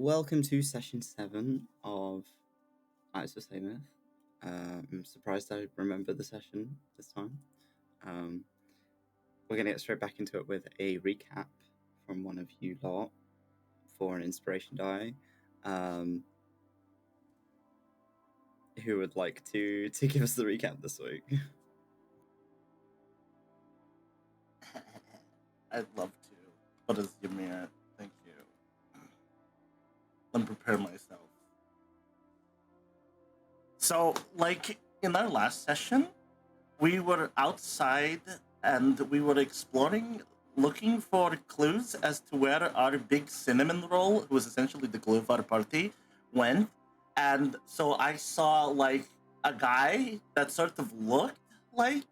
welcome to session 7 of Knights of Saemyth. I'm surprised I remember the session this time. We're going to get straight back into it with a recap from one of you lot for an inspiration die. Who would like to give us the recap this week? I'd love to. What is Ymir? Thank you. Let me prepare myself. So, like, in our last session, we were outside and we were exploring, looking for clues as to where our big cinnamon roll, who was essentially the glue of our party, went. And so I saw, like, a guy that sort of looked like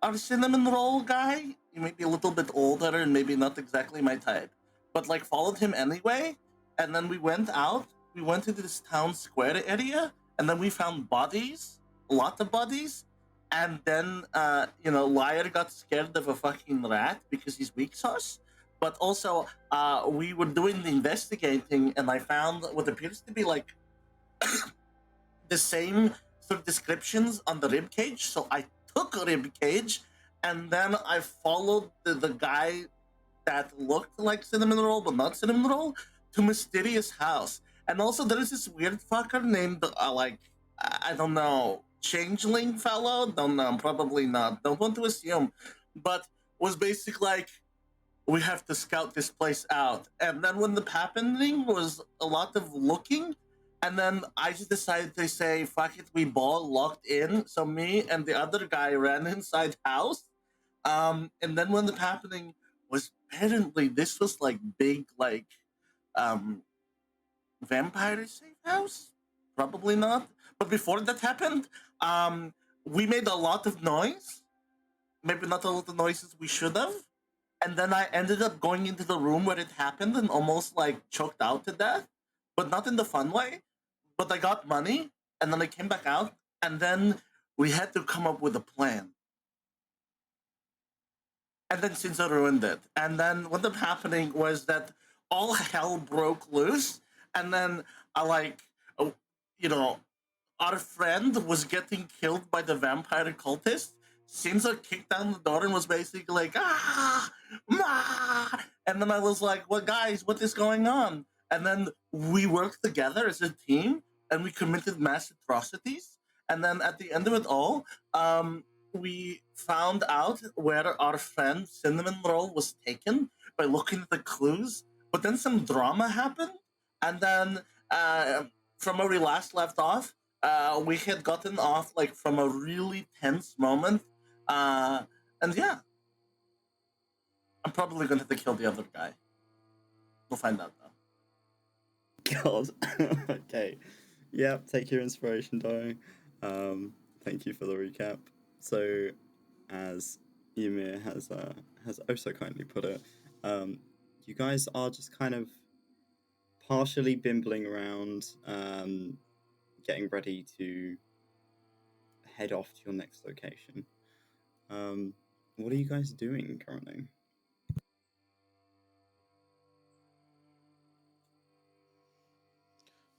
our cinnamon roll guy. He may be a little bit older and maybe not exactly my type, but like followed him anyway. And then we went out, we went to this town square area, and then we found bodies, a lot of bodies. And then, Lyre got scared of a fucking rat because he's weak sauce. But also, we were doing the investigating, and I found what appears to be like the same sort of descriptions on the rib cage. So I took a rib cage, and then I followed the guy that looked like cinnamon roll but not cinnamon roll to mysterious house. And also there is this weird fucker named I don't know, changeling fellow. Don't know, probably not, don't want to assume, but was basically like, we have to scout this place out. And then when the happening was a lot of looking, and then I just decided to say, fuck it, we ball locked in. So me and the other guy ran inside house. And then when the happening was, apparently this was like big, like, vampire safe house? Probably not. But before that happened, we made a lot of noise. Maybe not all of the noises we should have. And then I ended up going into the room where it happened and almost like choked out to death, but not in the fun way. But I got money, and then I came back out, and then we had to come up with a plan. And then Sinza ruined it. And then what ended up happening was that all hell broke loose, and then our friend was getting killed by the vampire cultist. Sinza kicked down the door and was basically like, ah! And then I was like, well, guys, what is going on? And then we worked together as a team, and we committed mass atrocities. And then at the end of it all, we found out where our friend Cinnamon Roll was taken by looking at the clues. But then some drama happened, and then from where we last left off, we had gotten off like from a really tense moment. And yeah, I'm probably going to have to kill the other guy. We'll find out though. God. Okay. Yeah, take your inspiration die. Thank you for the recap. So, as Ymir has oh so kindly put it, you guys are just kind of partially bimbling around, getting ready to head off to your next location. What are you guys doing currently?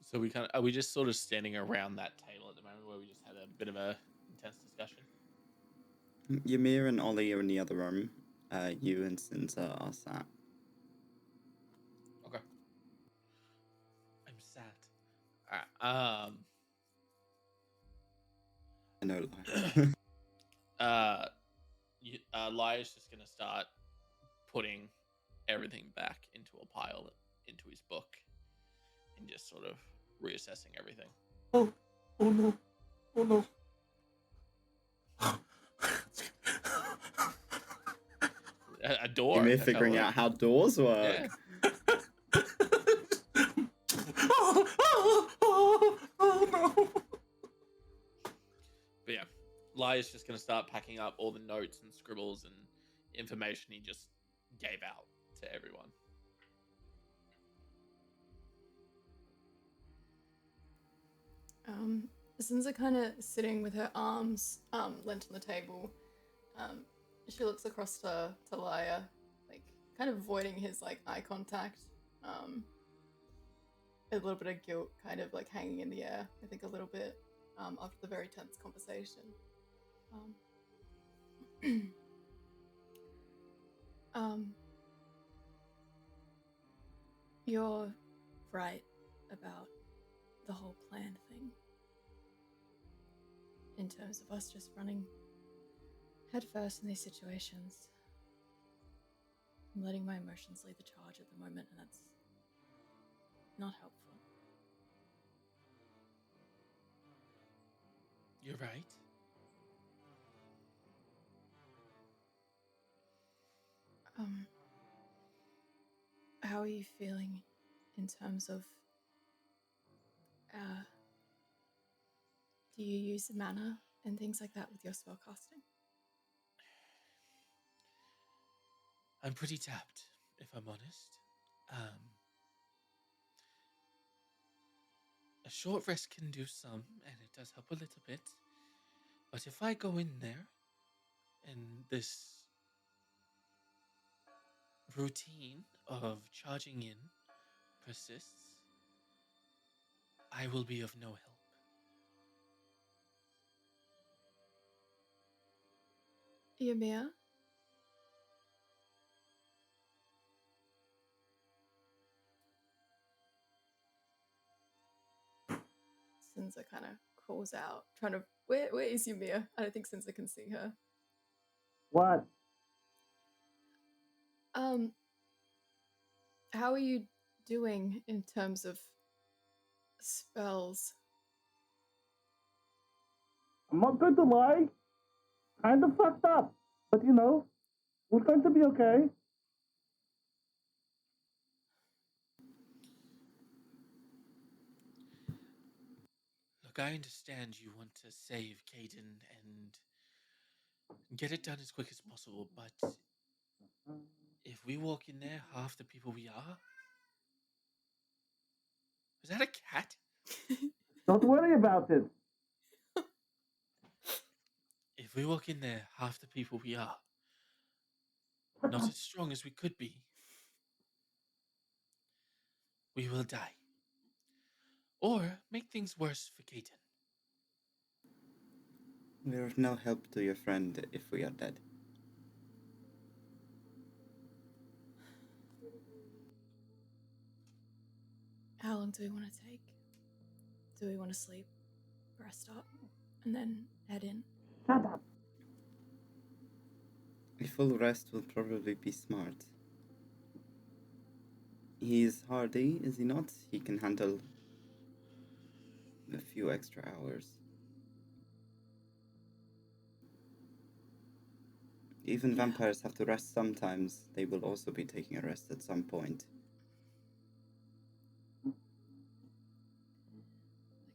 So are we just sort of standing around that table at the moment where we just had a bit of a intense discussion? Ymir and Ollie are in the other room. You and Sinza are sat. Okay. I'm sat. Alright. I know. Lyre's just gonna start putting everything back into a pile into his book and just sort of reassessing everything. Oh no. A door. Ymir figuring out how doors work. Yeah. Oh no. But yeah, Lyre's just going to start packing up all the notes and scribbles and information he just gave out to everyone. Sinza kind of sitting with her arms lent on the table. She looks across to Lyre, like kind of avoiding his like eye contact. a little bit of guilt kind of like hanging in the air, I think a little bit, after the very tense conversation. You're right about the whole plan thing. In terms of us just running headfirst in these situations. I'm letting my emotions lead the charge at the moment, and that's not helpful. You're right. How are you feeling in terms of, do you use mana and things like that with your spellcasting? I'm pretty tapped, if I'm honest. A short rest can do some, and it does help a little bit. But if I go in there, and this routine of charging in persists, I will be of no help. Ymir? Sinza kind of calls out, trying to, where is Ymir? I don't think Sinza can see her. What? How are you doing in terms of spells? I'm not going to lie. Kind of fucked up. But you know, we're going to be okay. Look, I understand you want to save Kaiden and get it done as quick as possible, but if we walk in there half the people we are... Was that a cat? Don't worry about it. If we walk in there half the people we are, not as strong as we could be, we will die. Or make things worse for Kaiden. We're of no help to your friend if we are dead. How long do we want to take? Do we want to sleep, rest up, and then head in? Shut up. A full rest will probably be smart. He's hardy, is he not? He can handle a few extra hours. Even vampires have to rest sometimes. They will also be taking a rest at some point.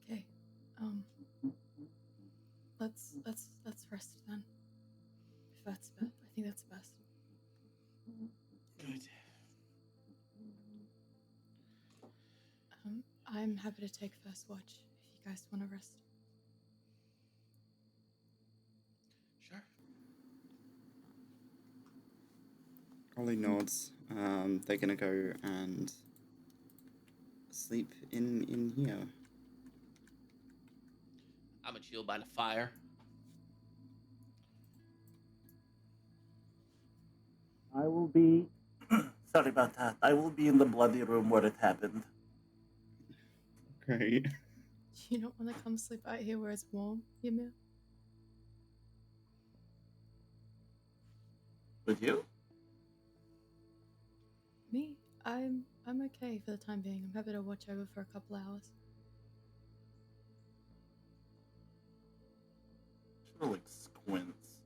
Okay. Let's rest then. If that's best, I think that's best. Good. I'm happy to take first watch if you guys want to rest. Sure. Ollie nods. They're gonna go and sleep in here. I'm a chill by the fire. I will be. Sorry about that. I will be in the bloody room where it happened. Great. Do you not want to come sleep out here where it's warm, Ymir? With you? Me? I'm okay for the time being. I'm happy to watch over for a couple hours. Sort of like squints.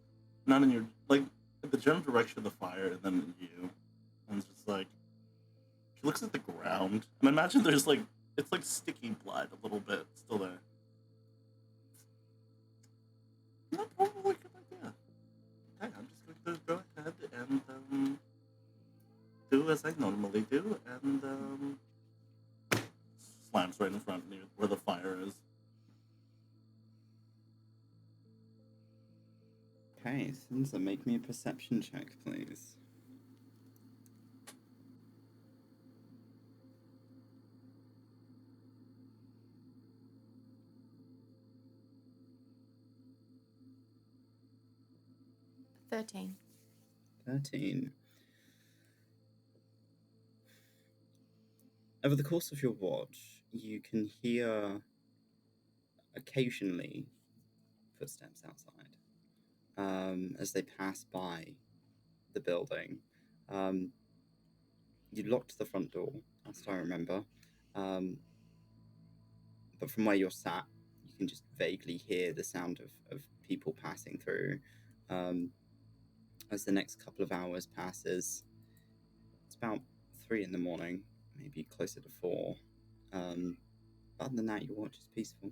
Not in your, like, in the general direction of the fire, and then you. And it's just like, she looks at the ground, and I imagine there's like, it's like sticky blood a little bit still there. Not probably a good idea. Okay, I'm just going to go ahead and do as I normally do, and slams right in front of me where the fire is. Okay, Sinza, make me a perception check, please. 13. 13. Over the course of your watch, you can hear occasionally footsteps outside as they pass by the building. You locked the front door, last I remember, but from where you're sat, you can just vaguely hear the sound of people passing through. As the next couple of hours passes, it's about 3 in the morning, maybe closer to 4. Other than that, your watch is peaceful.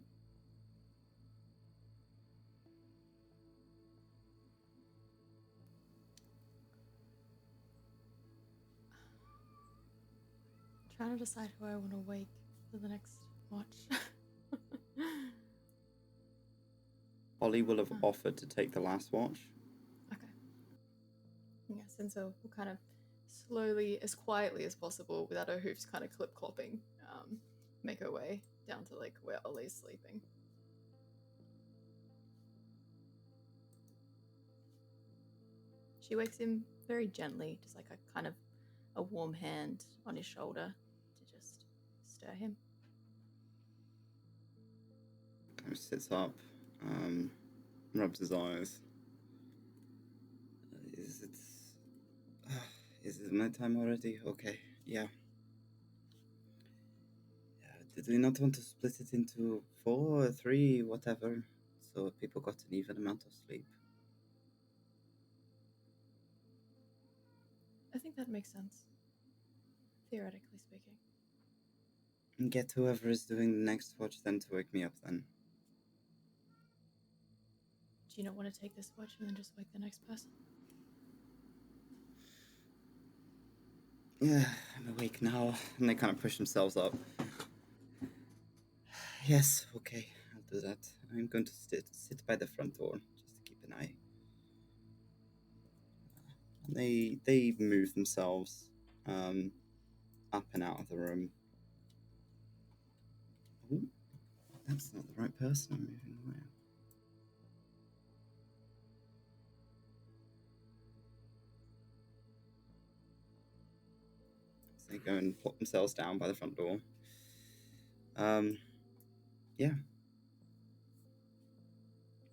Trying to decide who I want to wake for the next watch. Ollie will have offered to take the last watch. Okay. Yeah, Sinza will kind of slowly, as quietly as possible, without her hoofs kind of clip-clopping, make her way down to like where Ollie's sleeping. She wakes him very gently, just like a kind of a warm hand on his shoulder to just stir him. Kind of sits up, rubs his eyes. Is it my time already? Okay, yeah. Did we not want to split it into 4 or 3, whatever, so people got an even amount of sleep? I think that makes sense, theoretically speaking. And get whoever is doing the next watch then to wake me up then. Do you not want to take this watch and then just wake the next person? Yeah, I'm awake now. And they kind of push themselves up. Yes, okay, I'll do that. I'm going to sit by the front door just to keep an eye. They move themselves up and out of the room. Ooh, that's not the right person. I'm moving away. So they go and plop themselves down by the front door. Yeah.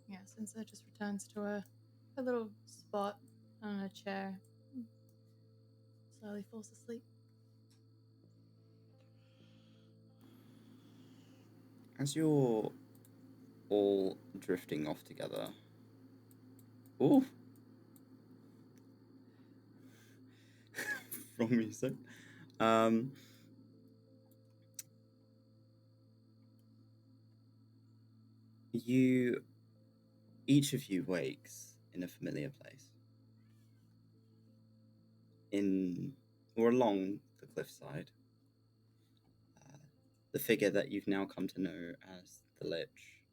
Yeah, Sinza just returns to a little spot on a chair. Slowly falls asleep. As you're all drifting off together. Ooh. Wrong music. Each of you wakes in a familiar place. Along the cliffside. The figure that you've now come to know as the Lich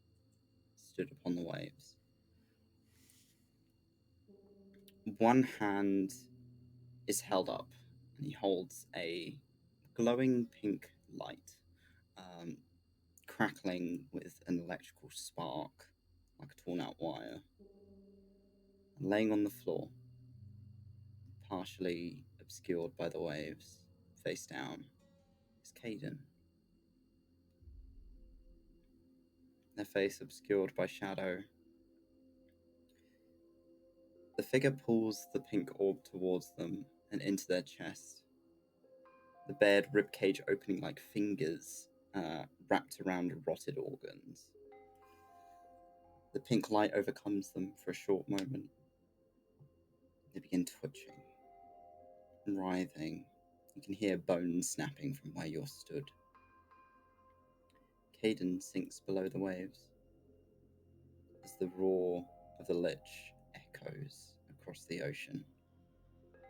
stood upon the waves. One hand is held up, and he holds a glowing pink light, crackling with an electrical spark, like a torn out wire. And laying on the floor, partially obscured by the waves, face down, is Kaiden. Their face obscured by shadow. The figure pulls the pink orb towards them and into their chest. The bared ribcage opening like fingers wrapped around rotted organs. The pink light overcomes them for a short moment. They begin twitching and writhing. You can hear bones snapping from where you're stood. Kaiden sinks below the waves as the roar of the Lich echoes across the ocean.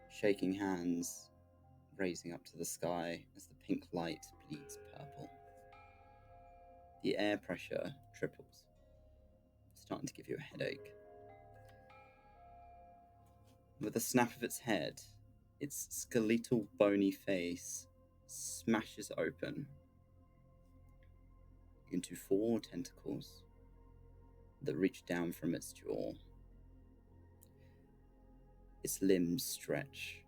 Shaking hands, raising up to the sky as the pink light bleeds purple. The air pressure triples, starting to give you a headache. With a snap of its head, its skeletal bony face smashes open into 4 tentacles that reach down from its jaw. its limbs stretch,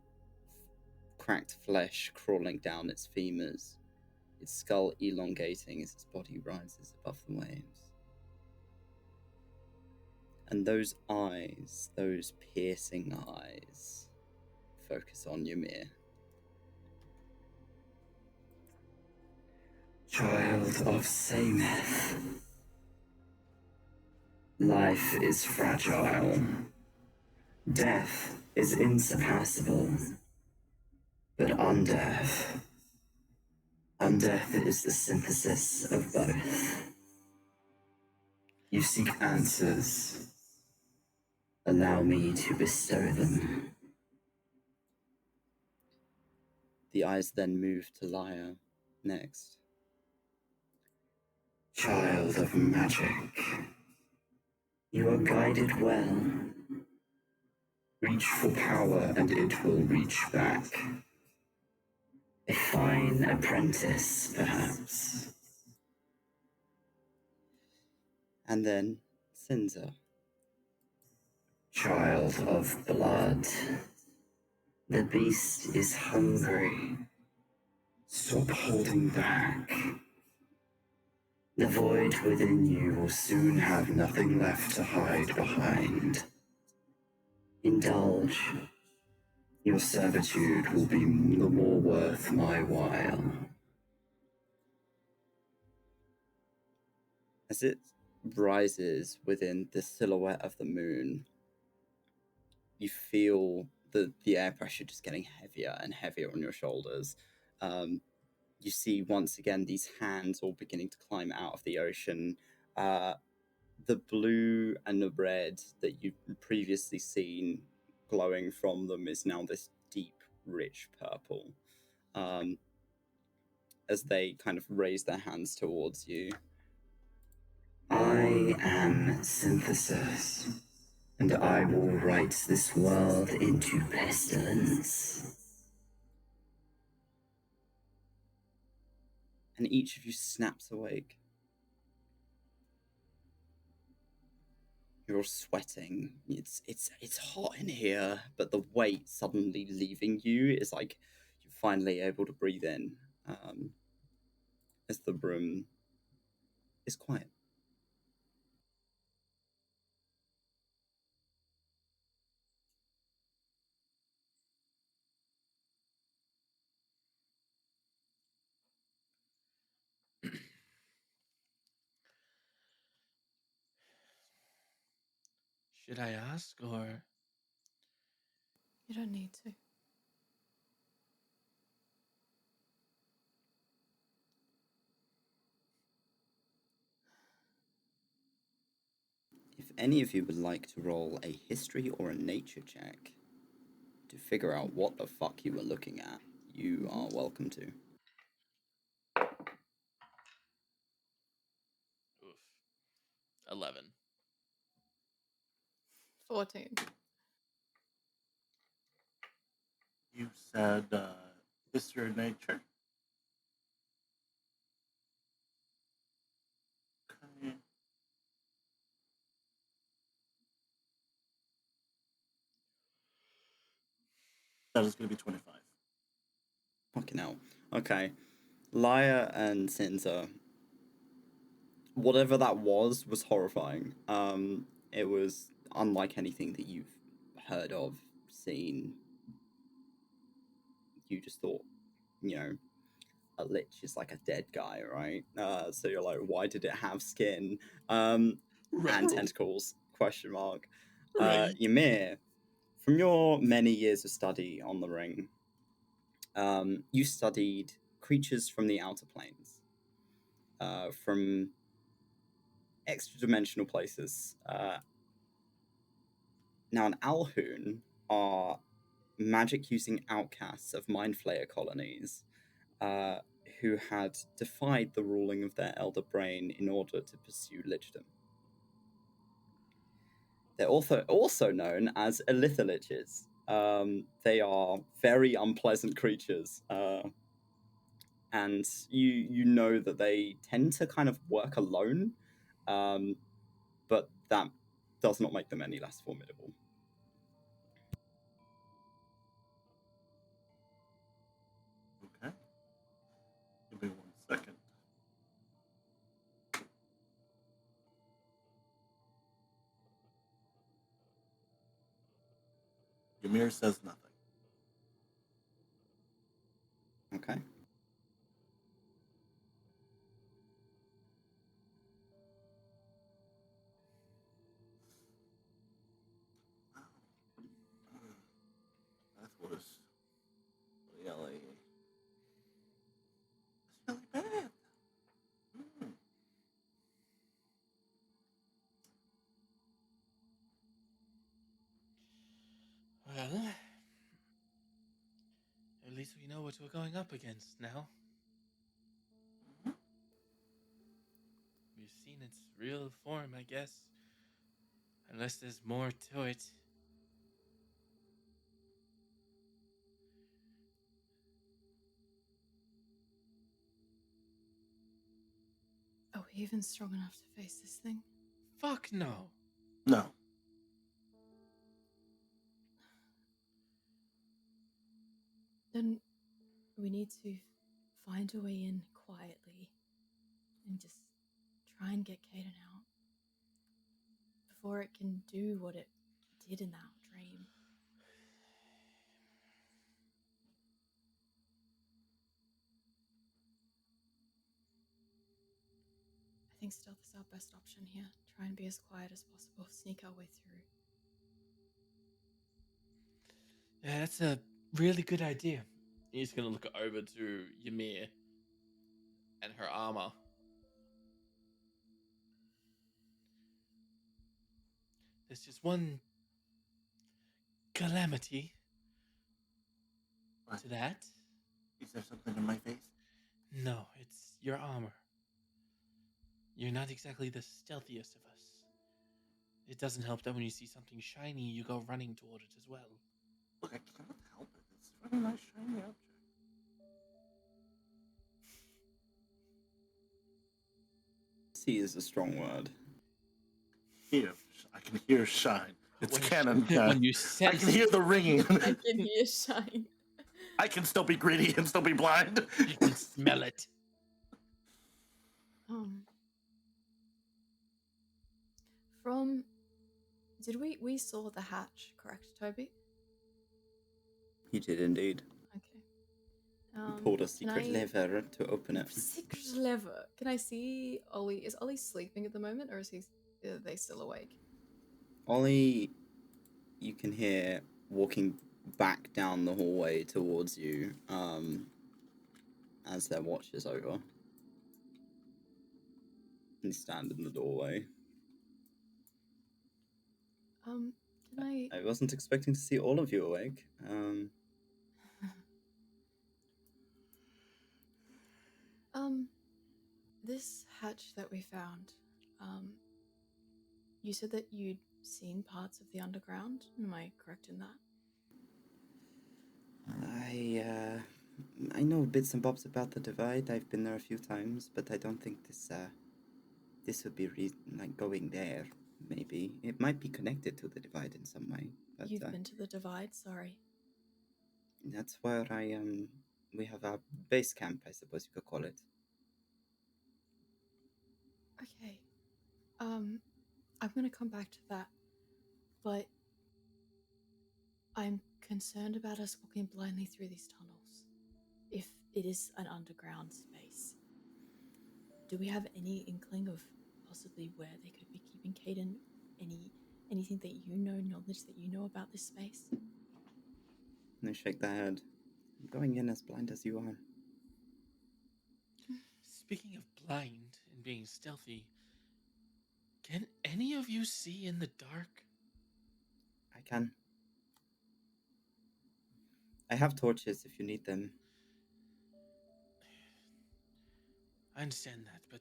cracked flesh crawling down its femurs, its skull elongating as its body rises above the waves. And those eyes, those piercing eyes, focus on Ymir. Child of Saemyth. Life is fragile. Death is insurpassable. But undeath is the synthesis of both. You seek answers. Allow me to bestow them. The eyes then move to Lyre next. Child of magic. You are guided well. Reach for power and it will reach back. A fine apprentice, perhaps. And then Sinza. Child of blood. The beast is hungry. Stop holding back. The void within you will soon have nothing left to hide behind. Indulge. Your servitude will be the more worth my while. As it rises within the silhouette of the moon, you feel the air pressure just getting heavier and heavier on your shoulders. You see once again these hands all beginning to climb out of the ocean. The blue and the red that you've previously seen glowing from them is now this deep, rich purple. As they kind of raise their hands towards you. I am synthesis, and I will write this world into pestilence. And each of you snaps awake. You're all sweating. It's hot in here, but the weight suddenly leaving you is like you're finally able to breathe in. As the room is quiet. Should I ask, or You don't need to. If any of you would like to roll a history or a nature check to figure out what the fuck you were looking at, you are welcome to. oof, 11? 14. You said history or nature? Okay. That is going to be 25. Fucking hell. Okay. Lyre and Sinza. Whatever that was horrifying. It was unlike anything that you've heard of, seen. You just thought, a lich is like a dead guy, right? So you're like, why did it have skin? And tentacles? Question mark. Right. Ymir, from your many years of study on the ring, you studied creatures from the outer planes, from extra-dimensional places. Now, an Alhun are magic-using outcasts of Mind Flayer colonies who had defied the ruling of their elder brain in order to pursue lichdom. They're also known as Elitha liches. They are very unpleasant creatures, and you know that they tend to kind of work alone, but that does not make them any less formidable. Ymir says nothing. Okay. That was really, that's really bad. Hmm. Well, at least we know what we're going up against now. We've seen its real form, I guess. Unless there's more to it. Are we even strong enough to face this thing? Fuck no. No. Then we need to find a way in quietly and just try and get Kaiden out before it can do what it did in that dream. I think stealth is our best option here. Try and be as quiet as possible, sneak our way through. Yeah, that's a really good idea. He's gonna look over to Ymir and her armor. There's just one calamity What? to that. Is there something in my face? No, it's your armor. You're not exactly the stealthiest of us. It doesn't help that when you see something shiny, you go running toward it as well. Look, I cannot help it. It's a very nice shiny object. See is a strong word. Here, I can hear shine. It's When- canon. when you I sense can hear the ringing. I can hear shine. I can still be greedy and still be blind. you can smell it. From... Did we saw the hatch, correct, Toby? He did indeed. Okay. He pulled a secret lever to open it. Secret lever. Can I see Ollie? Is Ollie sleeping at the moment, or are they still awake? Ollie, you can hear walking back down the hallway towards you as their watch is over. And stand in the doorway. Can I... I wasn't expecting to see all of you awake. This hatch that we found, you said that you'd seen parts of the underground. Am I correct in that? I know bits and bobs about the divide. I've been there a few times, but I don't think this would be like going there. Maybe it might be connected to the divide in some way. But, You've been to the divide. Sorry. That's where we have our base camp, I suppose you could call it. Okay. I'm gonna come back to that, but I'm concerned about us walking blindly through these tunnels. If it is an underground space, do we have any inkling of possibly where they could be keeping Kaiden? Anything that you know, knowledge that you know about this space? They shake their head. I'm going in as blind as you are. Speaking of blind and being stealthy, can any of you see in the dark? I can. I have torches if you need them. I understand that, but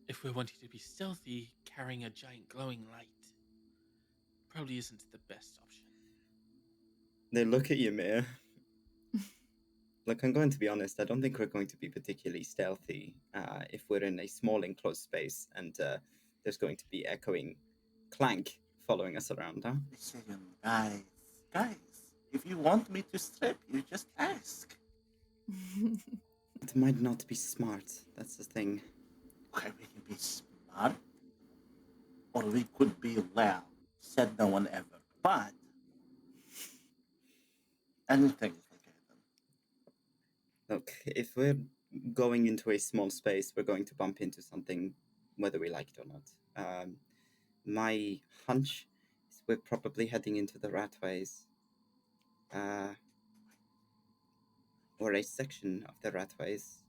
if we're wanting to be stealthy, carrying a giant glowing light probably isn't the best option. They look at Ymir. Look, I'm going to be honest, I don't think we're going to be particularly stealthy if we're in a small enclosed space and there's going to be echoing clank following us around, huh? Listen, guys, if you want me to strip, you just ask. It might not be smart, that's the thing. Okay, we can be smart, or we could be loud. Said no one ever. But Anything for Kaiden. Look, if we're going into a small space, we're going to bump into something, whether we like it or not. My hunch is we're probably heading into the ratways. Or a section of the ratways.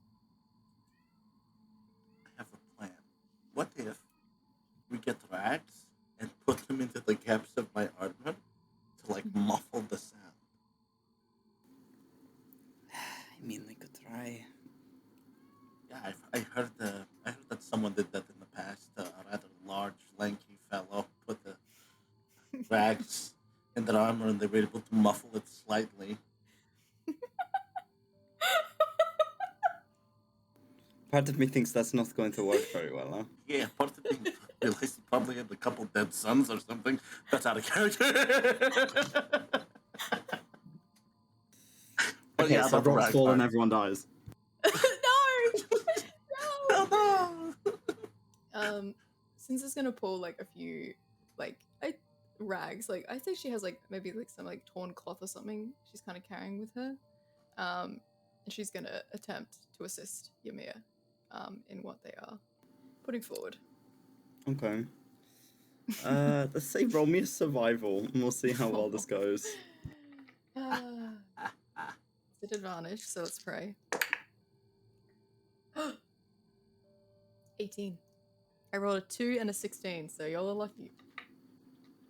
I have a plan. What if we get rags and put them into the gaps of my armor to like muffle the sound? I mean, we could try. Yeah, I heard that someone did that in the past. A rather large, lanky fellow put the rags in their armor, and they were able to muffle it slightly. Part of me thinks that's not going to work very well, huh? Yeah, part of me realized he probably had a couple dead sons or something. That's out of character. But Okay, yeah, so about the rocks rag fall part. and everyone dies. No! No. Sinza's gonna pull like a few rags. Like I think she has like maybe like some like torn cloth or something she's kind of carrying with her. And she's gonna attempt to assist Ymir in what they are putting forward. Okay. Let's say roll me a survival, and we'll see how well this goes. It's an advantage, so let's pray. 18. I rolled a 2 and a 16, so y'all are lucky.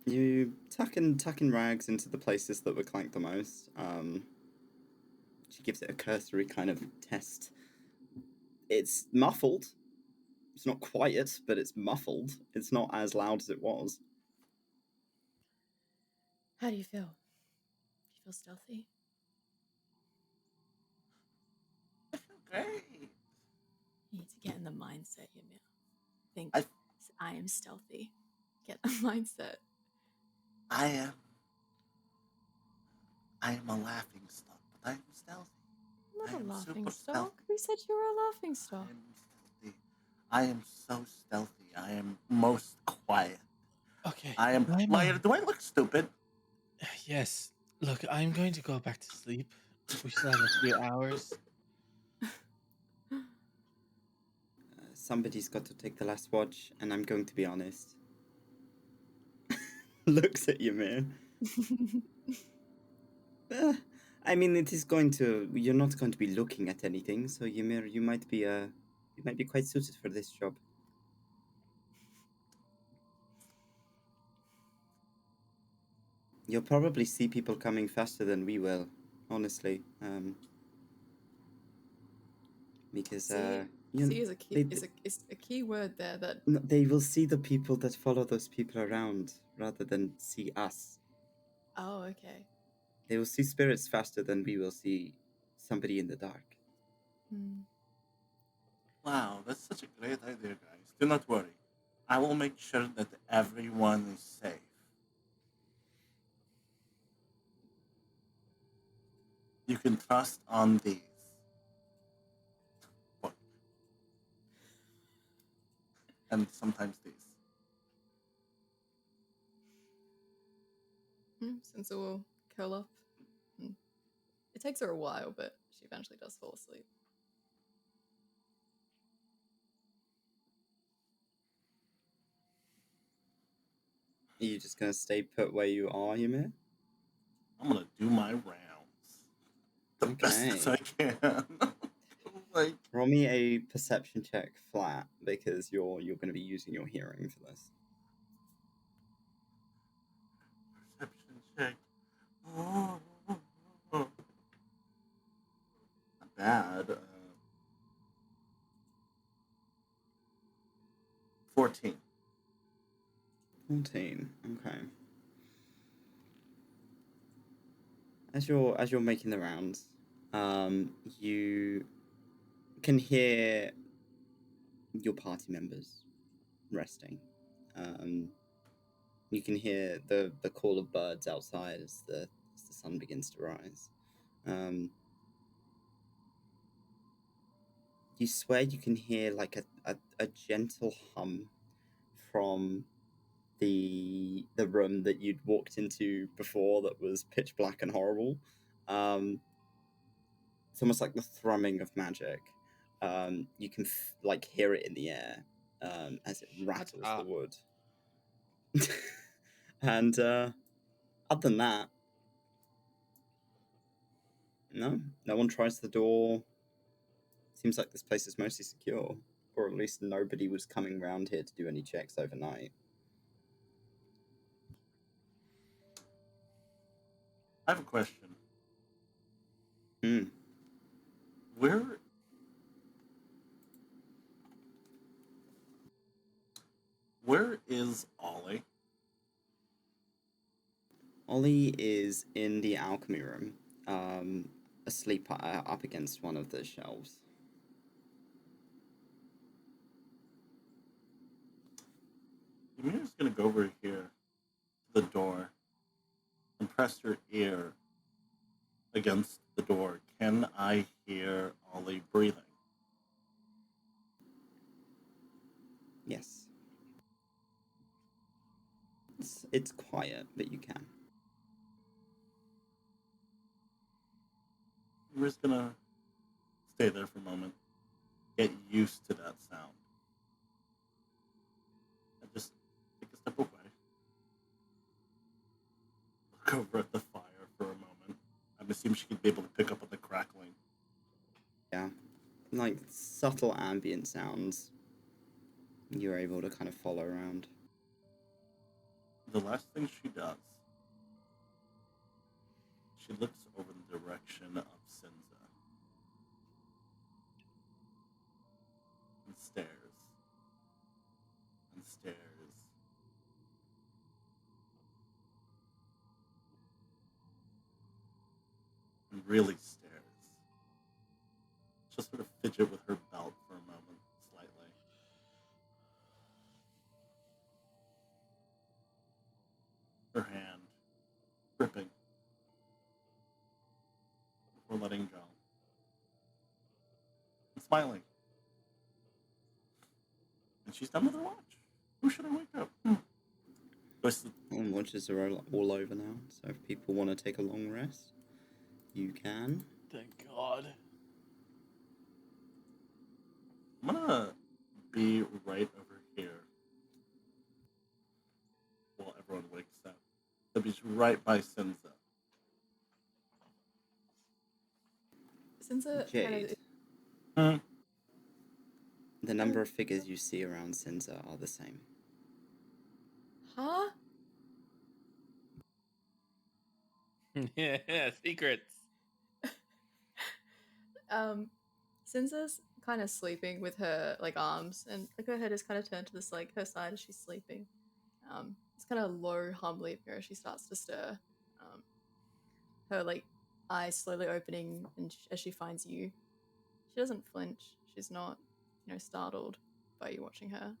You tuck in rags into the places that would clank the most. She gives it a cursory kind of test. It's muffled. It's not quiet, but it's muffled. It's not as loud as it was. How do you feel? Do you feel stealthy? I feel great. You need to get in the mindset, Ymir. Think, I am stealthy. Get the mindset. I am a laughing stock, but I am stealthy. I'm not a laughing super stock. stealthy. Who said you were a laughing stock? I am stealthy. I am so stealthy. I am most quiet. Okay. I am. Lyre, do I look stupid? Yes. Look, I'm going to go back to sleep. We still have a few hours. Somebody's got to take the last watch, and I'm going to be honest. Looks at Ymir. I mean, it is going to. You're not going to be looking at anything, so Ymir, you might be quite suited for this job. You'll probably see people coming faster than we will, honestly. Because see is a key is a key word there that no, they will see the people that follow those people around rather than see us. Oh, okay. They will see spirits faster than we will see somebody in the dark. Wow, that's such a great idea, guys. Do not worry. I will make sure that everyone is safe. You can trust on these. Look. And sometimes these. Since it will curl up. It takes her a while, but she eventually does fall asleep. Are you just gonna stay put where you are, Ymir? I'm gonna do my rounds the best as I can. Like, roll me a perception check flat because you're gonna be using your hearing for this. Perception check. Not bad. 14. 14. Okay. As you're making the rounds, you can hear your party members resting. You can hear the call of birds outside as the sun begins to rise. You swear you can hear like a gentle hum from the room that you'd walked into before that was pitch black and horrible. It's almost like the thrumming of magic. You can like hear it in the air as it rattles the up. wood. And other than that, no one tries the door. Seems like this place is mostly secure, or at least nobody was coming round here to do any checks overnight. I have a question. Hmm. Where is Ollie? Ollie is in the alchemy room, asleep up against one of the shelves. Ymir's gonna go over here to the door and press her ear against the door. Can I hear Ollie breathing? Yes. It's quiet, but you can. Ymir's gonna stay there for a moment, get used to that sound, and just take a step away. Look over at the fire for a moment. I'm assuming she could be able to pick up on the crackling. Yeah. Like subtle ambient sounds you're able to kind of follow around. The last thing she does, she looks over the direction of Sinza and stares and stares. And really stares. She'll sort of fidget with her belt for a moment, slightly. Her hand gripping before letting go. And smiling. And she's done with her watch. Who should I wake up? Watches are all over now, so if people want to take a long rest, you can. Thank God. I'm gonna be right over here while everyone wakes up. I'll be right by Sinza. Sinza Jade. kind The number of figures you see around Sinza are the same. huh? Yeah, secrets. Sinza's kind of sleeping with her like arms, and like her head is kind of turned to this like her side as she's sleeping. It's kind of low, humbly appear as she starts to stir. Her like eyes slowly opening, and as she finds you, she doesn't flinch. She's not, startled by you watching her.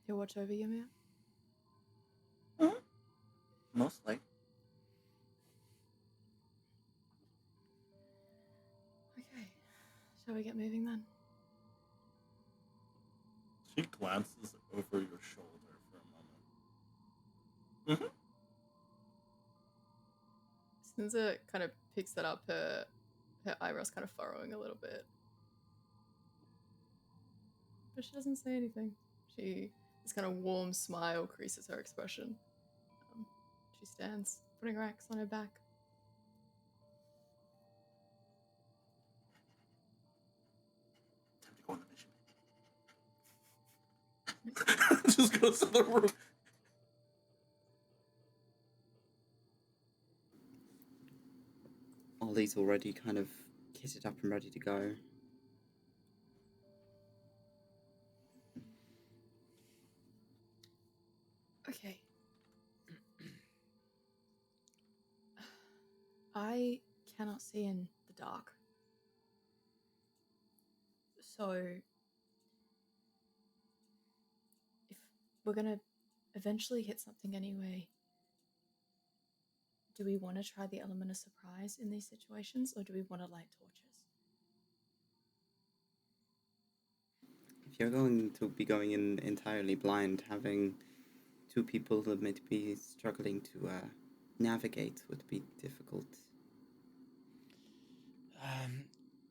You watch over Ymir? Mm-hmm. Mostly. Okay, shall we get moving then? She glances over your shoulder for a moment. Sinza kind of picks that up, her eyebrows kind of furrowing a little bit. But she doesn't say anything. This kind of warm smile creases her expression. She stands, putting her axe on her back. Time to go on the mission. Just goes to the room. Ollie's already kind of kitted up and ready to go. Okay. I cannot see in the dark. So, if we're gonna eventually hit something anyway, do we want to try the element of surprise in these situations, or do we want to light torches? If you're going to be going in entirely blind, having two people that may be struggling to navigate would be difficult.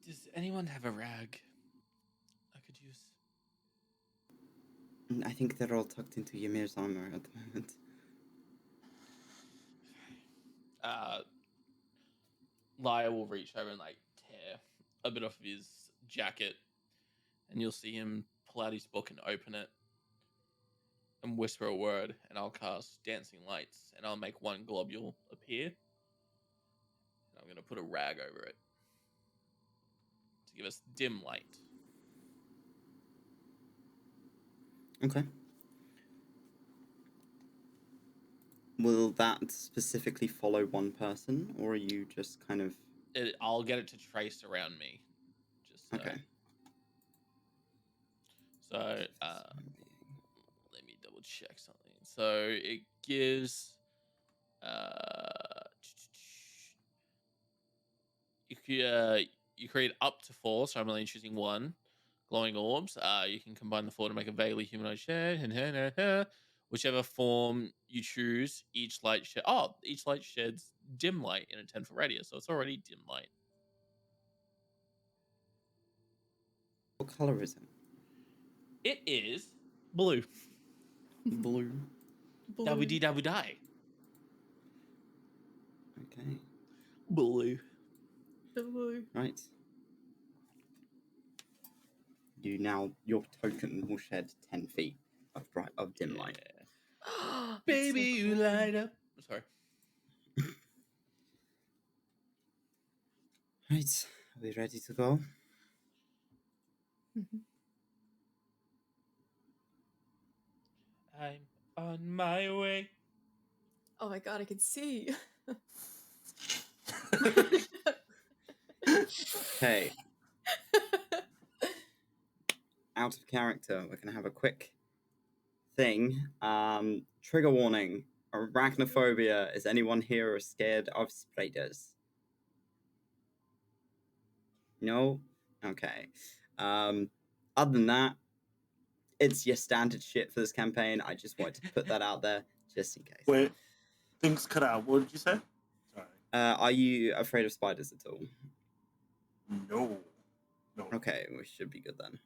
Does anyone have a rag I could use? I think they're all tucked into Ymir's armor at the moment. Lyre will reach over and like tear a bit off of his jacket, and you'll see him pull out his book and open it and whisper a word, and I'll cast dancing lights, and I'll make one globule appear, and I'm going to put a rag over it to give us dim light. Okay. Will that specifically follow one person, or are you just kind of... I'll get it to trace around me. Just Okay. So, let me double check something. So it gives, you create up to 4. So I'm only choosing 1 glowing orbs. You can combine the 4 to make a vaguely humanoid shed. Whichever form you choose, each light sheds dim light in a 10-foot radius. So it's already dim light. What color is it? It is blue. Blue. Dabby-dee-dabby-die. Okay. Blue. Right. Your token will shed 10 feet of dim light. Baby, you light up. Sorry. Right. Are we ready to go? Mhm. I'm on my way. Oh my god, I can see. Okay. Out of character, we're going to have a quick thing. Trigger warning. Arachnophobia. Is anyone here scared of spiders? No? Okay. Other than that, it's your standard shit for this campaign. I just wanted to put that out there, just in case. Wait, things cut out. What did you say? Sorry. Are you afraid of spiders at all? No. Okay, we should be good then.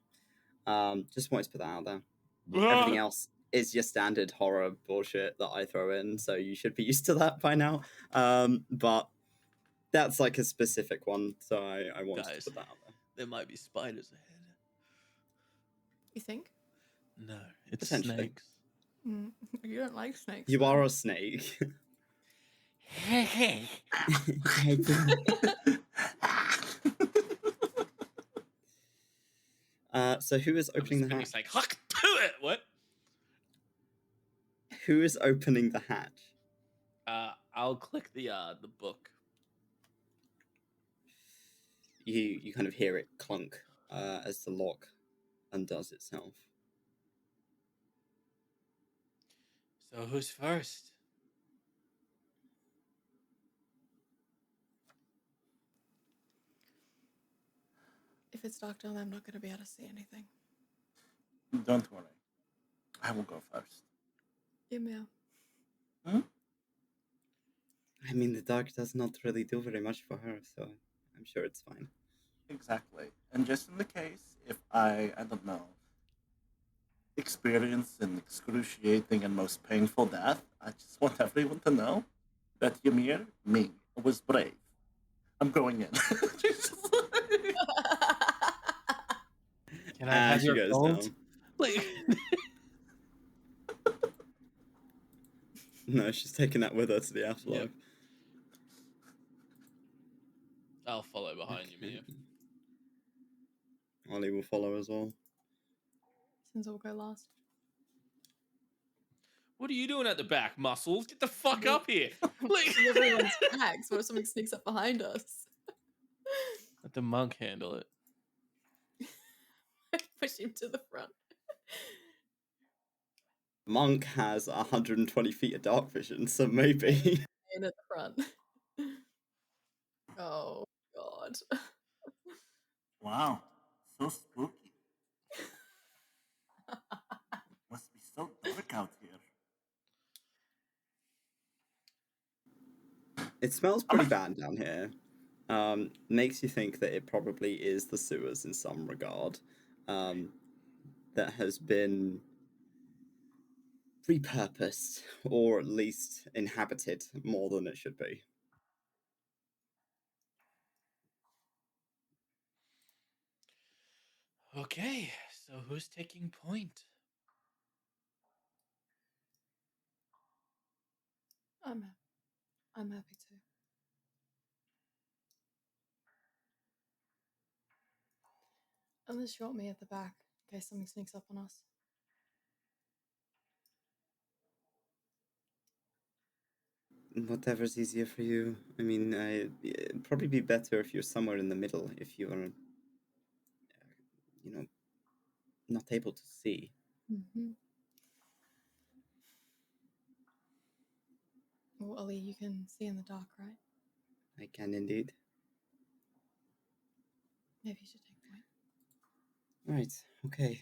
Just wanted to put that out there. Everything else is your standard horror bullshit that I throw in, so you should be used to that by now. But that's like a specific one, so I wanted to put that out there. There might be spiders ahead. You think? No, it's Potentially. snakes. You don't like snakes. You though. are a snake. Hey. So who is opening the hatch? Snake. Huck to it. What? Who is opening the hatch? I'll click the book. You kind of hear it clunk as the lock undoes itself. So who's first? If it's dark down there, I'm not going to be able to see anything. Don't worry. I will go first. Ymir. I mean, the dark does not really do very much for her, so I'm sure it's fine. Exactly. And just in the case, if I don't know, experience an excruciating and most painful death, I just want everyone to know that Ymir, me, was brave. I'm going in. Can I have your gold? Down. Like, No, she's taking that with her to the afterlife. Yep. I'll follow behind you, Mia. Ollie will follow as well. Sinza will go last. What are you doing at the back, Muscles? Get the fuck up here! Like, Everyone's bags. What if something sneaks up behind us? let the monk handle it. Push him to the front. Monk has 120 feet of dark vision, so maybe. In at the front. Oh, God. Wow, so spooky. Must be so dark out here. It smells pretty bad down here. Makes you think that it probably is the sewers in some regard. That has been repurposed, or at least inhabited more than it should be. Okay, so who's taking point? I'm happy to. Unless you want me at the back, in case something sneaks up on us. Whatever's easier for you. I mean, it'd probably be better if you're somewhere in the middle, if you are, not able to see. Mm-hmm. Well, Ollie, you can see in the dark, right? I can indeed. Maybe you should take point. Right, okay.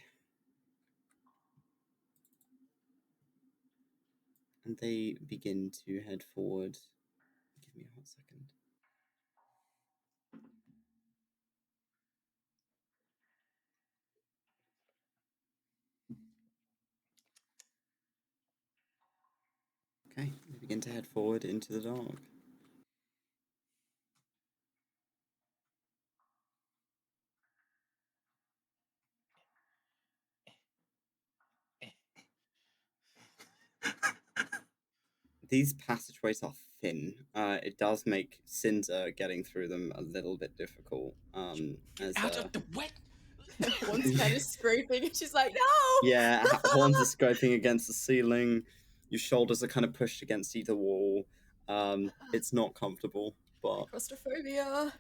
And they begin to head forward. Give me a hot second. Okay, they begin to head forward into the dark. These passageways are thin. It does make Sinza getting through them a little bit difficult. Out of the way! One's kind of scraping, and she's like, "No!" Yeah, horns are scraping against the ceiling. Your shoulders are kind of pushed against either wall. It's not comfortable, but Claustrophobia.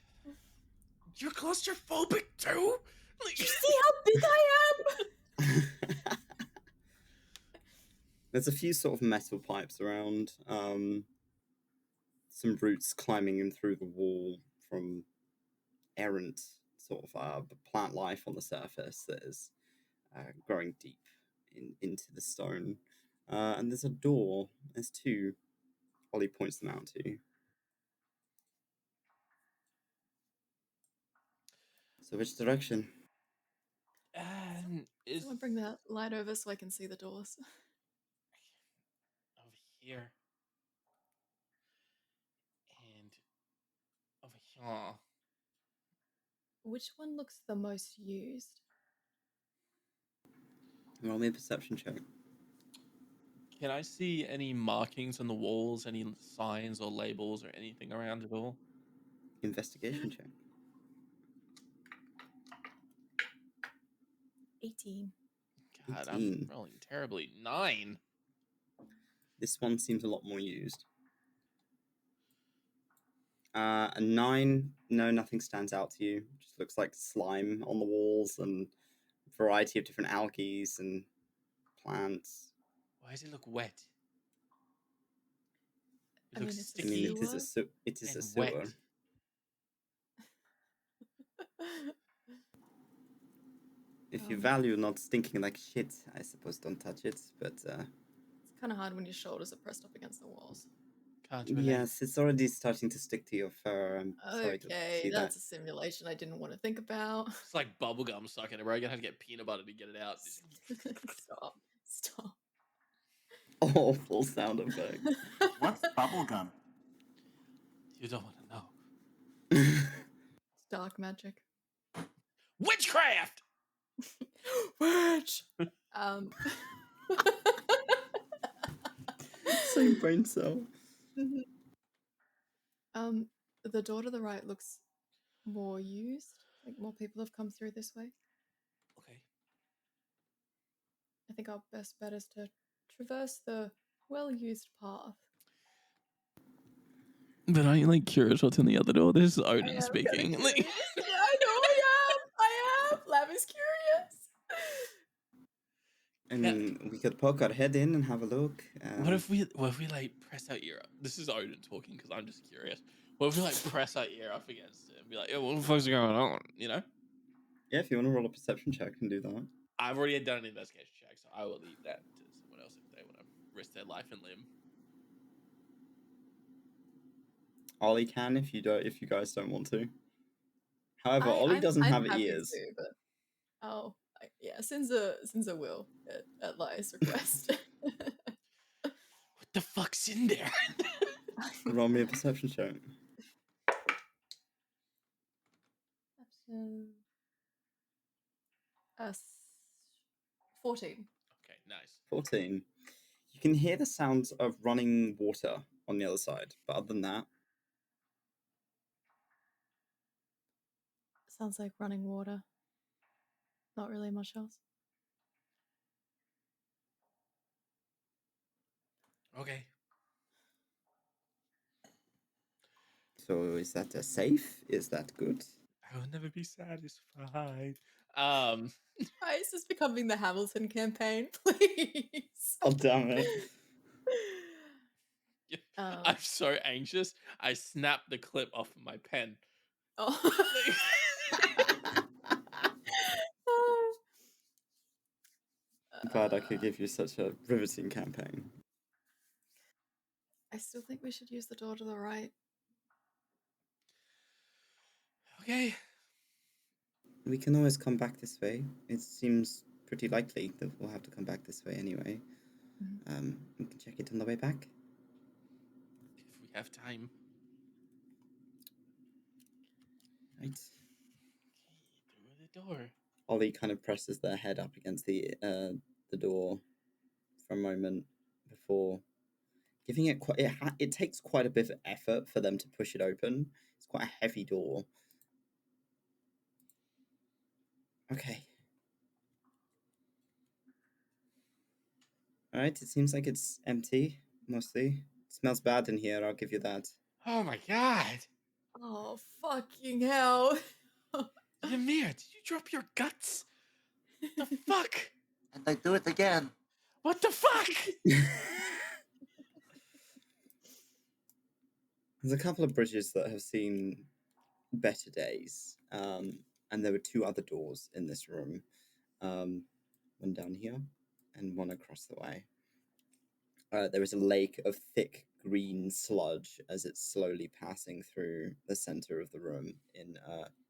You're claustrophobic too? Do you see how big I am? there's a few sort of metal pipes around. Some roots climbing in through the wall from errant sort of plant life on the surface that is growing deep into the stone. And there's a door. There's two. Ollie points them out to you. So which direction? Is Someone bring that light over so I can see the doors. over here. And over here. Which one looks the most used? Roll me a perception check. Can I see any markings on the walls, any signs or labels or anything around at all? Investigation check. 18. God, 18. I'm rolling terribly. 9. This one seems a lot more used. A 9, no, nothing stands out to you. Just looks like slime on the walls and a variety of different algae and plants. Why does it look wet? It I looks mean, it's a I mean, sticky. it is a and sewer. wet. If you value not stinking like shit, I suppose don't touch it. But It's kind of hard when your shoulders are pressed up against the walls. Can't relate. yes, it's already starting to stick to your fur. I'm sorry to Okay, see that's that. a simulation I didn't want to think about. It's like bubblegum sucking it, bro. You're gonna have to get peanut butter to get it out. Stop. Awful sound effect. What's bubblegum? You don't want to know. It's dark magic. Witchcraft! Witch! Same brain cell. The door to the right looks more used. Like more people have come through this way. Okay. I think our best bet is to traverse the well-used path. But aren't you like curious what's in the other door? This is I Odin am speaking. kinda curious. Yeah, I know I am. Lav is curious. I mean, we could poke our head in and have a look. What if we like press our ear up? This is Odin talking because I'm just curious. What if we like press our ear up against it and be like, "Yo, what the fuck's going on?" You know? Yeah, if you want to roll a perception check, and do that. I've already done an investigation check, so I will leave that to someone else if they want to risk their life and limb. Ollie can if you guys don't want to. However, Ollie I'm doesn't have happy ears. to, but yeah, Sinza will at Lyre's request. What the fuck's in there? Roll me a perception check. 14. Okay, nice. 14. You can hear the sounds of running water on the other side, but other than that, Sounds like running water. Not really much else. Okay. so is that a safe? Is that good? I will never be satisfied. Is this becoming the Hamilton campaign? Please. Oh, damn it. I'm so anxious. I snapped the clip off of my pen. Oh. Glad I could give you such a riveting campaign. I still think we should use the door to the right. Okay. We can always come back this way. It seems pretty likely that we'll have to come back this way anyway. We can check it on the way back. If we have time. Right. Okay, through the door. Ollie kind of presses their head up against the door for a moment before giving it quite. It takes quite a bit of effort for them to push it open. It's quite a heavy door. Okay. All right. It seems like it's empty mostly. It smells bad in here. I'll give you that. Oh my god. Oh, fucking hell. Ymir, did you drop your guts? The fuck? And I do it again. What the fuck? There's a couple of bridges that have seen better days, and there were two other doors in this room, one down here and one across the way. There is a lake of thick green sludge as it's slowly passing through the center of the room in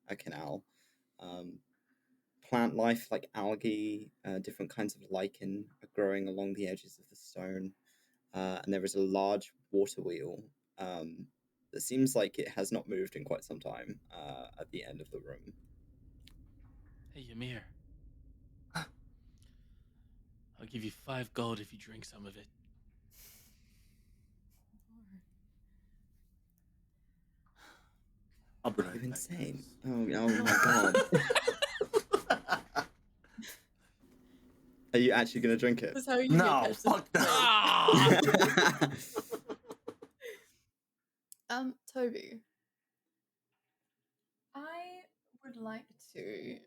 a canal. Plant life like algae, different kinds of lichen are growing along the edges of the stone, and there is a large water wheel that seems like it has not moved in quite some time at the end of the room. Hey, Ymir. I'll give you 5 gold if you drink some of it. I'll be right You're back, insane. guys. Oh my god. Are you actually going to drink it? That's how you No, catch fuck the that. Toby. I would like to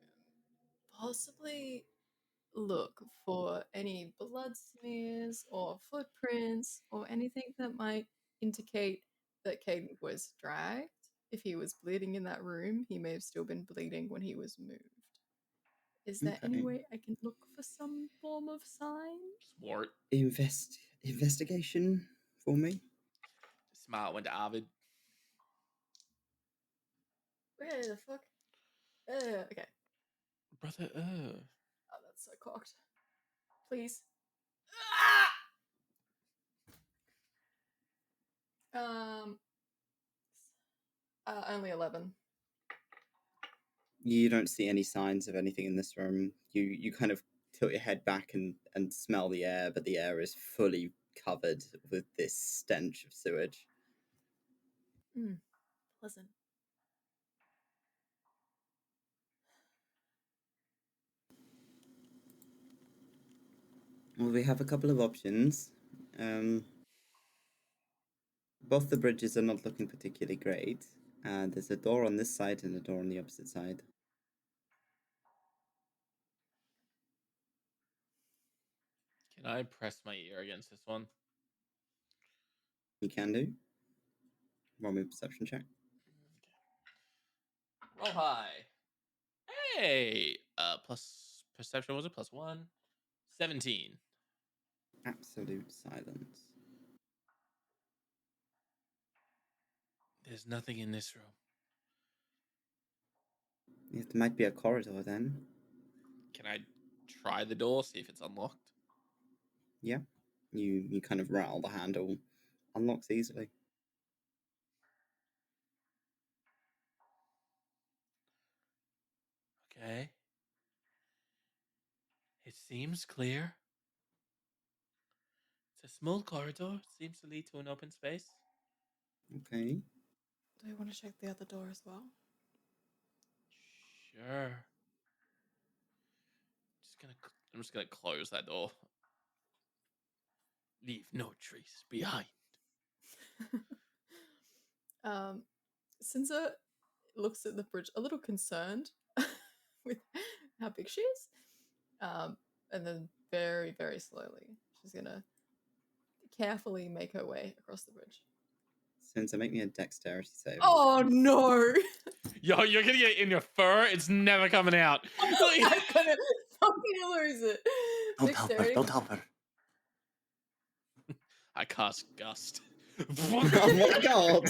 possibly look for any blood smears or footprints or anything that might indicate that Kaiden was dragged. If he was bleeding in that room, he may have still been bleeding when he was moved. Is there any Okay. way I can look for some form of sign? Smart. Investigation for me? Smile went to Ovid. Where the fuck? Okay. Brother, Oh, that's so cocked. Please. Only 11. You don't see any signs of anything in this room. You kind of tilt your head back and smell the air, but the air is fully covered with this stench of sewage. Pleasant. Well, we have a couple of options. Both the bridges are not looking particularly great. There's a door on this side and a door on the opposite side. can I press my ear against this one? You can do. Roll me a perception check. Roll high. Hey! Plus perception was it? Plus 1. 17. Absolute silence. There's nothing in this room. It might be a corridor then. Can I try the door, see if it's unlocked? Yeah. You kind of rattle the handle. Unlocks easily. Okay. It seems clear. It's a small corridor. Seems to lead to an open space. Okay. Do you want to check the other door as well? Sure. I'm just gonna close that door. Leave no trace behind. Sinza looks at the bridge a little concerned with how big she is. And then very, very slowly, she's gonna carefully make her way across the bridge. Since make me a dexterity save. Oh no! Yo, you're gonna get it in your fur. It's never coming out. I'm gonna fucking lose it. Don't help her. Don't help her. I cast Gust. Oh my god!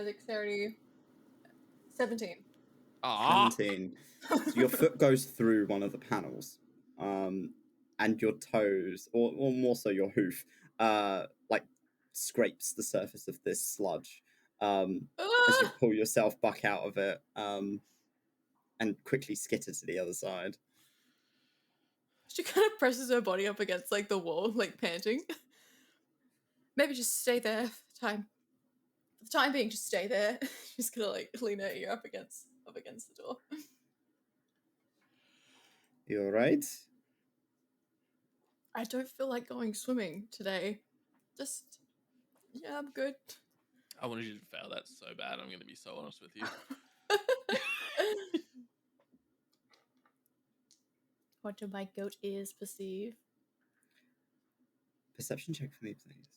Dexterity 17. Ah, 17. So your foot goes through one of the panels, and your toes, or more so your hoof, like scrapes the surface of this sludge. As you pull yourself back out of it, and quickly skitter to the other side. She kind of presses her body up against like the wall, like panting. Maybe just stay there for the time being. Just stay there. She's gonna like lean her ear up against the door. You alright? I don't feel like going swimming today. Just yeah, I'm good. I wanted you to fail that so bad. I'm gonna be so honest with you. What do my goat ears perceive? Perception check for me, please.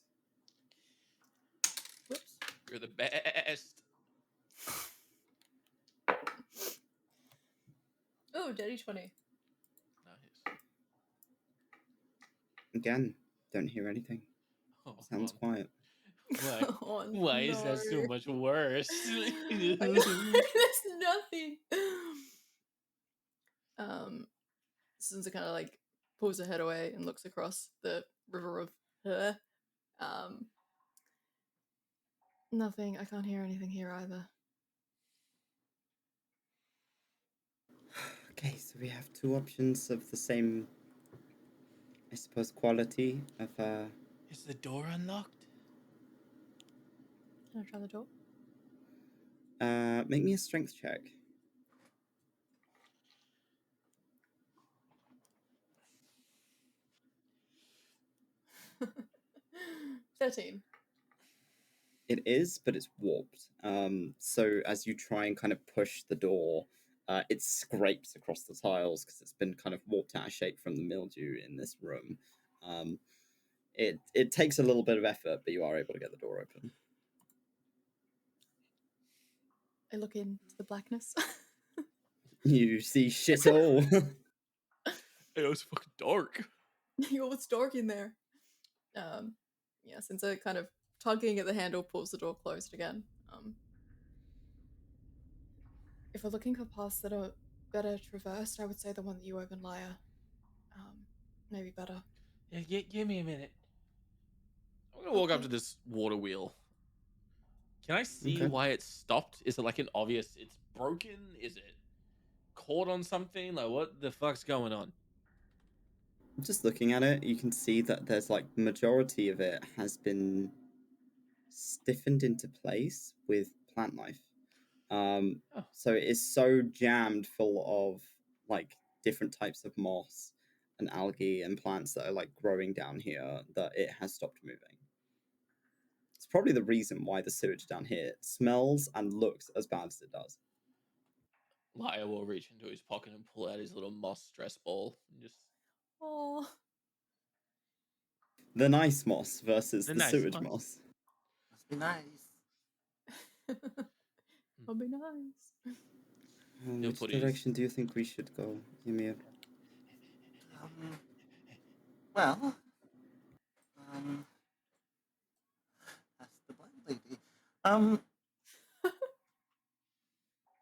Whoops. You're the best. Oh, dirty 20. Nice. Again, don't hear anything. Oh, Sounds Mom. quiet. Why? Oh, Why is that so no. much worse? There's nothing. Sinza kind of like pulls her head away and looks across the river of her. Nothing. I can't hear anything here either. Okay, so we have two options of the same, I suppose, quality of Is the door unlocked? Can I try the door? make me a strength check. $13. It is, but it's warped. So as you try and kind of push the door, it scrapes across the tiles because it's been kind of warped out of shape from the mildew in this room. It takes a little bit of effort, but you are able to get the door open. I look into the blackness. You see shit all. It was fucking dark. Yo, it's dark in there. Yeah, Sinza kind of tugging at the handle pulls the door closed again. If we're looking for paths that are better traversed, I would say the one that you opened, Lyre. Maybe better. Yeah, give me a minute. I'm gonna walk up to this water wheel. Can I see why it's stopped? Is it like an obvious it's broken? Is it caught on something? Like what the fuck's going on? Just looking at it, you can see that there's like the majority of it has been stiffened into place with plant life. So it is so jammed full of like different types of moss and algae and plants that are like growing down here that it has stopped moving. It's probably the reason why the sewage down here smells and looks as bad as it does. Lyre will reach into his pocket and pull out his little moss stress ball and just Oh. The nice moss versus the nice sewage moss. moss. Must be nice. That'll be nice. He'll Which put his- direction do you think we should go, Ymir? Well, Um.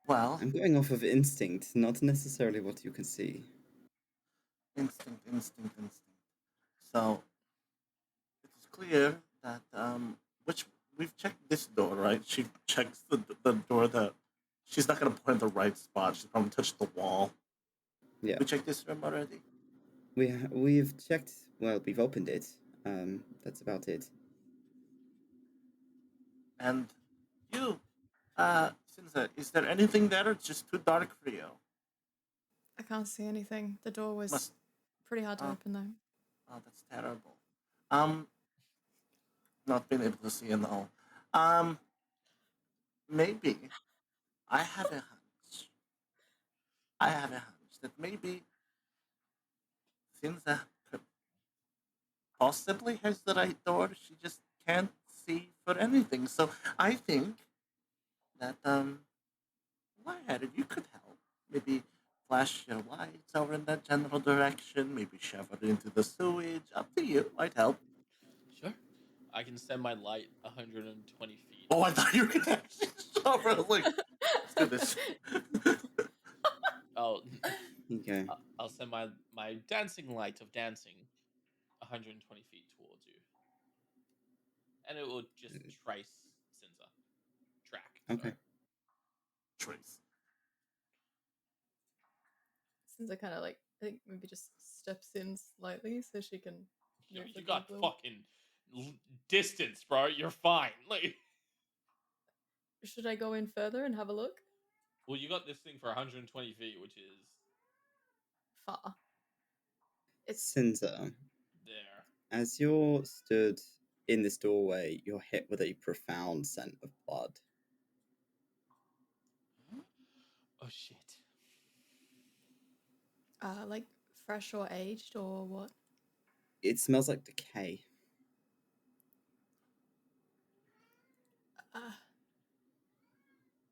Well, I'm going off of instinct, not necessarily what you can see. instinct. So it is clear that which we've checked this door, right? She checks the door that she's not gonna put in the right spot. She's probably touched the wall. Yeah, We checked this room already. we've checked. Well, we've opened it. That's about it. And you, Sinza, is there anything there? Or it's just too dark for you. I can't see anything. The door was Must. pretty hard to open though. Oh, that's terrible. Not being able to see in the hole. Maybe I have a hunch. That maybe Sinza could possibly has the right door. She just can't see for anything. So I think that Lyre, you could help. Maybe flash your lights over in that general direction. Maybe shove it into the sewage. Up to you. Might help. Sure. I can send my light 120 feet. Oh, I thought you could actually shove it. Like, let's do this. I'll Okay. I'll send my dancing light of dancing 120 feet towards you, and it will just trace Sinza. Track. Okay. Sorry. Trace. Since I kind of like, I think maybe just steps in slightly so she can. You, move the you got goblin. fucking distance, bro. You're fine. Like, Should I go in further and have a look? well, you got this thing for 120 feet, which is Far. It's Sinza, there. as you're stood in this doorway, you're hit with a profound scent of blood. Oh shit. like fresh or aged or what? It smells like decay.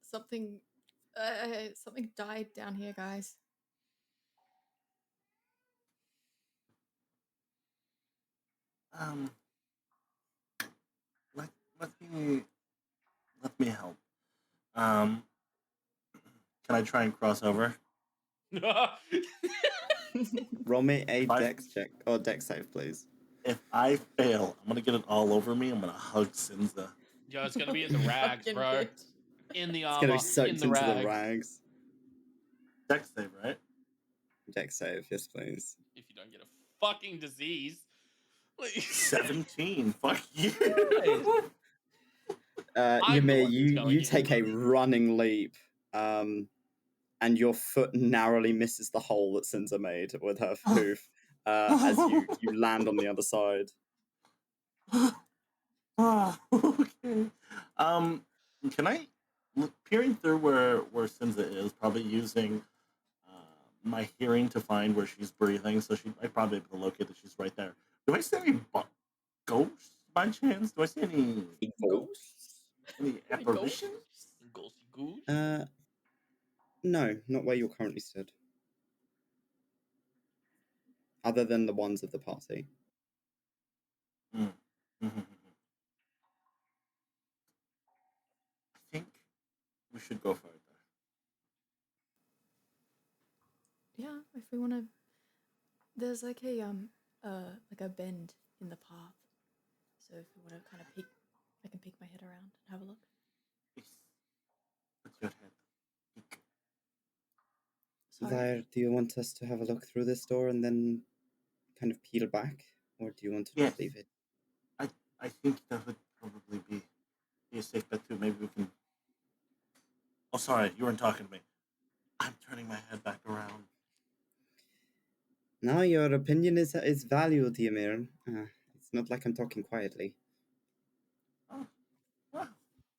Something, something died down here, guys. Let me help. Can I try and cross over? Roll me a Five. dex check or dex save, please. If I fail, I'm gonna get it all over me. I'm gonna hug Sinza. Yo, it's gonna be in the rags, Fucking bro. bitch. In the It's armor, gonna be in soaked the into rags. the rags. Dex save, right? Dex save, yes, please. If you don't get a fucking disease. Like, 17. Fuck you. I'm the Ymir, one that's going you in. take a running leap, and your foot narrowly misses the hole that Sinza made with her hoof as you land on the other side. Okay. Can I look peering through where Sinza is? Probably using my hearing to find where she's breathing. So I probably be able to locate that she's right there. Do I see any ghosts by chance? Do I see any Ghosts? any apparitions? Ghosty goose? No, not where you're currently stood. Other than the ones of the party. Mm. I think we should go further. Yeah, if we want to. There's like a bend in the path, so if we want to kind of peek, I can peek my head around and have a look. Please, put your head. Peek. Sorry. Lyre, do you want us to have a look through this door and then kind of peel back? Or do you want to Yes. just leave it? I think that would probably be a safe bet too. Maybe we can. Oh, sorry, you weren't talking to me. I'm turning my head back around. No, your opinion is valued, Ymir. It's not like I'm talking quietly. Oh, wow.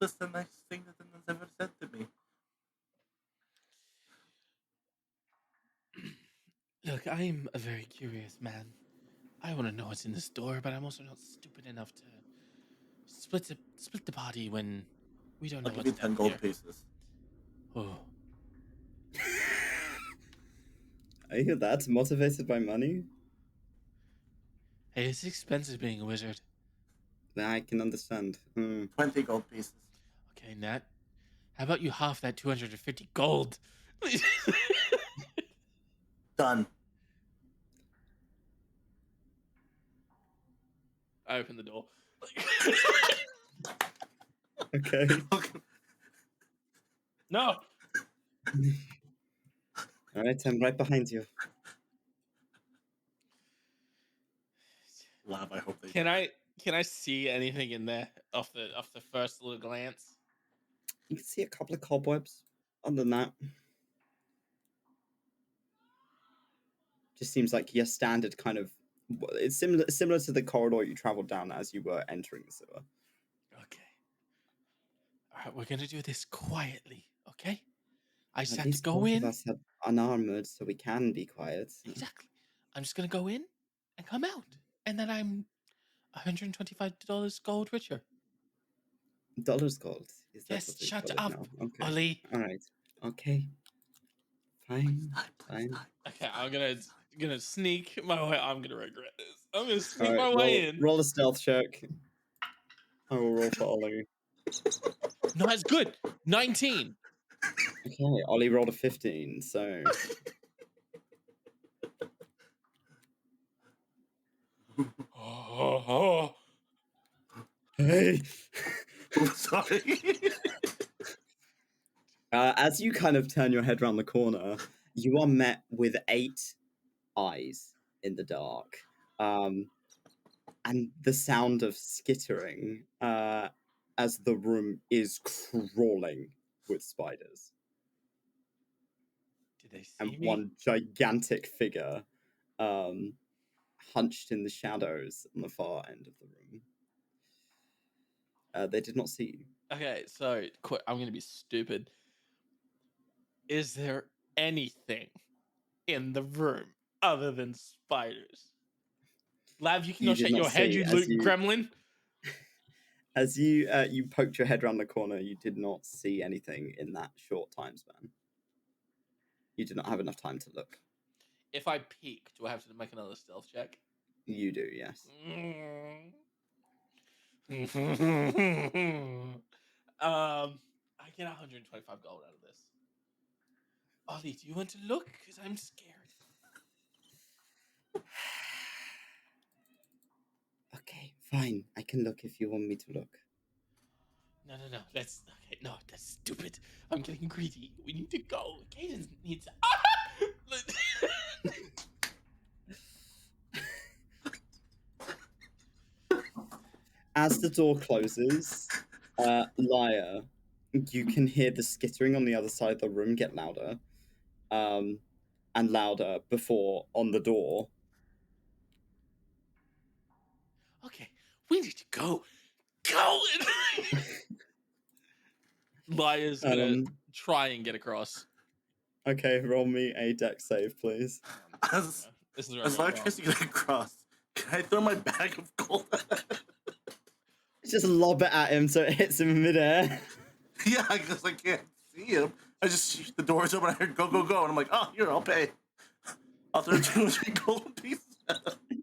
That's the nicest thing that anyone's ever said to me. Look, I'm a very curious man. I want to know what's in this door, but I'm also not stupid enough to split the body when we don't know I'll give what's you 10 down gold here. pieces. Oh, Are you that motivated by money? hey, it's expensive being a wizard. I can understand. 20 gold pieces. Okay, Nat. How about you half that 250 gold? Done. I open the door. Okay. No. All right, I'm right behind you. Lab, I hope they Can I see anything in there off the first little glance? You can see a couple of cobwebs. Other than that, just seems like your standard kind of. It's similar to the corridor you traveled down as you were entering the sewer. Okay. All right, we're gonna do this quietly, okay? I just At have to least go both in. of us are unarmored, so we can be quiet. Exactly. I'm just gonna go in and come out, and then I'm $125 gold richer. Dollars gold. Is that Yes, what they shut call it up, now? Okay. Ollie. All right. Okay. Fine. Fine. Okay, I'm gonna sneak my way. I'm gonna regret this. I'm gonna sneak All right. my way in. Roll a stealth check. I will roll for Ollie. No, that's good. 19. Okay, Ollie rolled a 15, so. Oh. Hey! Sorry. As you kind of turn your head around the corner, you are met with 8 eyes in the dark. And the sound of skittering as the room is crawling with spiders. Did they see And me? one gigantic figure hunched in the shadows on the far end of the room. They did not see you. Okay, so I'm gonna be stupid. Is there anything in the room other than spiders? Lav, you You cannot did shake not your head, see you as you- gremlin. As you poked your head around the corner, you did not see anything in that short time span. You did not have enough time to look. If I peek, do I have to make another stealth check? You do, yes. I get 125 gold out of this. Ollie, do you want to look? Because I'm scared. Okay, fine. I can look if you want me to look. No. That's okay. No, that's stupid. I'm getting greedy. We need to go. Kaiden needs. As the door closes, Lyre, you can hear the skittering on the other side of the room get louder, and louder before on the door. Okay, we need to go. Go! Lyre's gonna try and get across. Okay, roll me a dex save, please. As This is Lyre tries to get across, can I throw my bag of gold at him? Just lob it at him so it hits him in midair. Yeah, because I can't see him. I just the door's open. I heard go, and I'm like, oh, here, I'll pay. I'll throw 200 gold pieces at him.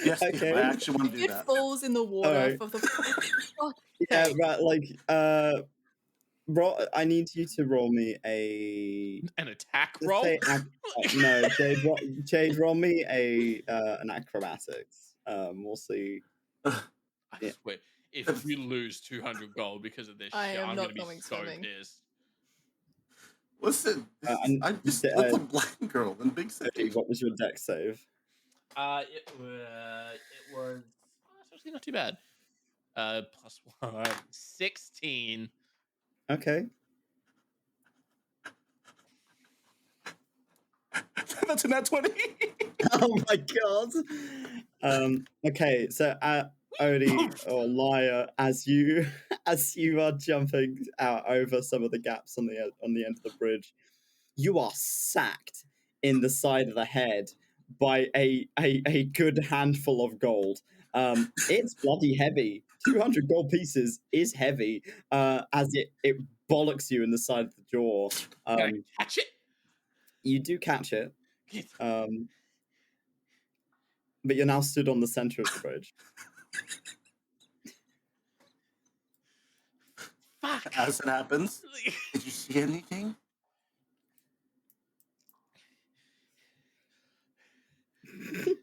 Yes, Okay. I actually want to do It that. falls in the water Alright. for the. Oh, Yeah, okay. right, like, I need you to roll me An attack let's roll? say no, Jade, roll me an acrobatics. We'll see. I Yeah. swear, if we lose 200 gold because of this I shit, am I'm not gonna be going so swimming. pissed. Listen, I'm just that's a blind girl in big city. What was your dex save? It was it's actually not too bad. +1, 16. Okay. That's a nat 20. Oh my god. Okay, so Odie or Lyre, as you are jumping out over some of the gaps on the end of the bridge, you are sacked in the side of the head by a good handful of gold. It's bloody heavy. 200 gold pieces is heavy. As it bollocks you in the side of the jaw. Can I catch it? You do catch it. But you're now stood on the center of the bridge. Fuck! As it happens, did you see anything?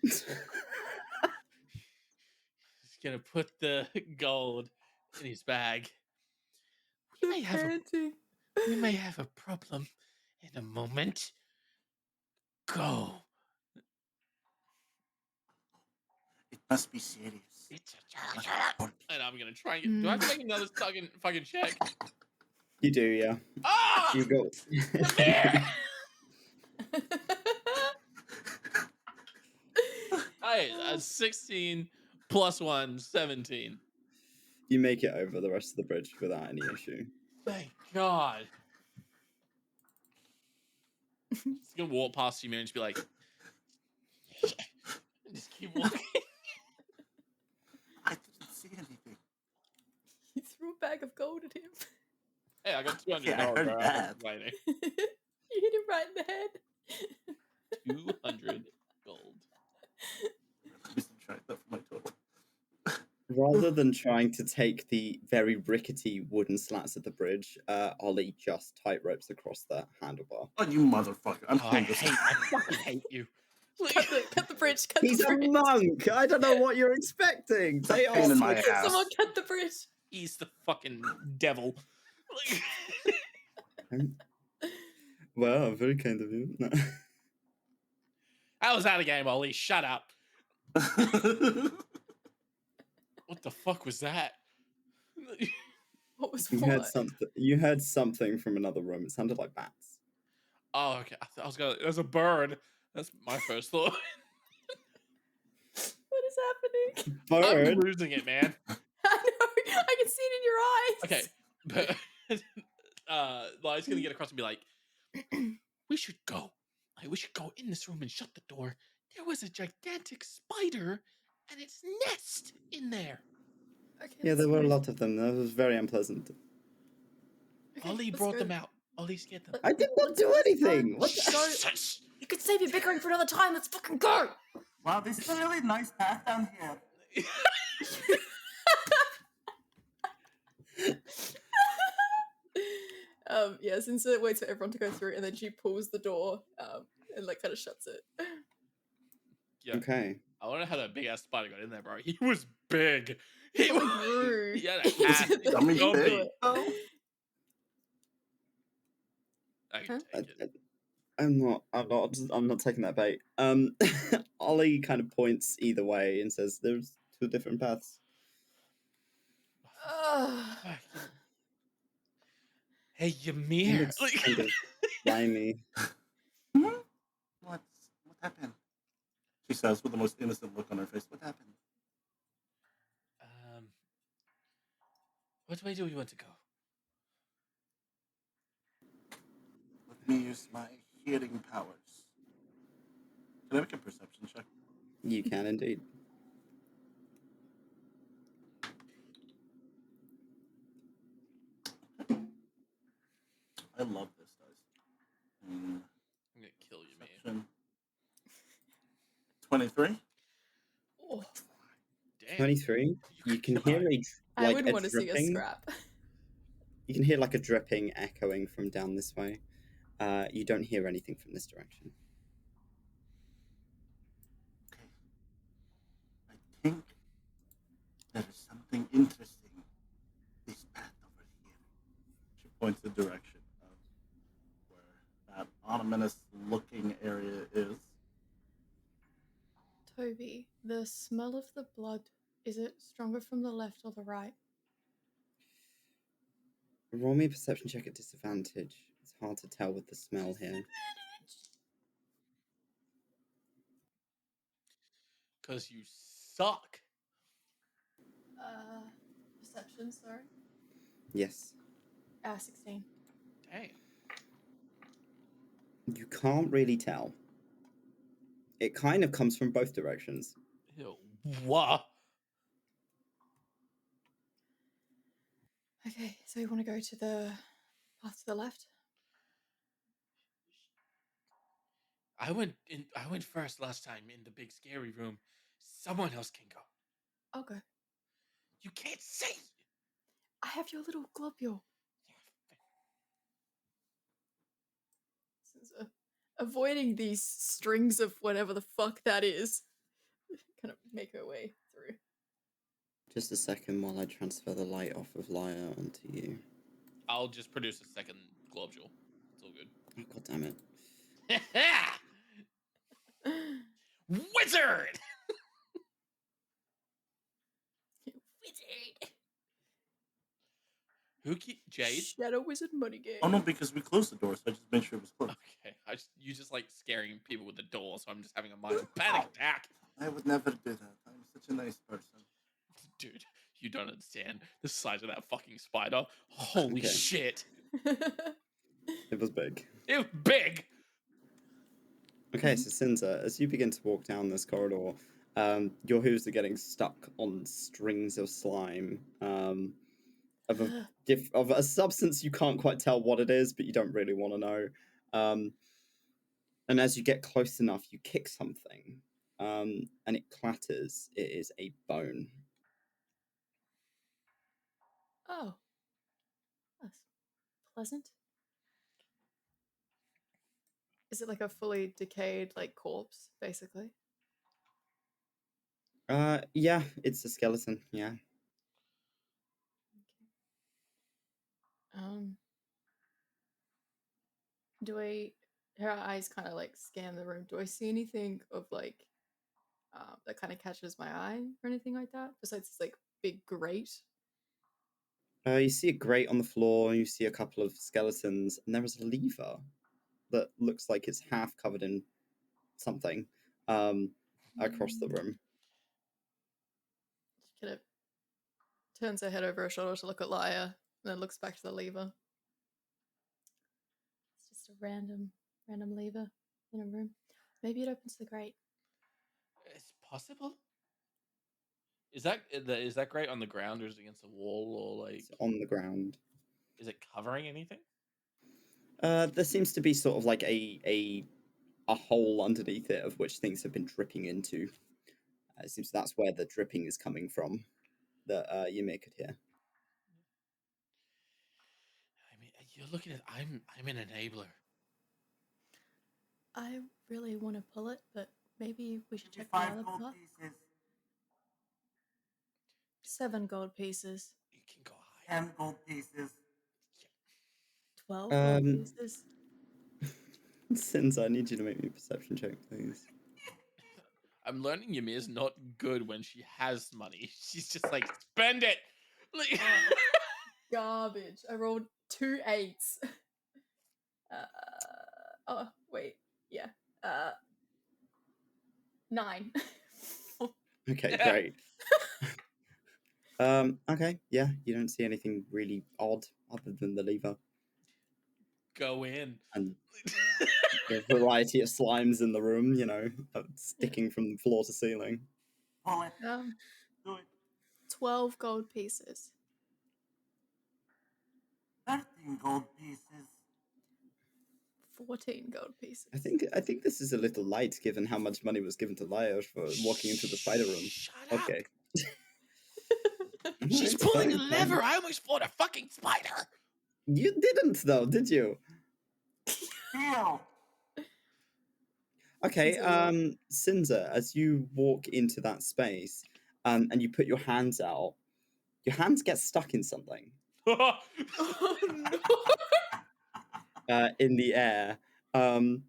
He's gonna put the gold in his bag. We may have a problem in a moment. Go. It must be serious. And I'm gonna try and do I have to make another fucking check? You do, yeah. Ah! You go. Ymir! Hey, 16 plus 1, 17. You make it over the rest of the bridge without any issue. Thank God. He's gonna walk past you and just be like, just keep walking. I didn't see anything. He threw a bag of gold at him. Hey, I got $200. Yeah, I heard bro. that. You hit him right in the head. 200 gold. Let me subtract that from my total. Rather than trying to take the very rickety wooden slats of the bridge, Ollie just tightropes across the handlebar. Oh, you motherfucker. I'm I this. fucking hate you. Cut the bridge. Cut He's the a bridge. monk! I don't know what you're expecting! They Pain in my are... ass. Someone cut the bridge. He's the fucking devil. Wow, very kind of you. No. I was out of game, Ollie. Shut up. What the fuck was that? What was You what? heard something. You heard something from another room. It sounded like bats. Oh, okay. I was going. There's a bird. That's my first thought. What is happening? Bird. I'm losing it, man. I know. I can see it in your eyes. Okay, but Lyre's gonna get across and be like, "We should go. Like, we should go in this room and shut the door. There was a gigantic spider and its nest in there." Okay, Yeah, let's there were a go. lot of them. That was very unpleasant. Okay, Ollie let's brought go. them out. Ollie scared them. I did not do anything. What? Let's go. Jesus! You could save your bickering for another time. Let's fucking go. Wow, this is a really nice path down here. Yeah, Sinza waits for everyone to go through, and then she pulls the door, and like kind of shuts it. Yeah. Okay. I wonder how that big ass spider got in there, bro. He was big. He Probably was. grew. He had a hat. into the Dummy Go big. big. Oh. I can take it. I'm not taking that bait. Ollie kind of points either way and says, "There's two different paths." Fuck. Hey, Ymir. And it's kind of slimy. What happened? She says with the most innocent look on her face. What happened? What way do we want to go? Let me use my healing powers. Can I make a perception check? You can indeed. I love this dice. I'm gonna kill you, man. Perception. 23? Oh, Damn. 23. You can hear I like wouldn't a want to see a dripping. scrap. You can hear like a dripping echoing from down this way. You don't hear anything from this direction. Okay. I think there is something interesting. This path over here. She points the direction of where that ominous looking area is. Toby, the smell of the blood, is it stronger from the left or the right? Roll me a perception check at disadvantage. It's hard to tell with the smell here. Because you suck. Perception, sorry. Yes. 16. Damn. You can't really tell. It kind of comes from both directions. Ew. What? Okay, so you want to go to the path to the left? I went first last time in the big scary room. Someone else can go. I'll go. You can't say. I have your little globule. avoiding these strings of whatever the fuck that is, kind of make her way through. Just a second while I transfer the light off of Lyre onto you. I'll just produce a second globe jewel. It's all good. Oh, God damn it. Wizard! Wizard! Jade? Shadow Wizard money game. Oh no, because we closed the door, so I just made sure it was closed. Okay, you just like scaring people with the door, so I'm just having a minor panic attack. I would never do that. I'm such a nice person. Dude, you don't understand the size of that fucking spider. Holy Okay. shit. It was big. It was big! Okay, so Sinza, as you begin to walk down this corridor, your hooves are getting stuck on strings of slime. Of a substance you can't quite tell what it is, but you don't really want to know. And as you get close enough, you kick something, and it clatters. It is a bone. Oh. That's pleasant. Is it like a fully decayed, like, corpse, basically? Yeah, it's a skeleton, yeah. Her eyes kind of like scan the room. Do I see anything of like, that kind of catches my eye or anything like that? Besides this like big grate? You see a grate on the floor, you see a couple of skeletons, and there is a lever that looks like it's half covered in something, across the room. She kind of turns her head over her shoulder to look at Lyre, and then looks back to the lever. It's just a random lever in a room. Maybe it opens the grate. It's possible. Is that grate on the ground, or is it against a wall, or like It's on the ground. Is it covering anything? There seems to be sort of like a hole underneath it of which things have been dripping into. It seems that's where the dripping is coming from that Ymir could hear. I mean, you're looking at I'm an enabler. I really want to pull it, but maybe we should check the 5 other gold part. pieces. 7 gold pieces. You can go higher. 10 gold pieces. 12 gold Um, pieces. Sinza, I need you to make me a perception check, please. I'm learning Ymir's not good when she has money. She's just like, spend it! Like- Garbage. I rolled 2 8s. Oh, wait. Yeah. 9. Okay, great. Okay, yeah, you don't see anything really odd other than the lever Go in. and the variety of slimes in the room, sticking from the floor to ceiling. Pull it. Do it. 12 gold pieces. 13 gold pieces. 14 gold pieces. I think this is a little light given how much money was given to Lyre for walking into the spider room. Shut up. Okay. She's It's pulling a fine, lever. fine. I almost fought a fucking spider. You didn't though, did you? Deal. Okay, Sinza, Sinza, as you walk into that space, and you put your hands out, your hands get stuck in something Oh no! in the air, and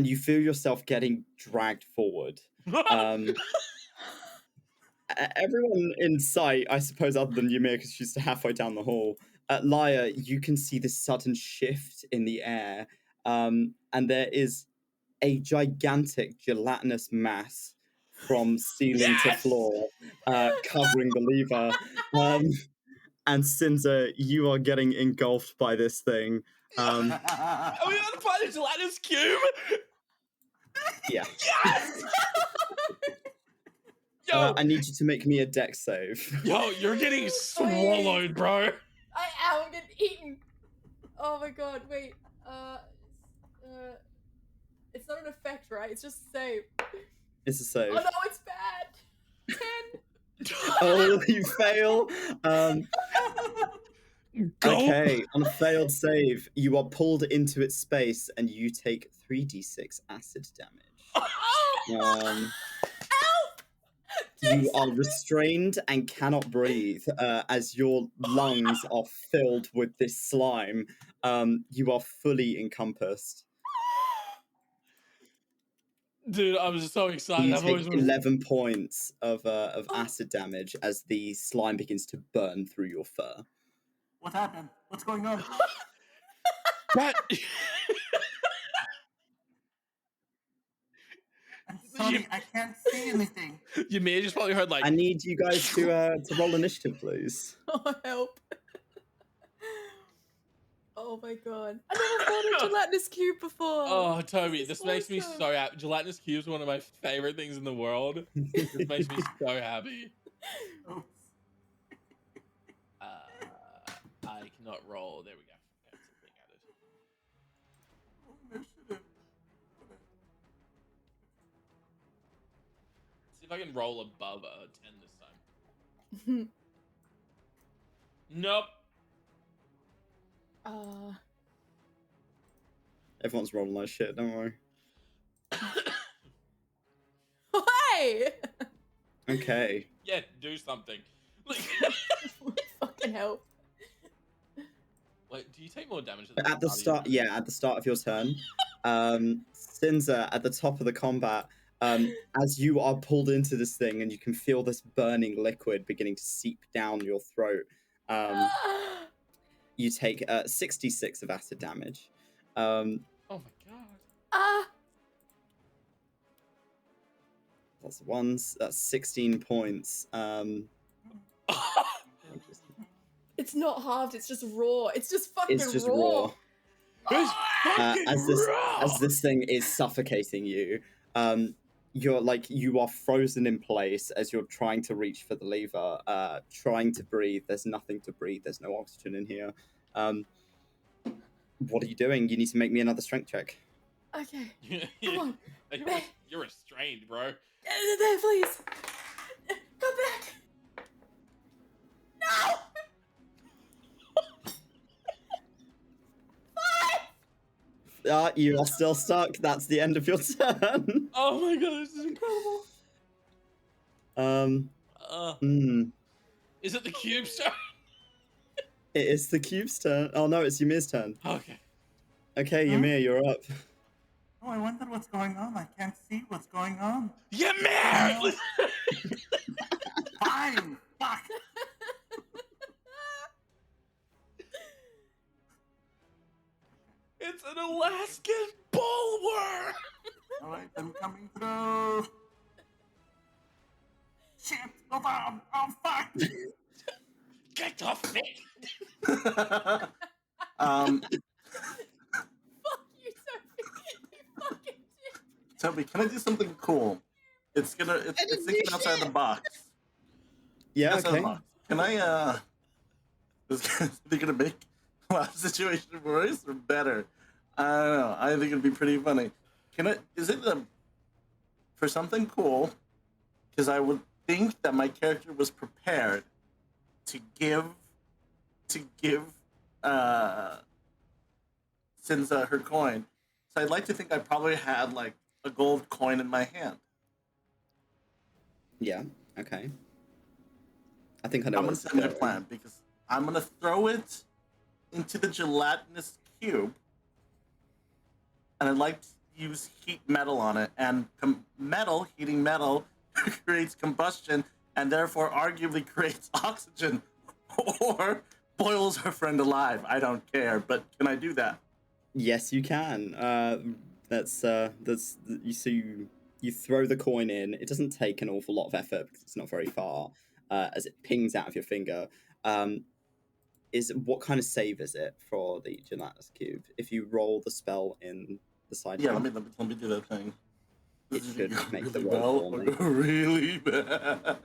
you feel yourself getting dragged forward. Everyone in sight, I suppose, other than Ymir, because she's halfway down the hall. Lyre, you can see this sudden shift in the air, and there is a gigantic gelatinous mass from ceiling to floor, covering the lever. And Sinza, you are getting engulfed by this thing. Are we on the part of gelatinous cube? Yeah. Yes! Yo, I need you to make me a dex save. yo, you're getting swallowed, bro. I am getting eaten! Oh my god, wait. It's not an effect, right? It's just a save. It's a save. Oh no, it's bad! 10! Oh, you fail. Go. Okay, on a failed save, you are pulled into its space and you take 3d6 acid damage. Help! You are restrained and cannot breathe as your lungs are filled with this slime. You are fully encompassed. Dude, I'm just so excited. You I've always take wanted... 11 points of acid damage as the slime begins to burn through your fur. What happened? What's going on? What? I'm sorry, I can't see anything. You may have just probably heard like... I need you guys to roll initiative, please. Oh, help. Oh my god. I never fought a gelatinous cube before. Oh, Toby, This this is makes me awesome. so happy. Gelatinous cubes are one of my favorite things in the world. This makes me so happy. Oops. I cannot roll. There we go. That's something added. Initiative. See if I can roll above a 10 this time. Nope. Everyone's rolling like shit, don't worry. Hey! Okay. Yeah, do something. Fucking help. Wait, do you take more damage At the start, yeah, at the start of your turn, Sinza, at the top of the combat, as you are pulled into this thing and you can feel this burning liquid beginning to seep down your throat, you take 66 of acid damage. Oh my god. That's ones. That's 16 points. It's not halved, it's just raw. It's just fucking It's just raw. raw. Fucking As this thing is suffocating you, you are frozen in place as you're trying to reach for the lever, trying to breathe. There's nothing to breathe. There's no oxygen in here. What are you doing? You need to make me another strength check. Okay. Come on. You're restrained, bro. There, please. Come back. No! You are still stuck. That's the end of your turn. Oh my god, this is incredible. Is it the cube's turn? It is the cube's turn. Oh no, it's Ymir's turn. Okay. Okay, Ymir, you're up. Oh, I wonder what's going on. I can't see what's going on. Ymir! Fine. Fuck. It's an Alaskan bullworm! Alright, I'm coming through. Shit, hold on. Oh, fuck. Get off me! Fuck you, Toby. You fucking dick. Toby, can I do something cool? It's thinking outside the box. Yeah, Outside the okay. box. Can I, is it gonna make the situation worse or better? I don't know. I think it'd be pretty funny. For something cool, because I would think that my character was prepared to give Sinza her coin. So I'd like to think I probably had like a gold coin in my hand. Yeah, okay. I think I know I'm what gonna this is tell you my going. plan because I'm gonna throw it into the gelatinous cube, and I'd like to use heat metal on it. And heating metal creates combustion, and therefore arguably creates oxygen, or boils her friend alive. I don't care, but can I do that? Yes, you can. You throw the coin in. It doesn't take an awful lot of effort because it's not very far. As it pings out of your finger. What kind of save is it for the gelatinous cube? If you roll the spell in the side. Yeah, let me do that thing. It should make the really roll well for me. or go really bad.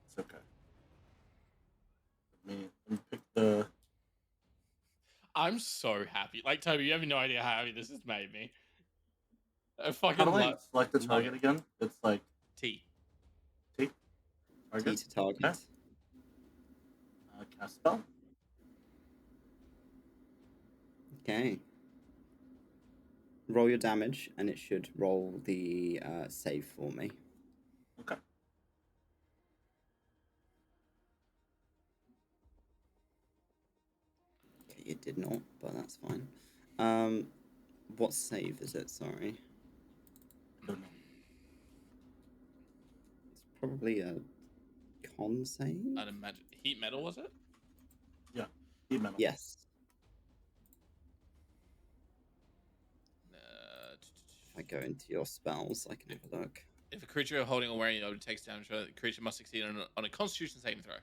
It's okay. Let me pick the. I'm so happy. Like, Toby, you have no idea how happy this has made me. I fucking How do I love select the target again? It's like T. T. Target. T to target. Okay. Cast spell. Okay. roll your damage, and it should roll the save for me. Okay. Okay, it did not, but that's fine. What save is it? Sorry. Don't know. It's probably a con save. I'd imagine heat metal, was it? Yeah. Heat metal. Yes. If I go into your spells, I can have a look. If a creature holding or wearing it takes damage, the creature must succeed on a Constitution saving throw.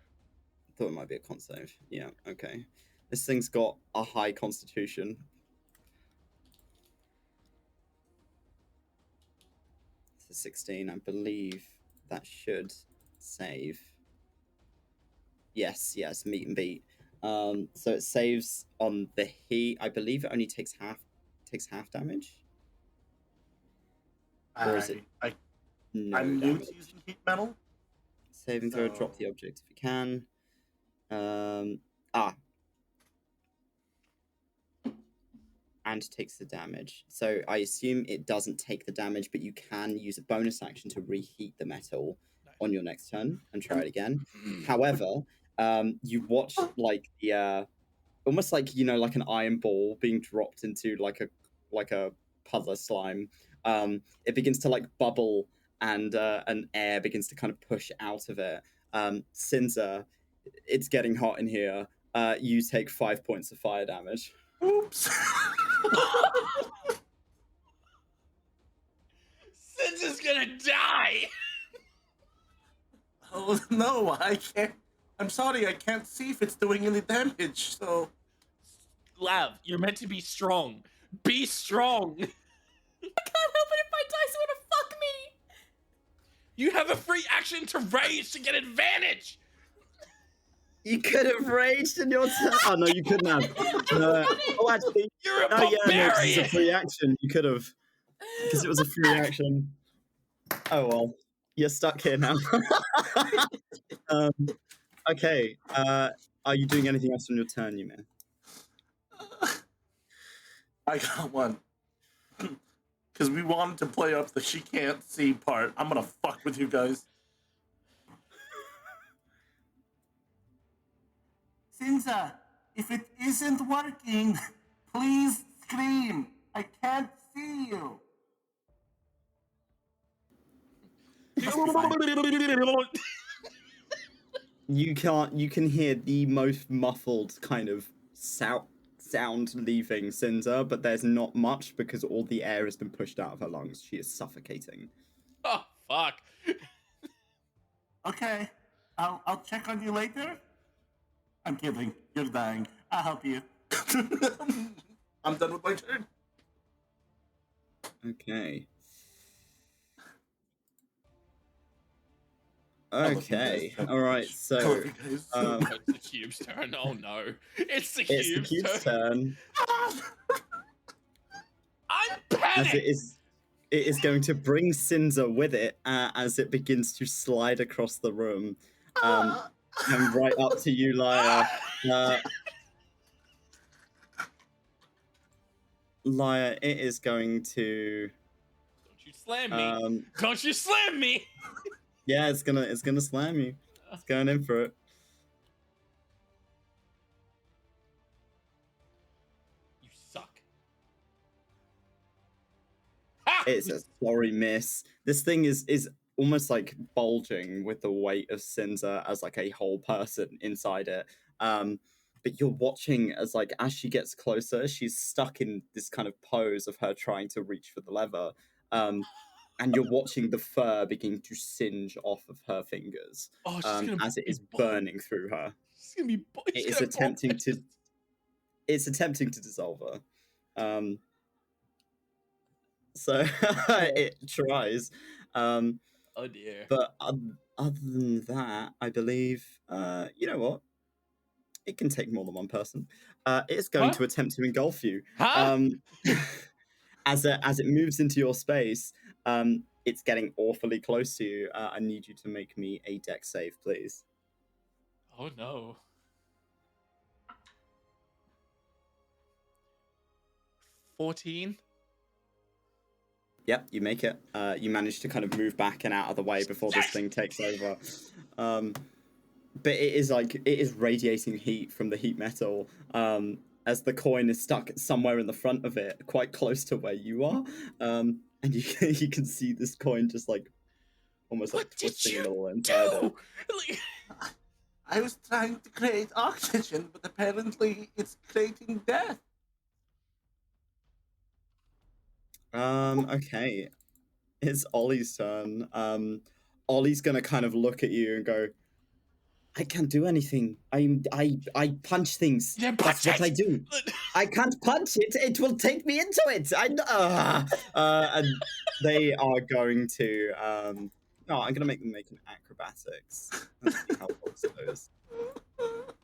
Thought it might be a con save. Yeah, okay. This thing's got a high constitution. It's a 16. I believe that should save. Yes, meet and beat. So it saves on the heat. I believe it only takes half damage. Or is it no I'm new damage? to using heat metal. Saving throw, So- drop the object if you can. And takes the damage. So I assume it doesn't take the damage, but you can use a bonus action to reheat the metal on your next turn and try it again. However, you watch like the almost like, you know, like an iron ball being dropped into like a puddler slime. It begins to like bubble, and air begins to kind of push out of it. Sinza, it's getting hot in here. You take 5 points of fire damage. Oops. Sinza's gonna die! Oh no, I can't. I'm sorry, I can't see if it's doing any damage. So, Lav, you're meant to be strong. Be strong! I can't help it if my dice want to fuck me. You have a free action to rage to get advantage! You could have raged in your turn. Oh no, you couldn't have. No. Oh, actually, You're a oh yeah, no, 'cause it's a barbarian! free action. You could have, because it was a free action. Oh well, you're stuck here now. Okay. Are you doing anything else on your turn, Ymir? I got one. Because we wanted to play up the she can't see part. I'm gonna fuck with you guys. Sinza, if it isn't working, please scream. I can't see you. You can't. You can hear the most muffled kind of sound leaving Sinza, but there's not much because all the air has been pushed out of her lungs. She is suffocating. Oh, fuck. Okay, I'll check on you later. I'm kidding. You're dying. I'll help you. I'm done with my turn. Okay. love you Okay. guys so All right. much. I So love you guys so much. It's the cube's turn. Oh no. It's the it's the cube's cube's turn. turn, I'm as panicked! it is going to bring Sinza with it as it begins to slide across the room, and right up to you, Lyre. Lyre, it is going to. Don't you slam me. Don't you slam me! Yeah, it's gonna slam you. It's going in for it. You suck. It's a sorry miss. This thing is almost like bulging with the weight of Sinza as like a whole person inside it. But you're watching as she gets closer, she's stuck in this kind of pose of her trying to reach for the lever. And you're watching the fur begin to singe off of her fingers Oh, she's gonna as it be is burning through her. She's gonna be. It is attempting to. It's attempting to dissolve her. So it tries. Oh dear. But other than that, I believe, you know what? It can take more than one person. It's going Huh? to attempt to engulf you. Huh? As it moves into your space, it's getting awfully close to you. I need you to make me a dex save, please. Oh no. 14. Yep, you make it. You manage to kind of move back and out of the way before this thing takes over. But it is radiating heat from the heat metal. As the coin is stuck somewhere in the front of it, quite close to where you are. And you can see this coin just like almost like twisting a little inside it. Like, I was trying to create oxygen, but apparently it's creating death. Okay. It's Ollie's turn. Ollie's gonna kind of look at you and go, I can't do anything. I punch things. Yeah, That's what I do. I can't punch it. It will take me into it. And they are going to. No, I'm gonna make them make an acrobatics. Let's see how well this goes. Oh,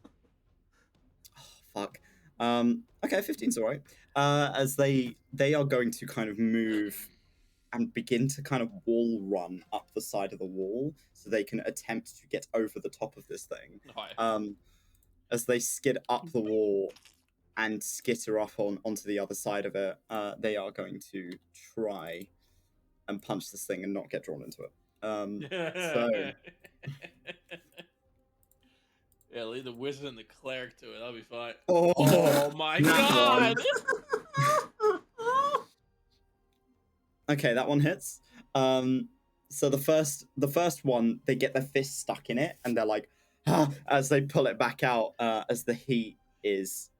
fuck. Okay, 15's alright. As they are going to kind of move and begin to kind of wall run up the side of the wall so they can attempt to get over the top of this thing. As they skid up the wall and skitter up onto the other side of it, they are going to try and punch this thing and not get drawn into it. So yeah, leave the wizard and the cleric to it. That'll be fine. Oh my that god! Okay, that one hits. So the first one, they get their fist stuck in it, and they're like, as they pull it back out, as the heat is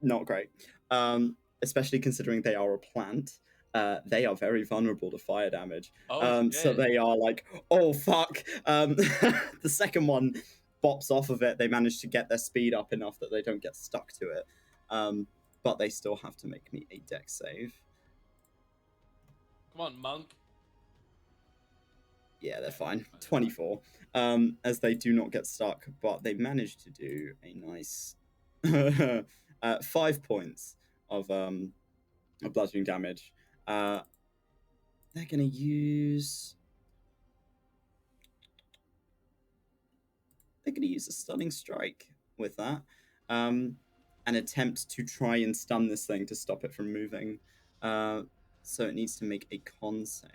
not great. Especially considering they are a plant. They are very vulnerable to fire damage. So they are like, oh fuck. The second one bops off of it. They manage to get their speed up enough that they don't get stuck to it. But they still have to make me a dex save. Come on, monk. Yeah, they're fine. 24. As they do not get stuck, but they manage to do a nice 5 points of bludgeoning damage. They're gonna use a stunning strike with that, and attempt to try and stun this thing to stop it from moving. So it needs to make a con save.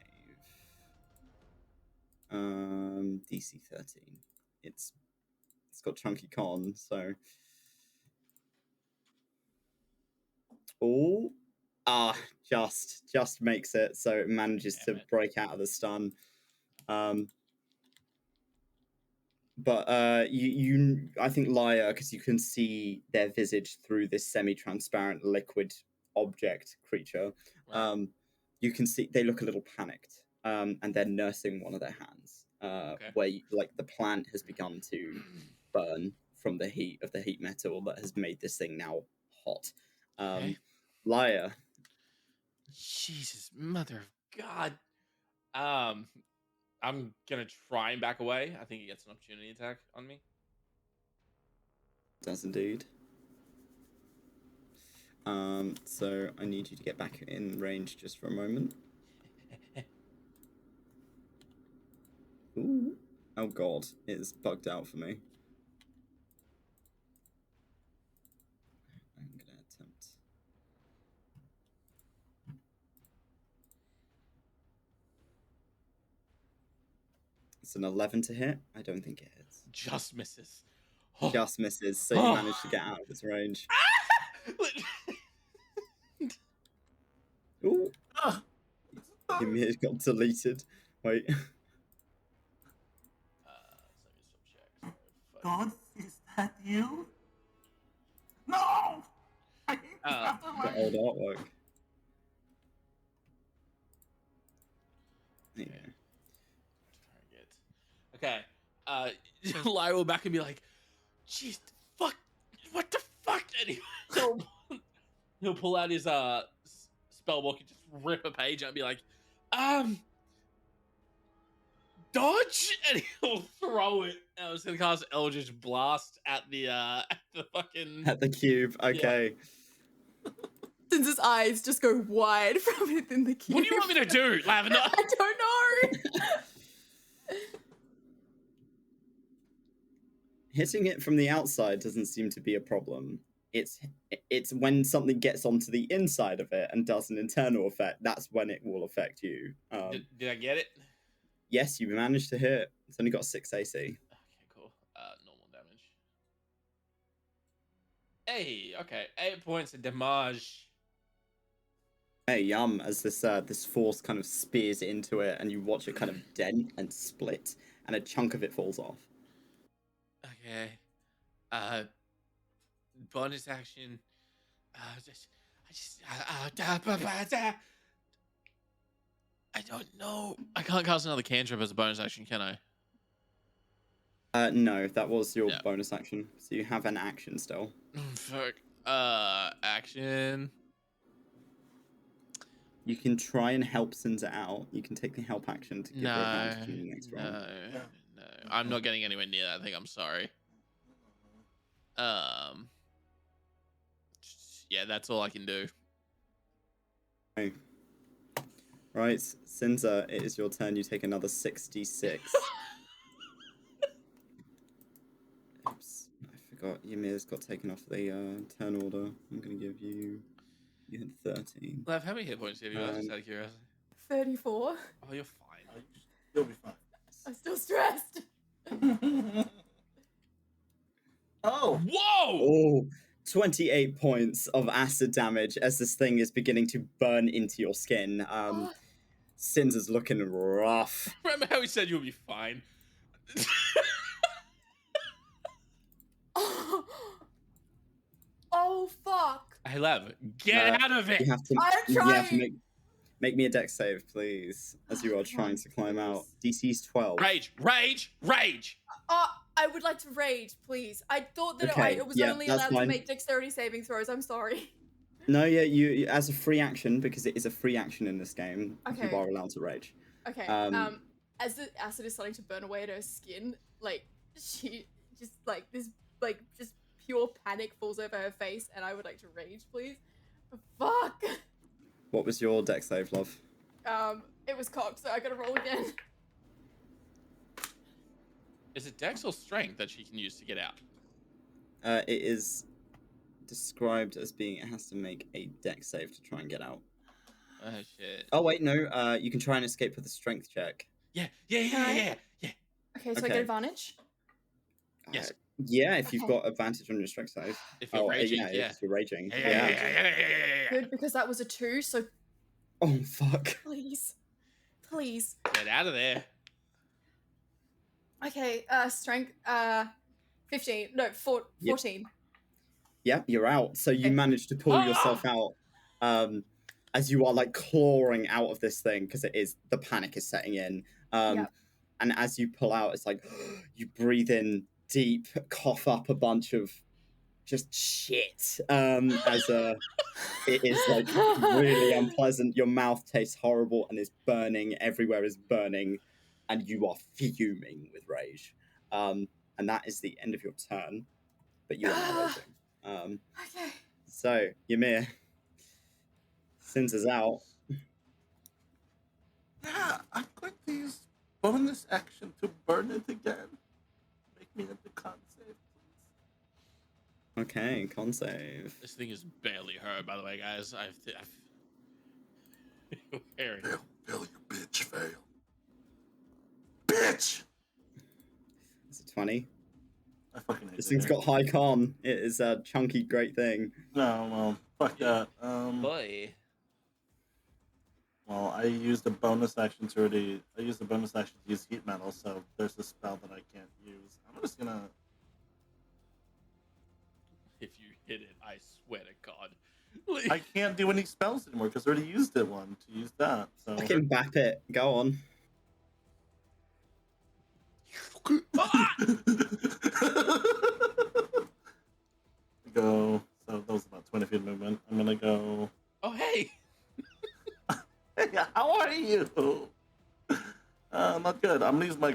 DC 13. It's got chunky con, so. Oh, just makes it, so it manages to break out of the stun. But I think Lyre, because you can see their visage through this semi-transparent liquid object creature. Right. You can see they look a little panicked, and they're nursing one of their hands, where like the plant has begun to burn from the heat of the heat metal that has made this thing now hot. Lyre. Jesus, mother of God. I'm gonna try and back away. I think he gets an opportunity attack on me. Does indeed. So I need you to get back in range just for a moment. Ooh. Oh god, it is bugged out for me. I'm gonna attempt. It's an 11 to hit. I don't think it hits. Just misses. Just misses, so you manage to get out of its range. Ooh. Ymir got deleted. Wait. God, is that you? No! I have to The old artwork. There you go. Okay. Lyre will back and be like, jeez, fuck, what the fuck? And he'll pull out his spellbook and just rip a page out and be like, dodge, and he'll throw it. And I was gonna cast Eldritch Blast at the fucking At the cube. Okay. Yeah. Sinza's eyes just go wide from within the cube. What do you want me to do, Lavender? I don't know. Hitting it from the outside doesn't seem to be a problem. it's when something gets onto the inside of it and does an internal effect. That's when it will affect you. Did I get it? Yes, you managed to hit. It's only got 6 AC. Okay, cool. Normal damage. Hey, okay, 8 points of damage. Hey, as this force kind of spears into it, and you watch it kind of dent and split, and a chunk of it falls off. Okay. Bonus action. I don't know. I can't cast another cantrip as a bonus action, can I? No, that was your bonus action. So you have an action still. Fuck. Action. You can try and help Sinza out. You can take the help action to give her advantage in the next round. No. I'm not getting anywhere near that thing. I'm sorry. Yeah, that's all I can do. Okay. Right, Sinza, it is your turn. You take another 66. Oops, I forgot. Ymir's got taken off the turn order. I'm going to give you... You had 13. Lev, how many hit points do you have? Just out of curiosity. 34. Oh, you're fine. You'll be fine. I'm still stressed. Oh! Whoa! Oh, 28 points of acid damage as this thing is beginning to burn into your skin. Sinza's looking rough. Remember how he said you'll be fine? Oh, fuck. Hey, Lev, get out of it! You have to, I'm you have to trying. make me a dex save, please, as you are trying to climb out. DC's 12. Rage! I would like to rage, please. I thought that Okay, it was yeah, only that's allowed fine. to make dexterity saving throws. I'm sorry. No, yeah, you as a free action, because it is a free action in this game, Okay. you are allowed to rage. Okay. As the acid is starting to burn away at her skin, like she just like this, like just pure panic falls over her face, and I would like to rage, please. Fuck. What was your dex save, love? It was cocked, so I gotta roll again. Is it dex or strength that she can use to get out? It is described as being it has to make a dex save to try and get out. Oh shit. Oh wait, no. You can try and escape with a strength check. Yeah. Okay, so I Okay. get advantage. Yes. Yeah, if you've got advantage on your strength save. If you're raging, yeah. If you're raging. Yeah. Good, because that was a 2, so Oh fuck. please. Get out of there. Okay, strength, 15, no, 14. Yep, you're out. So you Okay. manage to pull yourself out, as you are like clawing out of this thing because the panic is setting in. Yep. And as you pull out, it's like you breathe in deep, cough up a bunch of just shit. It is like really unpleasant. Your mouth tastes horrible and is burning. Everywhere is burning, and you are fuming with rage. And that is the end of your turn. But you are now raging. Okay. So Ymir, Sinza's out. Yeah, I'm going to use bonus action to burn it again. Make me at the con save, please. Okay, con save. This thing is barely hurt, by the way, guys. I've hearing. Fail, you bitch, fail. Bitch! It's a 20. I fucking hate This thing's got high con. It is a chunky, great thing. No, well, fuck that. Boy. Well, I used a bonus action to use heat metal, so there's a spell that I can't use. I'm just gonna. If you hit it, I swear to God. I can't do any spells anymore because I already used it one to use that. So. Fucking bap it. Go on. Go. So that was about 20 feet of movement. I'm gonna go. Oh, hey! Hey, how are you? Not good. I'm gonna use my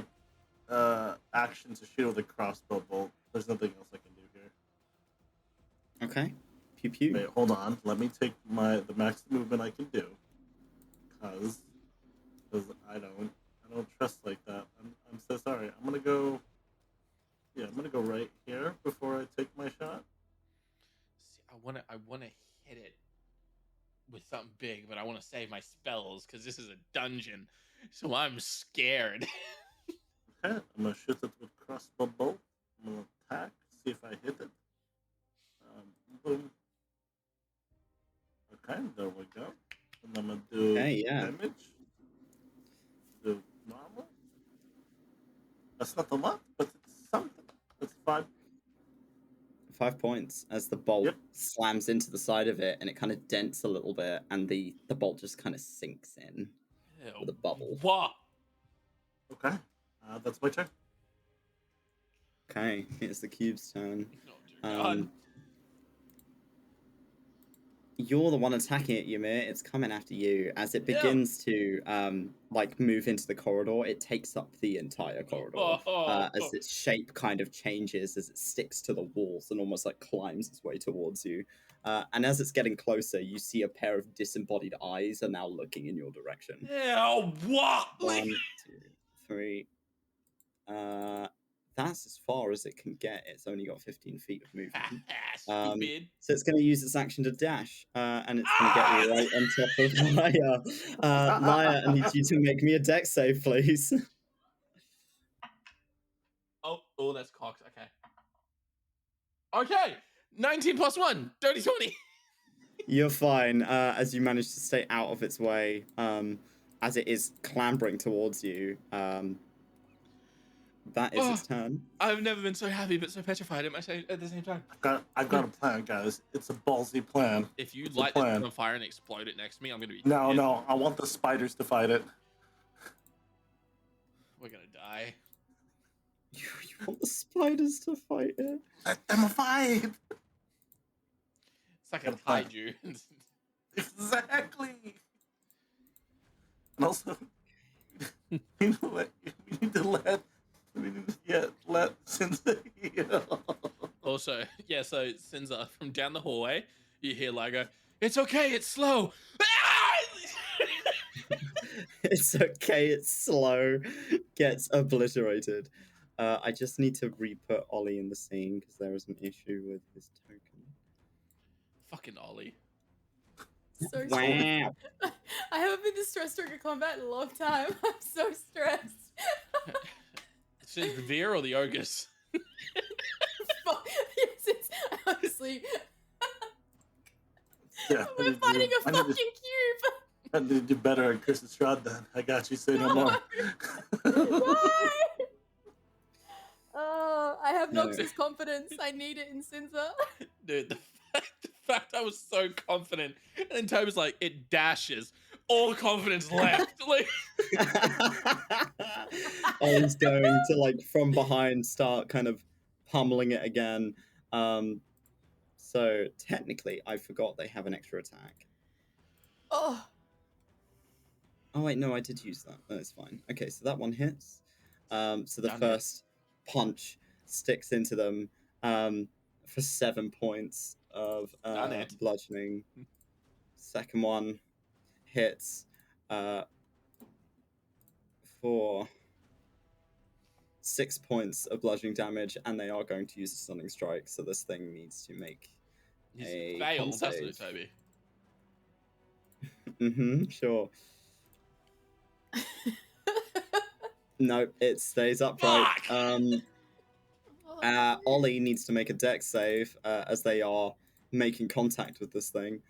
action to shoot with a crossbow bolt. There's nothing else I can do here. Okay. Pew pew. Wait, hold on. Let me take the max movement I can do, cause I don't trust like that. I'm so sorry. I'm gonna go. Yeah, I'm gonna go right here before I take my shot. something big, but I want to save my spells because this is a dungeon, so I'm scared. Okay, I'm gonna shoot it with crossbow bolt. I'm gonna attack, see if I hit it. Boom. Okay, there we go. And I'm gonna do damage. Do normal. That's not a lot, but it's something. It's 5. 5 points as the bolt slams into the side of it, and it kind of dents a little bit, and the bolt just kind of sinks in with a bubble. What? Okay, that's my turn. Okay, it's the cube's turn. Oh, dear God. You're the one attacking it, Ymir. It's coming after you. As it begins to like move into the corridor, it takes up the entire corridor. As its shape kind of changes as it sticks to the walls and almost like climbs its way towards you. And as it's getting closer, you see a pair of disembodied eyes are now looking in your direction. Ew, what? 1, 2, 3. That's as far as it can get. It's only got 15 feet of movement. Stupid. So it's going to use its action to dash, and it's going to get right on top of Lyre. Lyre, I need you to make me a dex save, please. Oh, that's cocked. Okay. 19 plus 1, dirty 20. You're fine, as you manage to stay out of its way, as it is clambering towards you. That is its turn. I've never been so happy but so petrified at the same time. I've got a plan, guys. It's a ballsy plan. If you light this on fire and explode it next to me, I'm gonna be No, I want the spiders to fight it. We're gonna die. You want the spiders to fight it? Let them fight! It's like a kaiju. Exactly! And also, we need to let Sinza heal. Also, so Sinza, from down the hallway, you hear Lyre go, "It's okay, it's slow." It's okay, it's slow. Gets obliterated. I just need to re-put Ollie in the scene because there is an issue with his token. Fucking Ollie. So Wow. I haven't been this stressed during a combat in a long time. I'm so stressed. Since the Veer or the Ogres? Yes, honestly. Yeah, We're fighting a fucking cube. I need to do better at Chris's Shroud then. I got you, say no more. Why? Oh, I have Nox's confidence. I need it in Sinza. Dude, the fact I was so confident, and then Toby's like, it dashes. All confidence left. Like, Ollie's going to, like, from behind start kind of pummeling it again. So technically, I forgot they have an extra attack. Oh wait, no, I did use that. That's fine. Okay, so that one hits. So the first punch sticks into them for 7 points of bludgeoning. Second one hits for 6 points of bludgeoning damage, and they are going to use a stunning strike. So this thing needs to make a fail, con doesn't it, save. Toby? Sure. No, it stays upright. Ollie needs to make a dex save as they are making contact with this thing.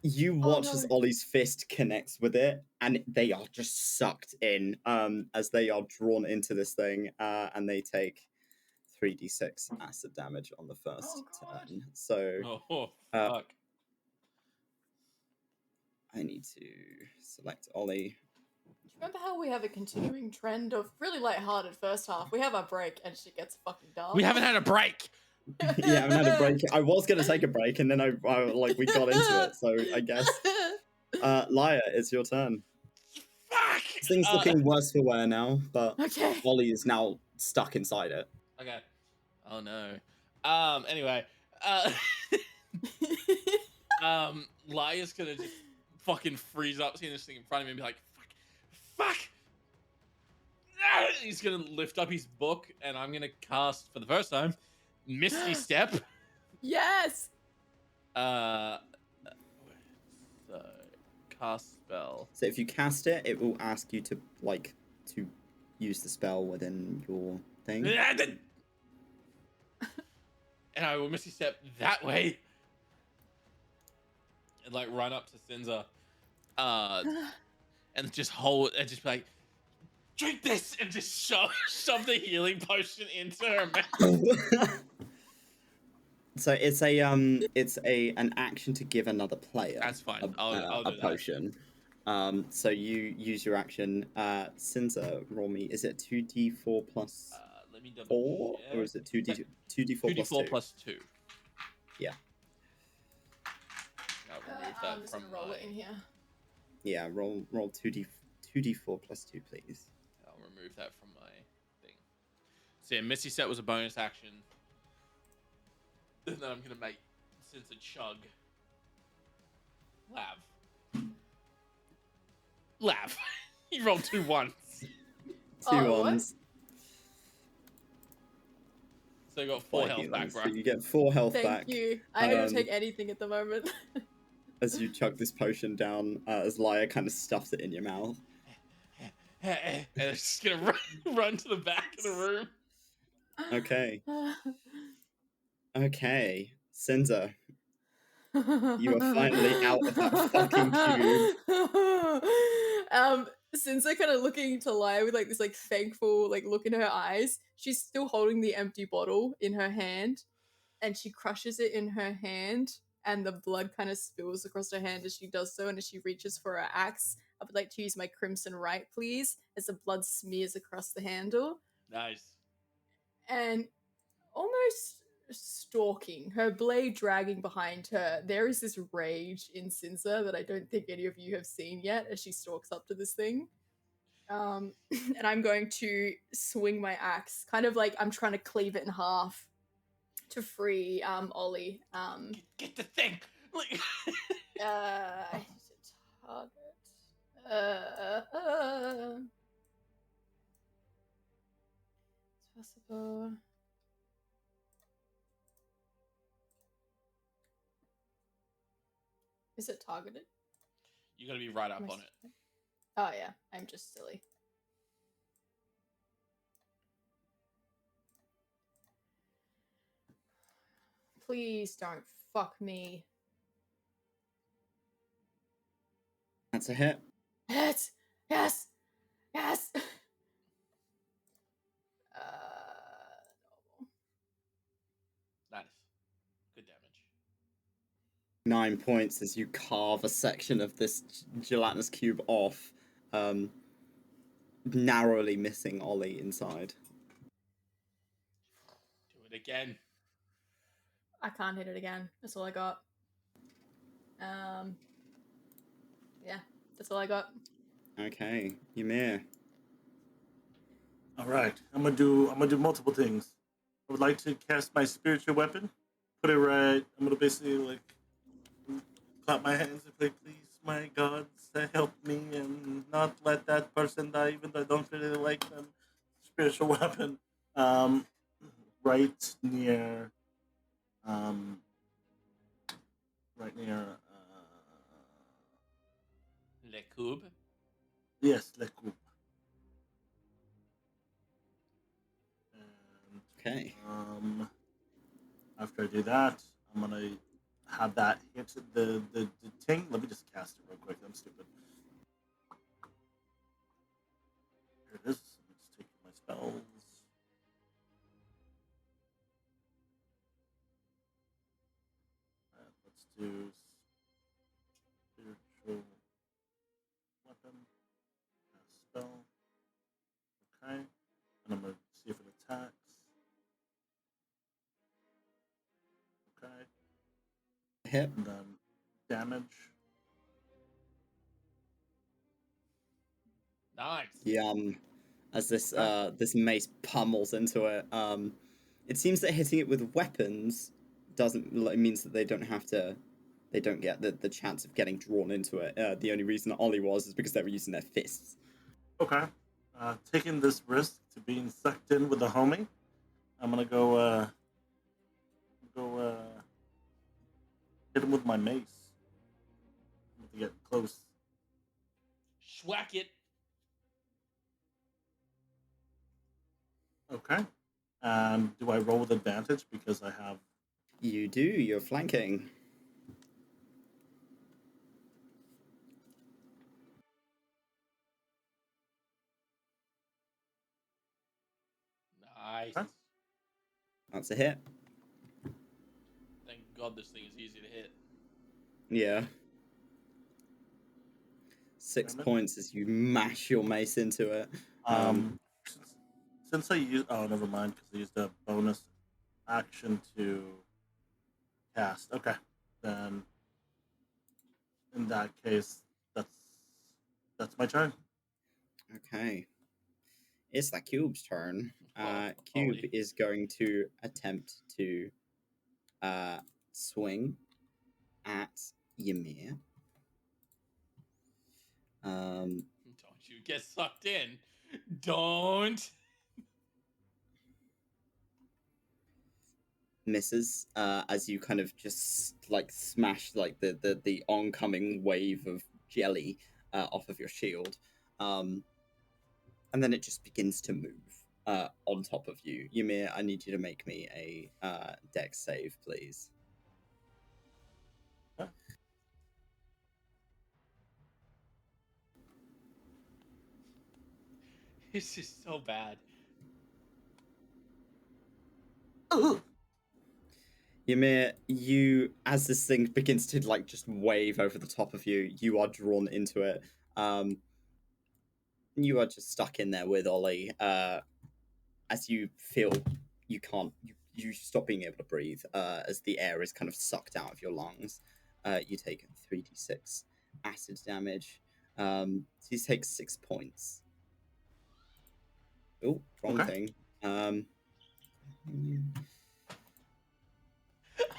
You watch as Ollie's fist connects with it, and they are just sucked in as they are drawn into this thing, and they take 3d6 acid damage on the first turn. So, fuck. I need to select Ollie. Remember how we have a continuing trend of really lighthearted first half? We have our break and shit gets fucking dark. We haven't had a break. Yeah, I haven't had a break. I was going to take a break, and then we got into it, so I guess. Lyre, it's your turn. Fuck! Things looking worse for wear now, but okay. Ollie is now stuck inside it. Okay. Oh no. Anyway. Lyre's gonna just fucking freeze up seeing this thing in front of him and be like, fuck! He's gonna lift up his book, and I'm gonna cast, for the first time, Misty Step. Yes. So cast spell. So if you cast it, it will ask you to use the spell within your thing. And I will Misty Step that way. And like run up to Sinza. And just hold and just be like, drink this, and just shove the healing potion into her mouth. So it's an action to give another player. That's fine. I'll do a potion. So you use your action. Sinza, roll me. Is it 2d4 plus let me double 4, check. or is it 2d4 plus 2? Plus 2. Yeah. I'll remove that I'm just from gonna roll it in here. Yeah. Roll 2d4 plus 2, please. I'll remove that from my thing. So yeah, Misty Step was a bonus action. And then I'm gonna make Sinza chug. Lav. You rolled 2 ones. Two ones. So you got 4 health back, bro. So you get 4 health back. Thank you. I don't take anything at the moment. As you chug this potion down, as Lyre kind of stuffs it in your mouth. And it's just gonna run to the back of the room. Okay. Okay. Sinza, you are finally out of that fucking cube. Sinza kind of looking to Lyre with like this like thankful like look in her eyes. She's still holding the empty bottle in her hand, and she crushes it in her hand, and the blood kind of spills across her hand as she does so. And as she reaches for her axe, I would like to use my crimson right, please, as the blood smears across the handle. Nice. And almost stalking, her blade dragging behind her, there is this rage in Sinza that I don't think any of you have seen yet as she stalks up to this thing. And I'm going to swing my axe, kind of like I'm trying to cleave it in half to free Ollie. Get the thing. I need to target. It's possible. Is it targeted? You gotta be right up on it. Oh yeah, I'm just silly. Please don't fuck me. That's a hit. Hit! Yes! Yes! Nice. Good damage. 9 points as you carve a section of this gelatinous cube off, narrowly missing Ollie inside. Do it again. I can't hit it again. That's all I got. Yeah, that's all I got. Okay, Ymir. All right, I'm gonna do multiple things. I would like to cast my spiritual weapon. Put it right. I'm gonna basically like clap my hands and say, "Please, my gods, help me and not let that person die, even though I don't really like them." Spiritual weapon, right near, Le Cube. yes, le coupe. Okay. After I do that, I'm gonna have that hit the thing. Let me just cast it real quick. I'm stupid. Here it is. I'm just taking my spells. Alright, let's do spiritual weapon. Cast spell. Okay. And I'm gonna see if it attacks. Okay. Hit. And then damage. Nice. As this mace pummels into it, it seems that hitting it with weapons means that they don't get the chance of getting drawn into it. The only reason that Ollie is because they were using their fists. Okay. Taking this risk to being sucked in with the homie, I'm gonna go go hit him with my mace. To get close. Schwack it. Okay. Do I roll with advantage because I have... You do. You're flanking. Nice. Huh? That's a hit. Thank God this thing is easy to hit. Yeah. 6 Damn it. points as you mash your mace into it. Since I used... Oh, never mind, because I used a bonus action to cast. Okay. Then, in that case, that's my turn. Okay. It's that Cube's turn. Cube Ollie. is going to attempt to swing at Ymir. Don't you get sucked in. Don't. Misses as you kind of just like smash like the oncoming wave of jelly off of your shield. And then it just begins to move on top of you. Ymir, I need you to make me a dex save, please. Huh? It's just so bad. Ymir, you, as this thing begins to like just wave over the top of you, you are drawn into it. You are just stuck in there with Ollie. As you feel you can't, you stop being able to breathe as the air is kind of sucked out of your lungs. You take 3d6 acid damage. So you take 6 points. Oh, wrong thing. I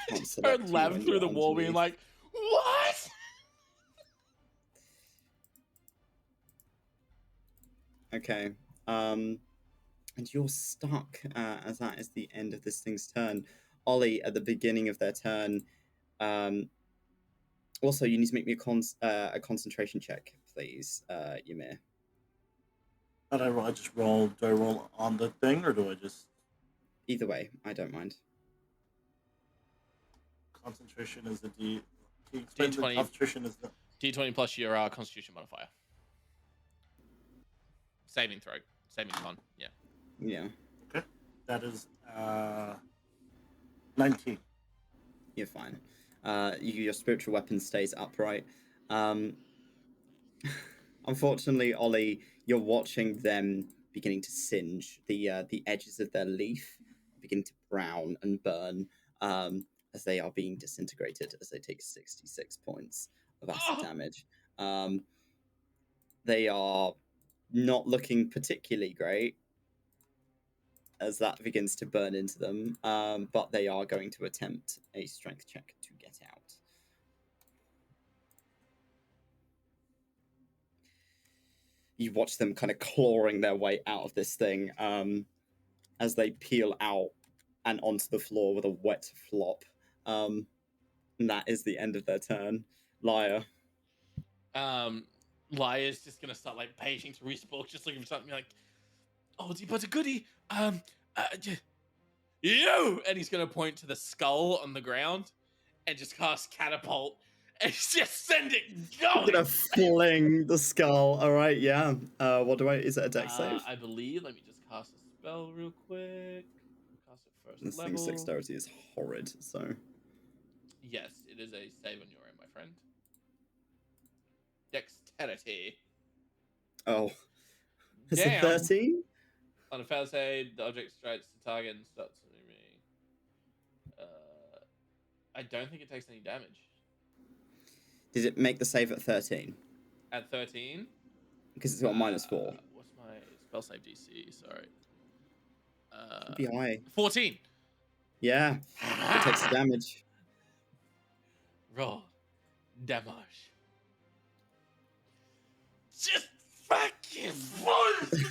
Can't just select heard you Lav when through you're the wall being underneath. like, what? Okay. And you're stuck as that is the end of this thing's turn. Ollie, at the beginning of their turn, also you need to make me a concentration check, please, Ymir. How do I roll? I just roll. Do I roll on the thing, or do I just... Either way, I don't mind. Concentration is the D... Can you explain the D20. concentration is the... D20 plus your constitution modifier. Saving throw. Saving con. Yeah. Yeah. Okay. That is 19. You're fine. Your spiritual weapon stays upright. Unfortunately, Ollie, you're watching them beginning to singe. The edges of their leaf begin to brown and burn as they are being disintegrated, as they take 66 points of acid damage. They are not looking particularly great as that begins to burn into them, but they are going to attempt a strength check to get out. You watch them kind of clawing their way out of this thing as they peel out and onto the floor with a wet flop. And that is the end of their turn. Lyre. Lyre's just gonna start like paging to respawn, just looking for something like, oh, but a goodie. You, and he's gonna point to the skull on the ground and just cast catapult and just send it I'm going. gonna fling the skull. All right, yeah. What do I? Is it a dex save? I believe. Let me just cast a spell real quick. Cast it first This level. thing's dexterity is horrid. So Yes, it is a save on your end, my friend. Dexterity. oh, it's a Damn. 13. On a fail save, the object strikes the target and starts moving. I don't think it takes any damage. Did it make the save at 13? At 13? Because it's got -4. What's my spell save DC? Sorry. It'd be high. 14. Yeah, it takes the damage. Roll damage. Just fucking voice.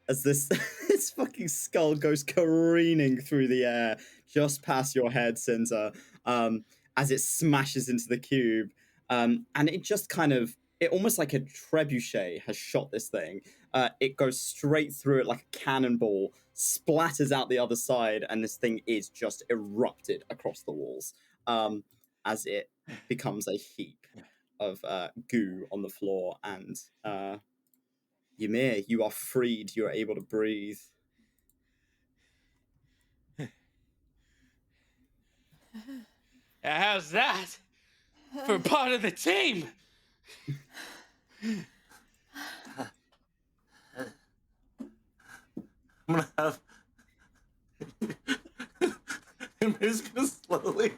As this its fucking skull goes careening through the air just past your head, Sinza, as it smashes into the cube. And it just kind of, it almost like a trebuchet has shot this thing. It goes straight through it like a cannonball, splatters out the other side, and this thing is just erupted across the walls as it becomes a heap of goo on the floor. And Ymir, you are freed. You are able to breathe. How's that for part of the team? I'm gonna have. Ymir's gonna slowly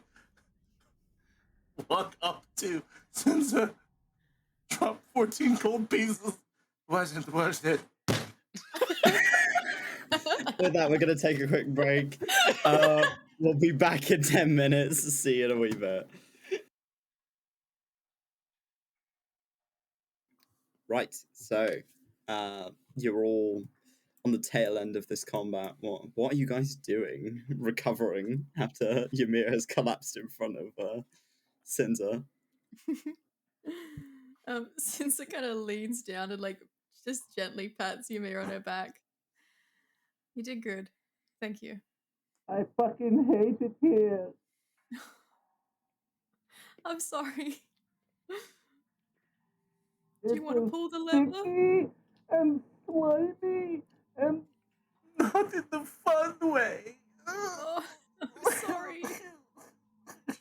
walk up to Sinza, drop 14 gold pieces. Wasn't worth it. With that, we're going to take a quick break. We'll be back in 10 minutes. See you in a wee bit. Right, so you're all on the tail end of this combat. What are you guys doing? Recovering after Ymir has collapsed in front of Sinza. Sinza kind of leans down and like just gently pats Ymir on her back. You did good. Thank you. I fucking hate it here. I'm sorry. Do It you want to is pull the lever? sticky and slimy and Not in the fun way. Oh, I'm sorry.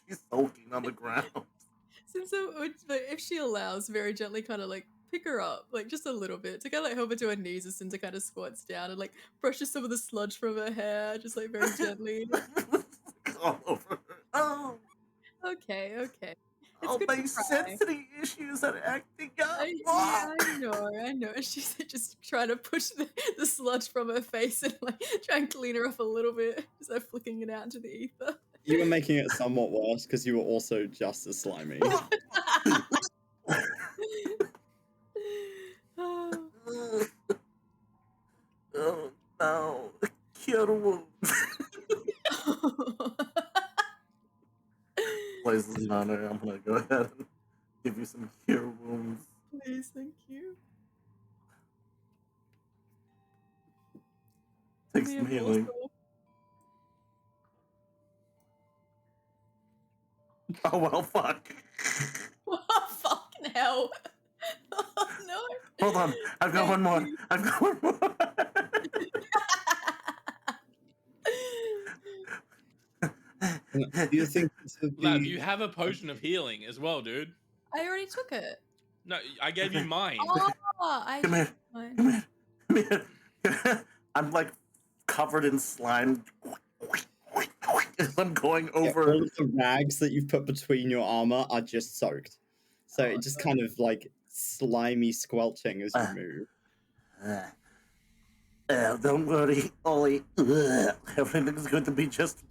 She's soaking on the ground. Sinza would, if she allows, very gently kind of like pick her up, like just a little bit, to kind of like help her to her knees as Sinza kind of squats down and like brushes some of the sludge from her hair, just like very gently. All over her. Oh, Okay. It's all good my to cry. sensory issues are acting up. I know. And she's just trying to push the sludge from her face and like try and clean her up a little bit, just like flicking it out into the ether. You were making it somewhat worse because you were also just as slimy. Oh no, cure wounds. Place is an honor. I'm gonna go ahead and give you some cure wounds. Please, thank you. Take some healing. Oh well, fuck. Oh, fucking hell. Oh no. Hold on, I've got one more. I've got one more. Do you think this would be... Lab, you have a potion of healing as well, dude. I already took it. No, I gave you mine. Oh, Come here. Come here. I'm like covered in slime. As I'm going over. All of the rags that you've put between your armor are just soaked. So it just kind of like slimy squelching as you move. Don't worry, Ollie. Everything's going to be just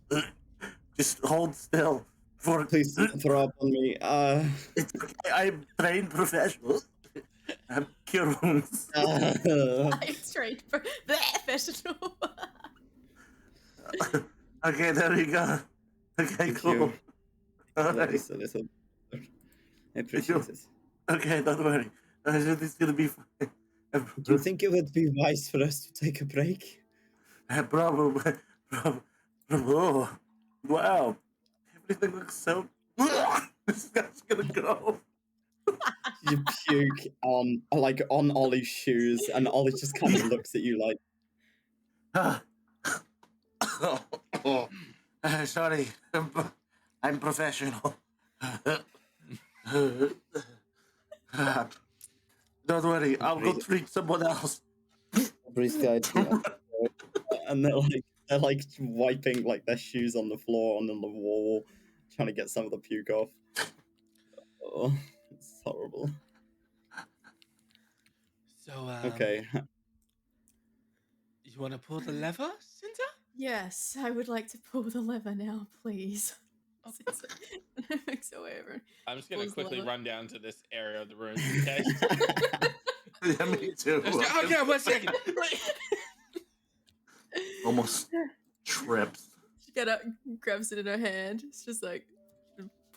hold still. Please don't throw up on me. It's okay. I'm trained professional. I'm cure wounds. I'm trained professional. Okay, there you go. Okay, Thank cool. you. All That right. is a little... I appreciate it. Okay, don't worry. It's gonna be fine. Do you think it would be wise for us to take a break? Probably. Oh, wow. Everything looks so. This guy's gonna go. You puke on Ollie's shoes, and Ollie just kind of looks at you like, Sorry, I'm professional. Don't worry, I'll go treat someone else. "Breeze guys," and they're like wiping like their shoes on the floor on the wall, trying to get some of the puke off. Oh, it's horrible. So, Okay. You want to pull the lever, Sinza? Yes, I would like to pull the lever now, please. So whatever. I'm just gonna Pulls the quickly lever. run down to this area of the room, okay? Yeah, me too. Okay, 1 second. Almost trips. She grabs it in her hand. It's just like,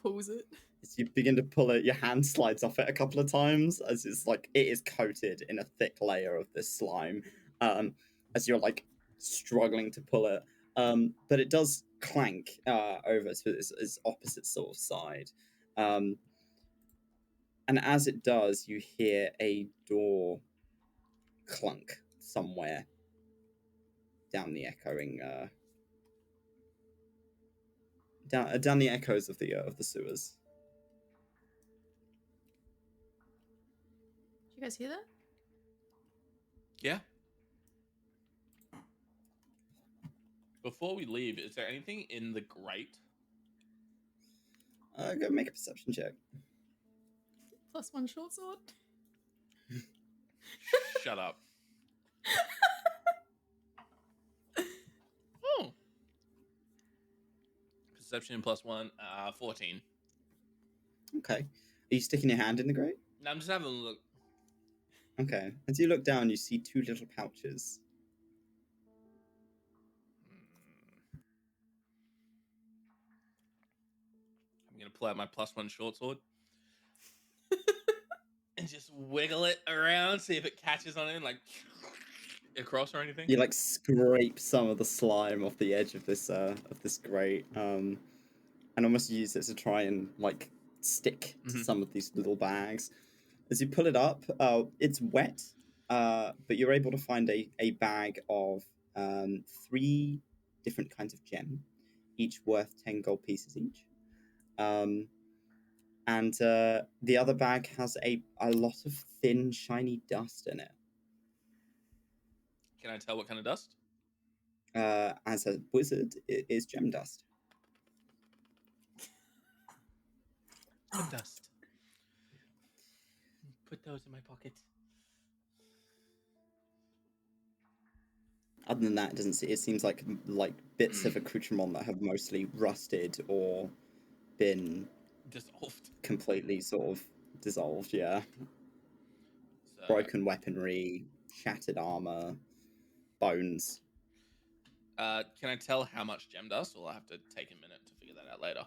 pulls it. As you begin to pull it, your hand slides off it a couple of times as it's like it is coated in a thick layer of this slime. As you're like struggling to pull it, but it does clank over to its opposite sort of side. And as it does, you hear a door clunk somewhere down the echoing down the echoes of the sewers. Did you guys hear that? Yeah. Before we leave, is there anything in the grate? Go make a perception check. +1 short sword. Shut up. Oh. Perception +1, 14. Okay. Are you sticking your hand in the grate? No, I'm just having a look. Okay. As you look down, you see 2 little pouches. I'm gonna pull out my +1 short sword and just wiggle it around, see if it catches on it, like across or anything. You like scrape some of the slime off the edge of this grate, and almost use it to try and like stick to some of these little bags. As you pull it up, it's wet, but you're able to find a bag of 3 different kinds of gem, each worth 10 gold pieces each. And the other bag has a lot of thin, shiny dust in it. Can I tell what kind of dust? As a wizard, it is gem dust. Gem dust. Put those in my pocket. Other than that, it seems like bits of accoutrement that have mostly rusted or been Dissolved. completely sort of dissolved. Yeah, So, broken weaponry, shattered armor, bones. can I tell how much gem dust, or will I have to take a minute to figure that out later?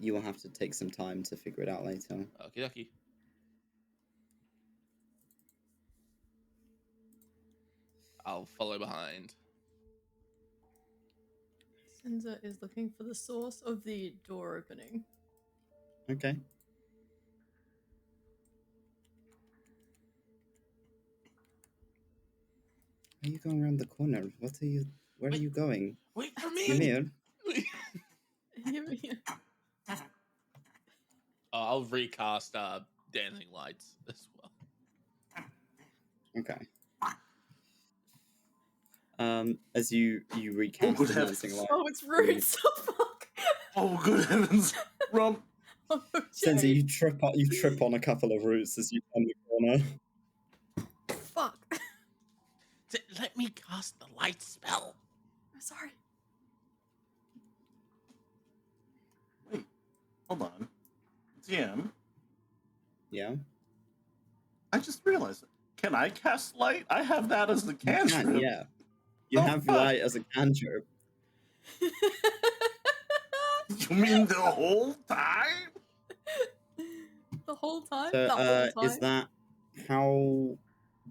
You will have to take some time to figure it out later. Okie dokie. I'll follow behind. Sinza is looking for the source of the door opening. Okay. Are you going around the corner? Where are you going? Wait for me! Ymir? I'll recast dancing lights as well. Okay. As you recast good the heavens. dancing light. Oh, it's roots. Oh, fuck. Oh, good heavens. Rump. Oh, Sinza, Jay. you trip on a couple of roots as you turn the corner. Fuck. Let me cast the light spell. I'm sorry. Wait, hold on. DM, Yeah. I just realized, can I cast light? I have that as the You cantrip. can, yeah. You Oh, have fuck. light as a cantrip. You mean the whole time? The whole time? So, The whole time? is that how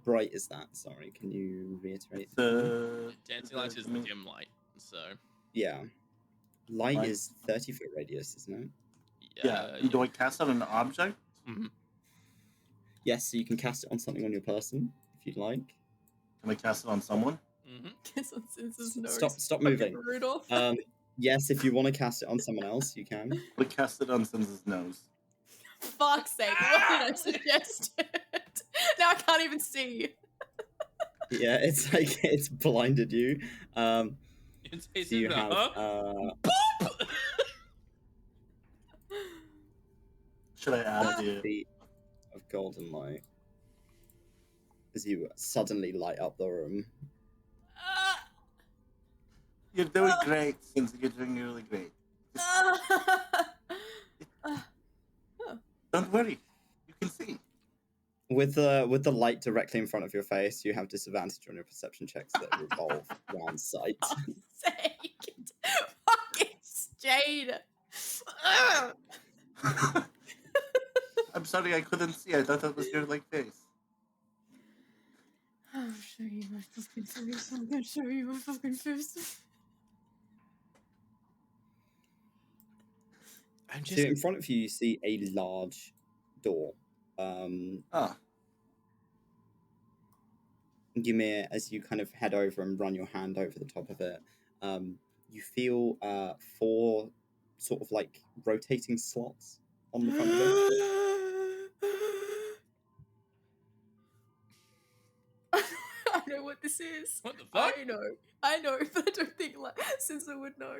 bright is that? Sorry, can you reiterate? Dancing light is dim light, so Yeah. Light Light. is 30-foot radius, isn't it? Yeah. Do I cast on an object? Mhm. Yes, so you can cast it on something on your person if you'd like. Can I cast it on someone? Kiss on Sinza's nose. Stop Fucking moving. Rudolph. Yes, if you want to cast it on someone else, you can. I cast it on Sinza's nose. Fuck's sake, what did I suggest? Now I can't even see. Yeah, it's like it's blinded you. So you have Should I add the... feet of golden light as you suddenly light up the room. You're doing great, Sinza. You're doing really great. Don't worry. You can see. With the light directly in front of your face, you have disadvantage on your perception checks that revolve around sight. Sake. Fucking Jade. Ugh. I'm sorry, I couldn't see. I thought that was your like face. I'll show you my fucking face. I'm gonna show you my fucking face. I'm So just in front of you, you see a large door. Oh, Ymir, as you kind of head over and run your hand over the top of it, you feel 4 sort of like rotating slots on the front of it. I know what this is. what the fuck? I know, but I don't think Sinza would know.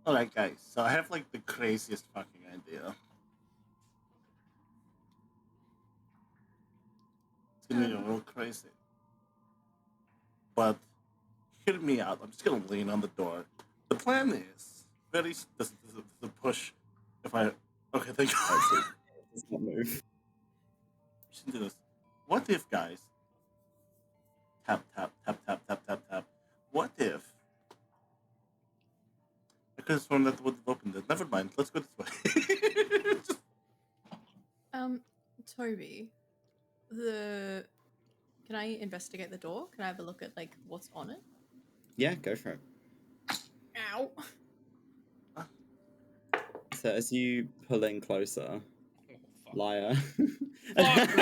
alright, guys. So I have like the craziest fucking idea. It's gonna be real crazy. But hear me out. I'm just gonna lean on the door. The plan is this is the push. If I okay, thank you. Does not move. Listen to this. What if, guys? Tap tap tap tap tap tap tap. What if? I could have sworn that would have opened it. Never mind. Let's go this way. Just- Toby, can I investigate the door? Can I have a look at like what's on it? Yeah, go for it. Ow. So as you pull in closer, Oh, fuck. Lyre. Fuck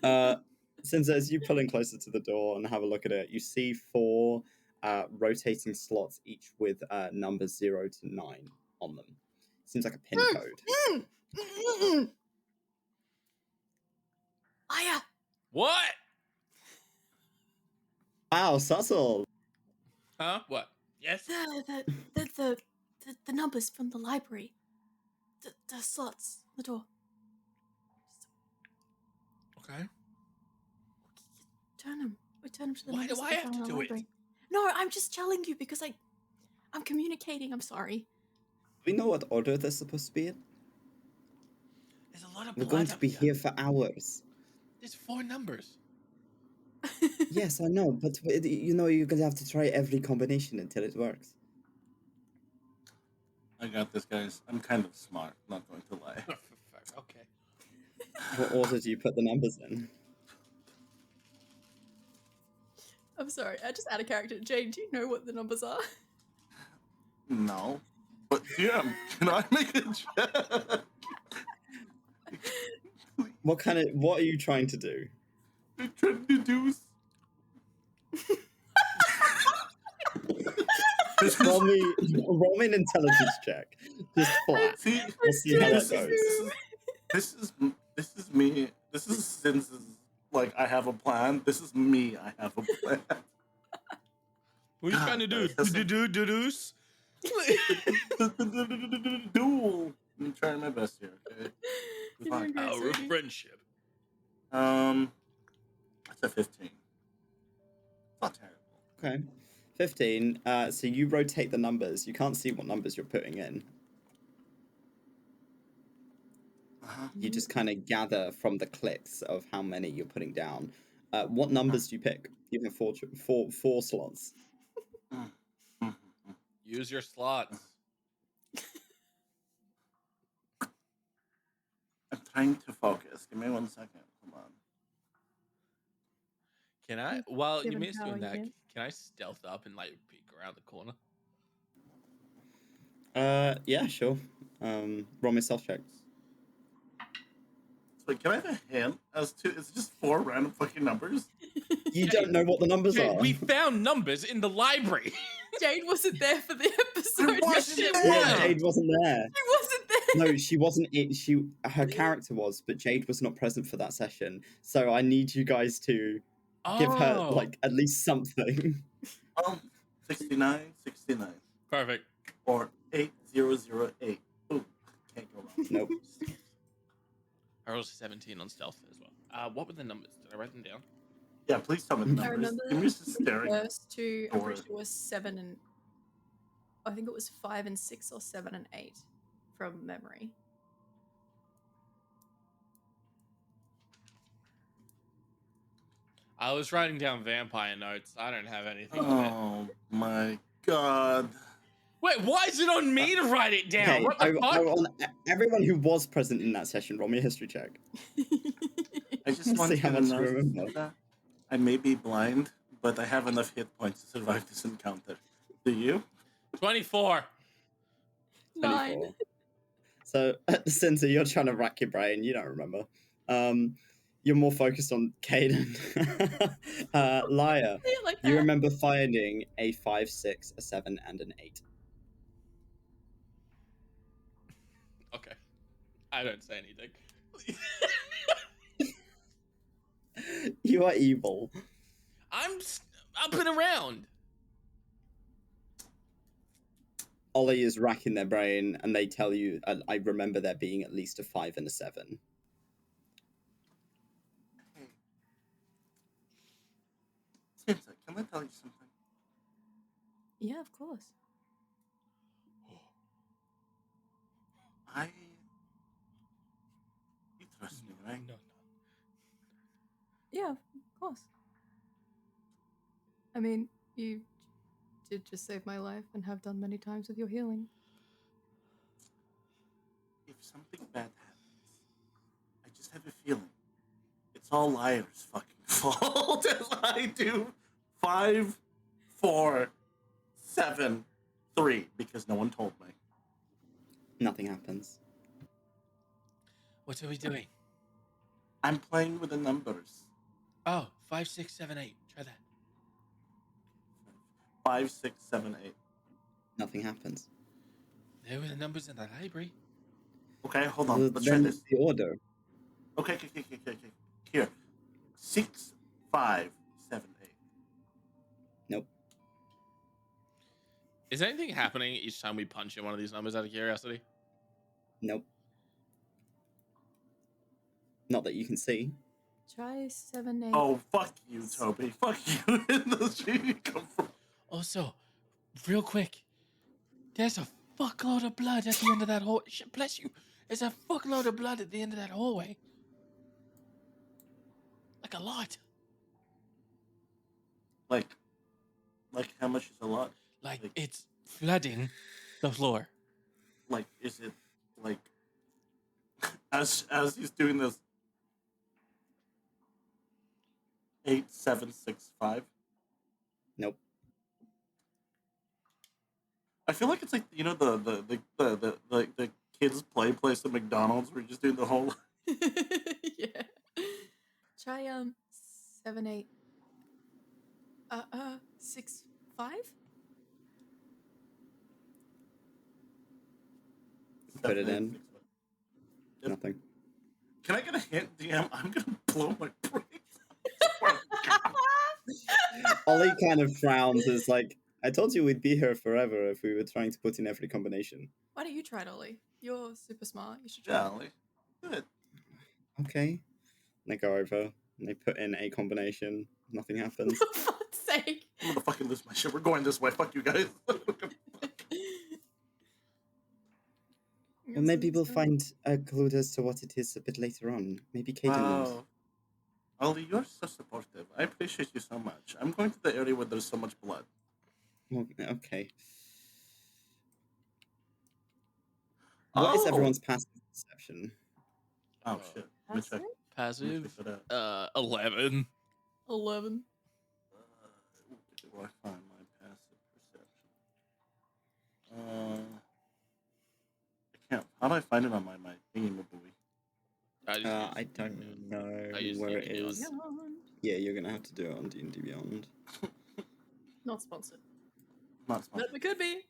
that! Since as you pull in closer to the door and have a look at it, you see 4 rotating slots, each with numbers 0 to 9 on them. Seems like a pin code. Aya. What? Wow, subtle. Huh? What? Yes? The numbers from the library. The slots, the door. Okay. Turn them. We turn them to the Why numbers do that I we have found to in the do it? library. No, I'm just telling you because I'm communicating. I'm sorry. Do we know what order they're supposed to be in? There's a lot of We're blood going to up be here for hours. There's 4 numbers. Yes, I know, but you know you're gonna have to try every combination until it works. I got this, guys. I'm kind of smart. Not going to lie. Okay. What order do you put the numbers in? I'm sorry. I just out of character. Jane, do you know what the numbers are? No, but yeah, can I make a check? What are you trying to do? I'm trying to deduce. This Roll is me an intelligence check. Just flat. see. We'll see how This that is, goes. this is me. This is Sinza's. Like I have a plan. This is me. I have a plan. What are you trying to do? That's some- Deduce? Duel. I'm trying my best here. Okay. You're Fine. doing great, Power of Sadie. friendship. That's a 15. It's not terrible. Okay. 15. So you rotate the numbers. You can't see what numbers you're putting in. Uh-huh. You just kind of gather from the clicks of how many you're putting down. What numbers do you pick? You have four slots. Use your slots. I'm trying to focus. Give me 1 second. Come on. Can I, while Given Ymir's how doing you that, can. can I stealth up and like peek around the corner? Yeah, sure. Roll me self checks. Wait, can I have a hint as to it's just 4 random fucking numbers? You don't know what the numbers Jade, are. we found numbers in the library. Jade wasn't there for the episode. wasn't She there. Yeah, Jade wasn't there. wasn't there. No, she wasn't. Her character was, but Jade was not present for that session. So I need you guys to give her Oh. like at least something. 69. Perfect. Or 8008. Ooh, can't go wrong. Nope. I rolled a 17 on stealth as well. What were the numbers? Did I write them down? Yeah, please tell me the I numbers. remember Ymir's just the staring. first two. I'm pretty Or- sure was 7 and I think it was 5 and 6 or 7 and 8 from memory. I was writing down vampire notes. I don't have anything on it. Oh my god. Wait, why is it on me to write it down? Okay, What the fuck? I want everyone who was present in that session, roll me a history check. I just Let's want see you how to much you know remember. that I may be blind, but I have enough hit points to survive this encounter. Do you? 24. 9. 24. So, Sinza, you're trying to rack your brain. You don't remember. You're more focused on Kaiden. Lyre, Yeah, like you that. remember finding a 5, 6, a 7, and an 8. Okay. I don't say anything. You are evil. I'm up and around. Ollie is racking their brain, and they tell you, I remember there being at least a 5 and a 7. Sinza, can I tell you something? Yeah, of course. You trust me, right? No. Yeah, of course. I mean, you did just save my life and have done many times with your healing. If something bad happens, I just have a feeling it's all Lyre's fucking fault as I do 5, 4, 7, 3 because no one told me. Nothing happens. What are we doing? I'm playing with the numbers. Oh, 5, 6, 7, 8. Try that. 5, 6, 7, 8. Nothing happens. There were the numbers in the library. Okay, hold on. Well, Let's try then this. the order. Okay. Here. 6, 5, 7, 8. Nope. Is anything happening each time we punch in one of these numbers out of curiosity? Nope. Not that you can see. Try 7, 8. Oh, fuck you, Toby. Fuck you. That's where you come from. Also, real quick, there's a fuckload of blood at the end of that hallway. Bless you. There's a fuckload of blood at the end of that hallway. Like a lot. Like how much is a lot? Like it's flooding the floor. Like, is it like as he's doing this 8, 7, 6, 5? Nope. I feel like it's like, you know, the kids play place at McDonald's where you're just doing the whole. Yeah. Try 7, 8. 6, 5. Put it 7, 8, in. 6, 5. Yep. Nothing. Can I get a hint, DM? I'm gonna blow my brains. Ollie kind of frowns as like, I told you we'd be here forever if we were trying to put in every combination. Why don't you try it, Ollie? You're super smart. You should try Yeah, it. like, do it. Okay. They go over and they put in a combination. Nothing happens. For fuck's sake. I'm gonna fucking lose my shit. We're going this way. Fuck you guys. Well, maybe we'll find a clue as to what it is a bit later on. Maybe Kaiden knows. Wow. Ollie, you're so supportive. I appreciate you so much. I'm going to the area where there's so much blood. Well, okay. What is everyone's passive perception? Oh shit. Let me check. Passive. Let me check that out. 11. 11. Where do I find my passive perception? I can't. How do I find it on my thingy-mabooey? I don't know I use where it D&D is. Beyond. Yeah, you're gonna have to do it on D&D Beyond. Not sponsored. Not sponsored. But we could be.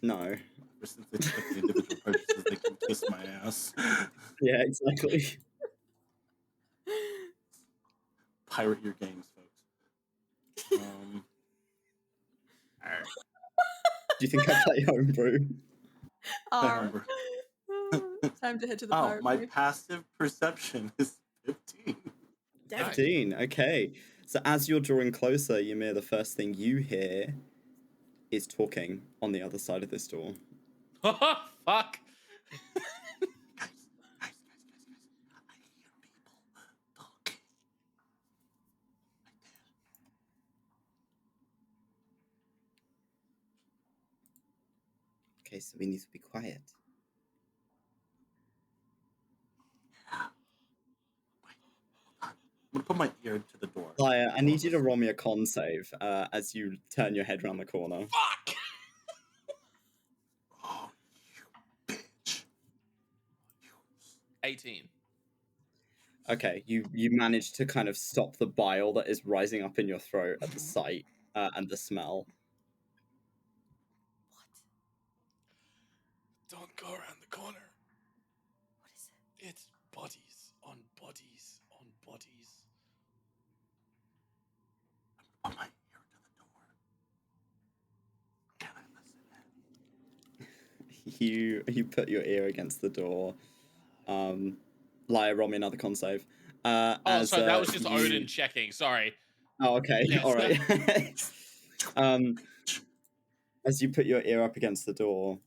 No. Ever since they took the individual purchases, they can kiss my ass. Yeah, exactly. Pirate your games, folks. Do you think I play homebrew? Remember. Time to head to the Oh, pirate my booth. passive perception is 15. Damn. 15, okay. So as you're drawing closer, Ymir, the first thing you hear is talking on the other side of this door. Fuck. Guys. I hear people talking. Okay, so we need to be quiet. I'm gonna put my ear to the door. Lyre, I need you to roll me a con save as you turn your head around the corner. Fuck! Oh, you bitch. 18. Okay, you manage to kind of stop the bile that is rising up in your throat at the sight and the smell. Don't go around the corner. What is it? It's bodies on bodies on bodies. Put my ear to the door. Can I listen in? You put your ear against the door. Lyre, roll me another con save. Sorry, that was just Odin checking. Sorry. Oh, okay. Yes. All right. As you put your ear up against the door,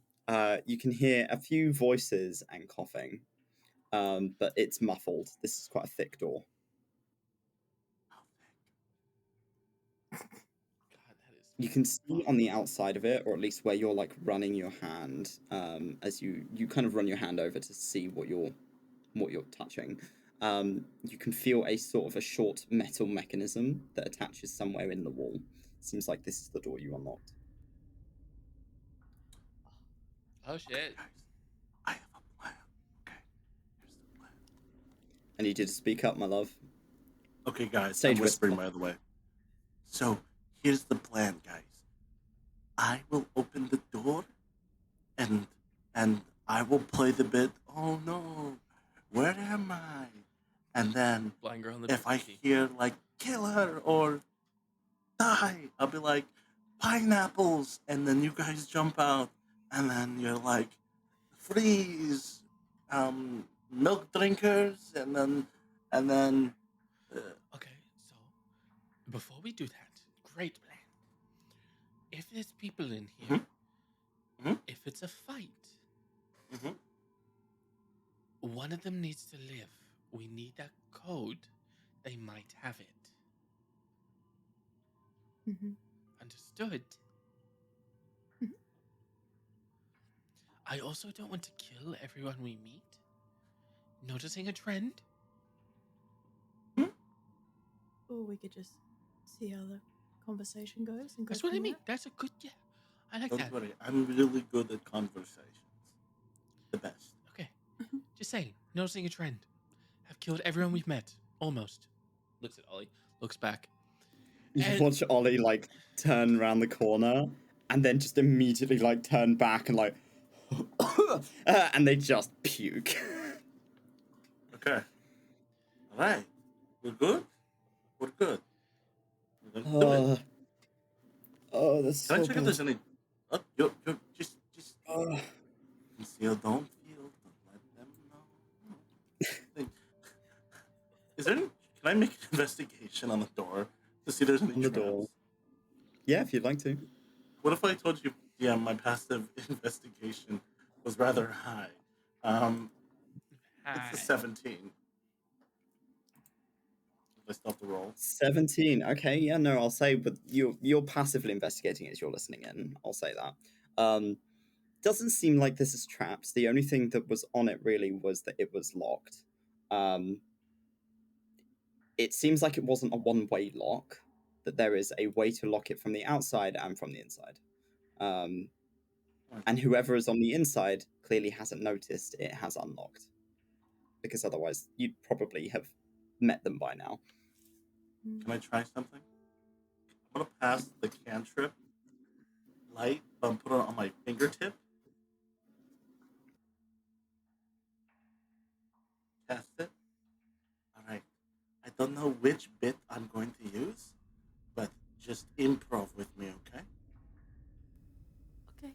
you can hear a few voices and coughing, but it's muffled. This is quite a thick door. God, that is. You can see on the outside of it, or at least where you're like running your hand, as you kind of run your hand over to see what you're touching. You can feel a sort of a short metal mechanism that attaches somewhere in the wall. Seems like this is the door you unlocked. Oh shit. Guys, I have a plan. Okay, here's the plan. I need you to speak up, my love. Okay, guys, Stage I'm whispering, whisper. by the way. So, here's the plan, guys. I will open the door, and I will play the bit, oh no, where am I? And then, Blind girl in the if I bikini. hear, like, kill her or die, I'll be like, pineapples, and then you guys jump out, and then you're like, freeze, milk drinkers, and then, Okay, so before we do that, great plan. If there's people in here, if it's a fight, one of them needs to live. We need that code. They might have it. Mm-hmm. Understood? Mhm. I also don't want to kill everyone we meet. Noticing a trend? Or we could just see how the conversation goes and go That's what I from mean. there. That's a good, yeah. I like don't that. worry, I'm really good at conversations. The best. Okay. Just saying, noticing a trend. Have killed everyone we've met. Almost. Looks at Ollie. Looks back. You And- watch Ollie like turn around the corner and then just immediately like turn back and like and they just puke. Okay. Alright. We're good? We're good. We're gonna do it. Oh, that's Can I so check if bad. there's any... Oh, you're just Oh. conceal, don't feel, don't let them know. Is there any... Can I make an investigation on the door to see if there's any On the traps? door. Yeah, if you'd like to. What if I told you, yeah, my passive investigation was rather high? It's a 17. If I still have to roll. 17. Okay, yeah, no, I'll say, but you're passively investigating as you're listening in. I'll say that. Doesn't seem like this is traps. The only thing that was on it really was that it was locked. It seems like it wasn't a one-way lock, that there is a way to lock it from the outside and from the inside. And whoever is on the inside clearly hasn't noticed it has unlocked. Because otherwise you'd probably have met them by now. Can I try something? I'm gonna pass the cantrip light, put it on my fingertip. Cast it. Alright. I don't know which bit I'm going to use, but just improv with me, okay? Okay.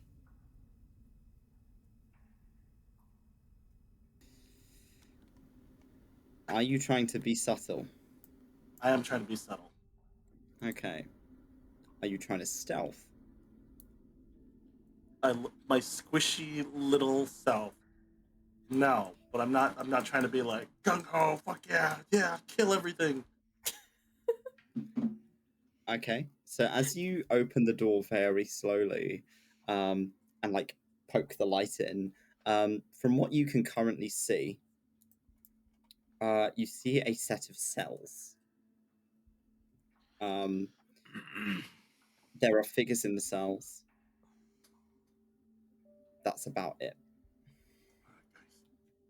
Are you trying to be subtle? I am trying to be subtle. Okay. Are you trying to stealth? My squishy little self. No, but I'm not trying to be like gung ho, fuck yeah, kill everything. Okay. So as you open the door very slowly, and like poke the light in. From what you can currently see, you see a set of cells. There are figures in the cells. That's about it. Alright, guys.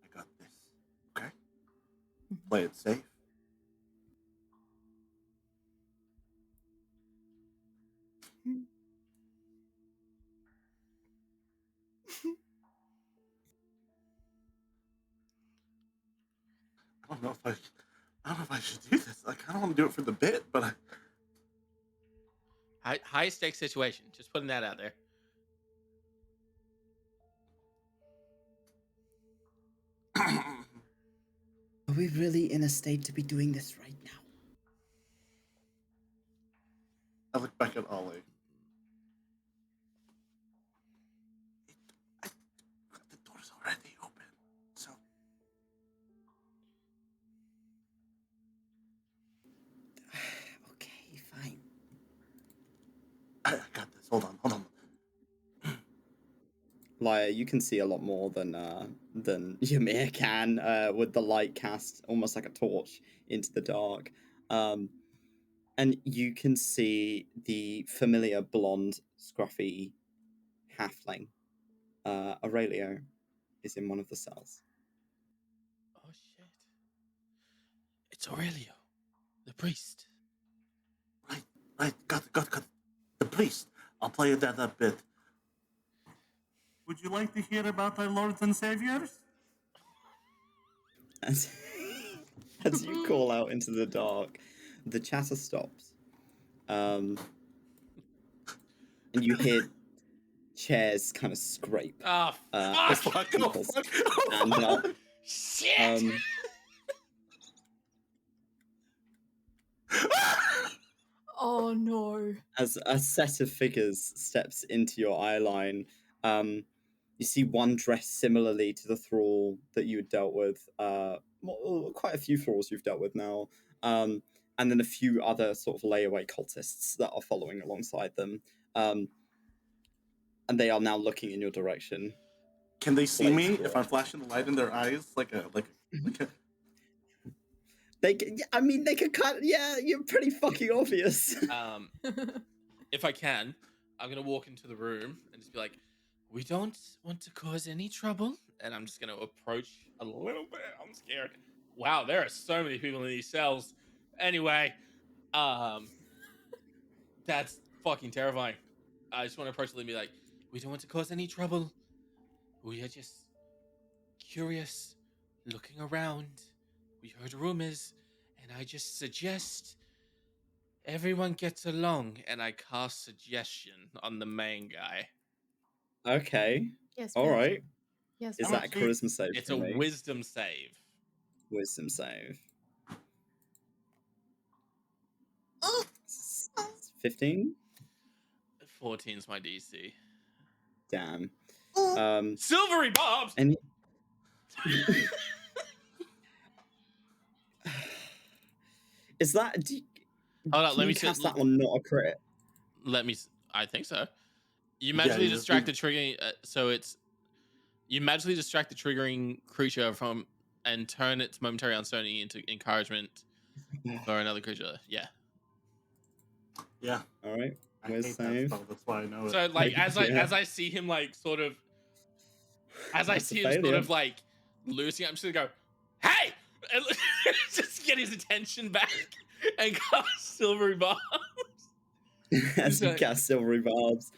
I got this. Okay? Play it safe. I don't know if I should do this. Like, I don't want to do it for the bit, but High stakes situation. Just putting that out there. Are we really in a state to be doing this right now? I look back at Ollie. The door's already open, so Okay, fine. I got this. Hold on. Lyre, you can see a lot more than Ymir can, with the light cast almost like a torch into the dark. And you can see the familiar blonde, scruffy halfling. Aurelio is in one of the cells. Oh shit! It's Aurelio, the priest. Right. Got it. The priest. I'll play you that a bit. Would you like to hear about our lords and saviors? As you call out into the dark, the chatter stops. And you hear chairs kind of scrape. Oh, as fuck! people stand up. Shit! Oh no. As a set of figures steps into your eye line, you see one dressed similarly to the thrall that you had dealt with. Quite a few thralls you've dealt with now. And then a few other sort of layaway cultists that are following alongside them. And they are now looking in your direction. Can they see me Blades if I'm flashing the light in their eyes like a They could cut. Yeah, you're pretty fucking obvious. If I can, I'm gonna walk into the room and just be like, "We don't want to cause any trouble," and I'm just gonna approach a little bit. I'm scared. Wow, there are so many people in these cells. Anyway, that's fucking terrifying. I just want to approach them and be like, "We don't want to cause any trouble. We are just curious, looking around. We heard rumors, and I just suggest everyone gets along." And I cast suggestion on the main guy. Okay. Yes. All please. right. Yes. Is please. that a charisma save? It's from a me? wisdom save. Wisdom save. 15? 14's my DC. Damn. Silvery Bobs! And is that? Hold on, Can let you me cast see. that on not a crit? I think so. You magically you distract the triggering. So it's you magically distract the triggering creature from and turn its momentary uncertainty into encouragement for another creature. Yeah. Yeah. All right. I Where's hate that save? spell, that's why I know it. So like as Yeah. I see him like sort of as I That's a see him sort failure. of like losing, I'm just gonna go, "Hey!" and just get his attention back and cast Silvery Bob. As you like- cast silvery barbs,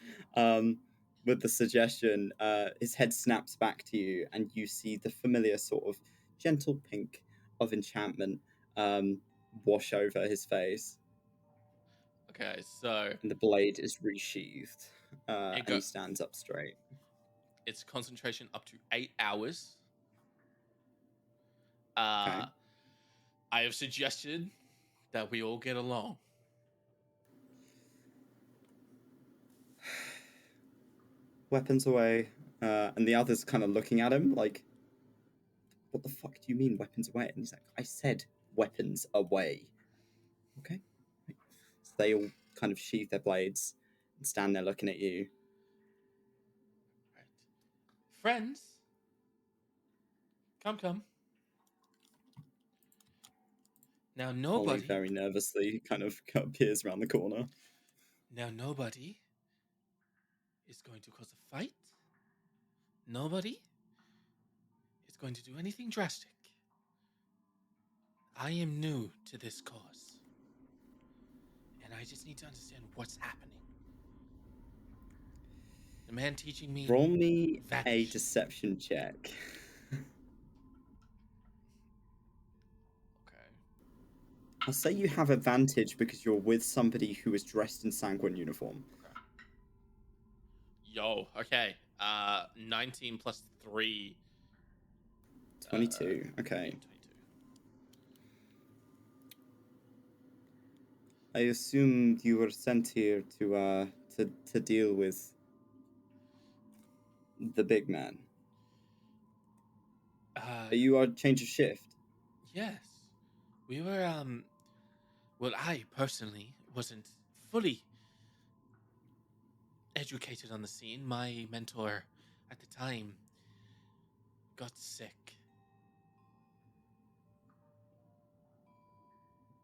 with the suggestion, his head snaps back to you, and you see the familiar sort of gentle pink of enchantment wash over his face, Okay, so and the blade is resheathed, and go- he stands up straight. it's concentration up to 8 hours. Okay. I have suggested that we all get along. Weapons away, and the others kind of looking at him like, "What the fuck do you mean weapons away?" And he's like, "I said weapons away." Okay. So they all kind of sheath their blades and stand there looking at you. Friends, come. Now Ollie nobody. very nervously kind of appears around the corner. Now nobody is going to cause a fight. Nobody is going to do anything drastic. I am new to this cause, and I just need to understand what's happening. The man teaching me. Roll me a vanished. deception check. Okay. I'll say you have advantage because you're with somebody who is dressed in sanguine uniform. Okay. Yo. Okay. 19 plus 3. 22. Okay. 22. I assumed you were sent here to deal with the big man. You are change of shift. Yes. We were, well, I personally wasn't fully educated on the scene. My mentor at the time got sick.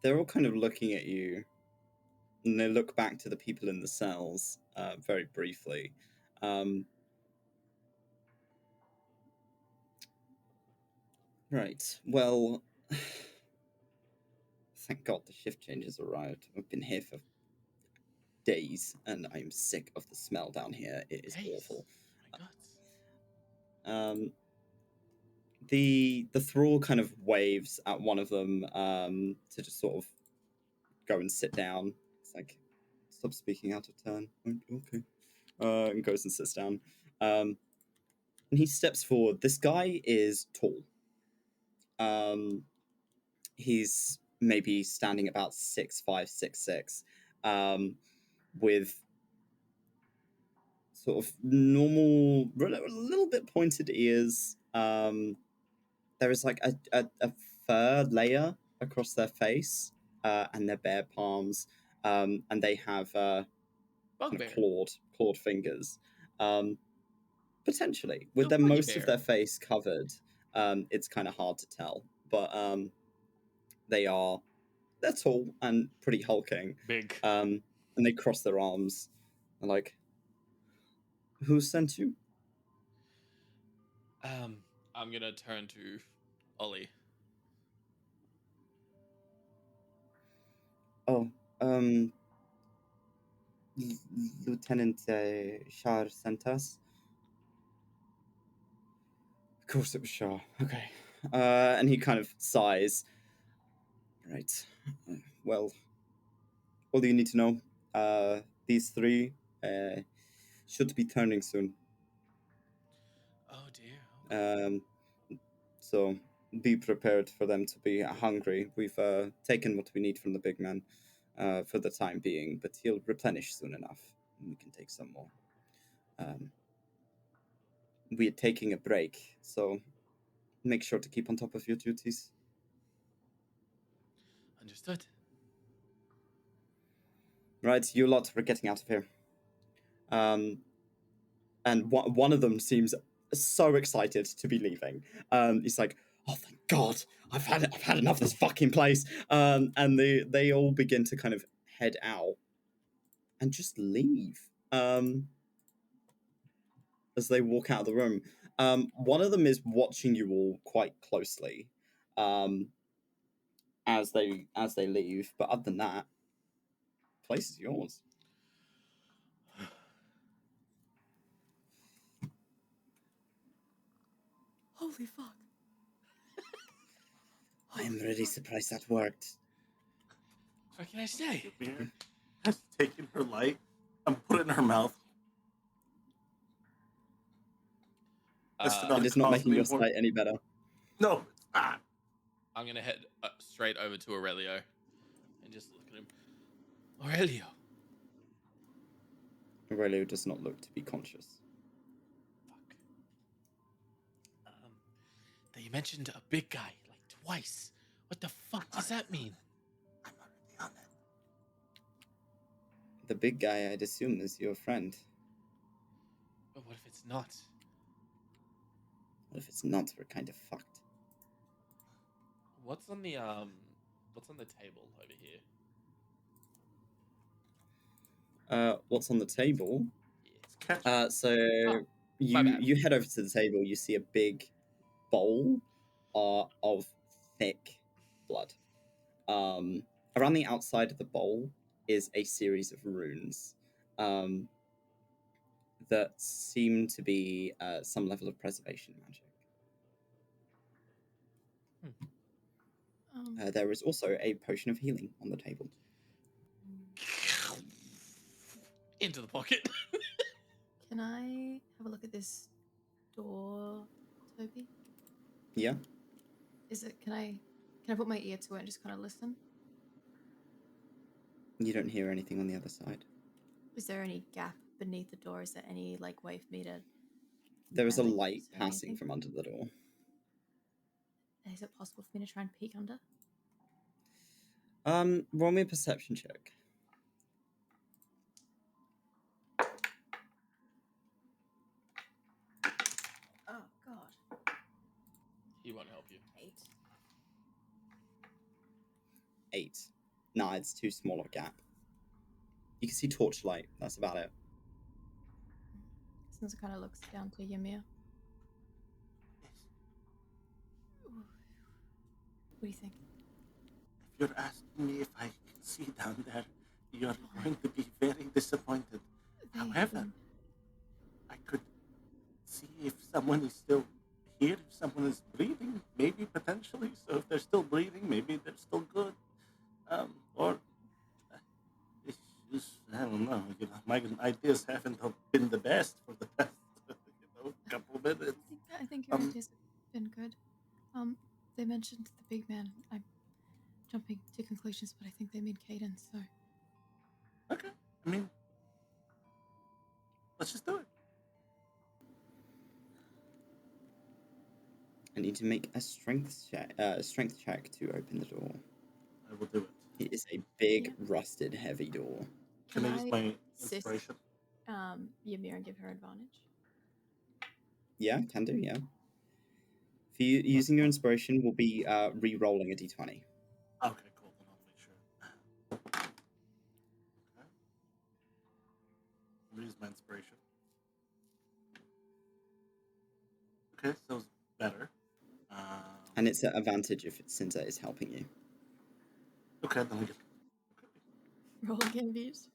They're all kind of looking at you, and they look back to the people in the cells very briefly. Right. Well, thank God the shift changes arrived. I've been here for days, and I'm sick of the smell down here. It is awful. My guts. The thrall kind of waves at one of them to just sort of go and sit down. It's like, stop speaking out of turn. Okay. And goes and sits down. And he steps forward. This guy is tall. He's maybe standing about 6'5", 6'6", with sort of normal, a little bit pointed ears. There is like a fur layer across their face and their bare palms, and they have kind of clawed fingers. Potentially, with their most of their face covered, it's kind of hard to tell. But they're tall and pretty hulking. Big. And they cross their arms and like, who sent you? I'm gonna turn to Ollie. Oh, Lieutenant Shar sent us. Of course it was Shar. Okay. And he kind of sighs. Right. Well, all you need to know, these three should be turning soon. Oh dear. Okay. So be prepared for them to be hungry. We've taken what we need from the big man for the time being, but he'll replenish soon enough. And we can take some more. We're taking a break, so make sure to keep on top of your duties. Understood. Right, you lot are getting out of here. And one of them seems so excited to be leaving. He's like, "Oh, thank God! I've had enough of this fucking place." And they all begin to kind of head out and just leave. As they walk out of the room, one of them is watching you all quite closely, as they leave. But other than that, the place is yours. Holy fuck. I am really surprised that worked. What can I say? Ymir has taken her light and put it in her mouth. It is not making your sight any better. No, it's not. I'm gonna head straight over to Aurelio and just look at him. Aurelio. Aurelio does not look to be conscious. Fuck. They mentioned a big guy like twice. What the fuck does that mean? I'm already on it. The big guy, I'd assume, is your friend. But what if it's not? Well, if it's not, we're kind of fucked. What's on the table over here? What's on the table? Yeah. So Oh, you head over to the table. You see a big bowl of thick blood. Around the outside of the bowl is a series of runes that seem to be some level of preservation magic. There is also a potion of healing on the table. Into the pocket. Can I have a look at this door, Toby? Yeah. Can I put my ear to it and just kind of listen? You don't hear anything on the other side. Is there any gap beneath the door? Is there any way for me to? There is a like, light discern passing anything? from under the door. Is it possible for me to try and peek under? Roll me a perception check. Oh God. He won't help you. 8. 8. Nah, it's too small of a gap. You can see torchlight. That's about it. Sinza kind of looks down to Ymir. What do you think? If you're asking me if I can see down there, you're going to be very disappointed. However, I could see if someone is still here, if someone is breathing, maybe potentially. So if they're still breathing, maybe they're still good. Or it's just, I don't know. You know, my ideas haven't been the best for the past, couple of minutes. I think your ideas have been good. They mentioned the big man. I'm jumping to conclusions, but I think they mean Kaiden. So. Okay. I mean, let's just do it. I need to make a strength check to open the door. I will do it. It is a big, rusted, heavy door. Can I use my inspiration? Ymir and give her advantage. Yeah, can do, yeah. For you, using your inspiration will be re-rolling a d20. Okay, cool. Then I'll make sure. Okay. I'll use my inspiration. Okay, so it's better. And it's an advantage if Sinza is helping you. Okay, then we get... Roll again, Bees.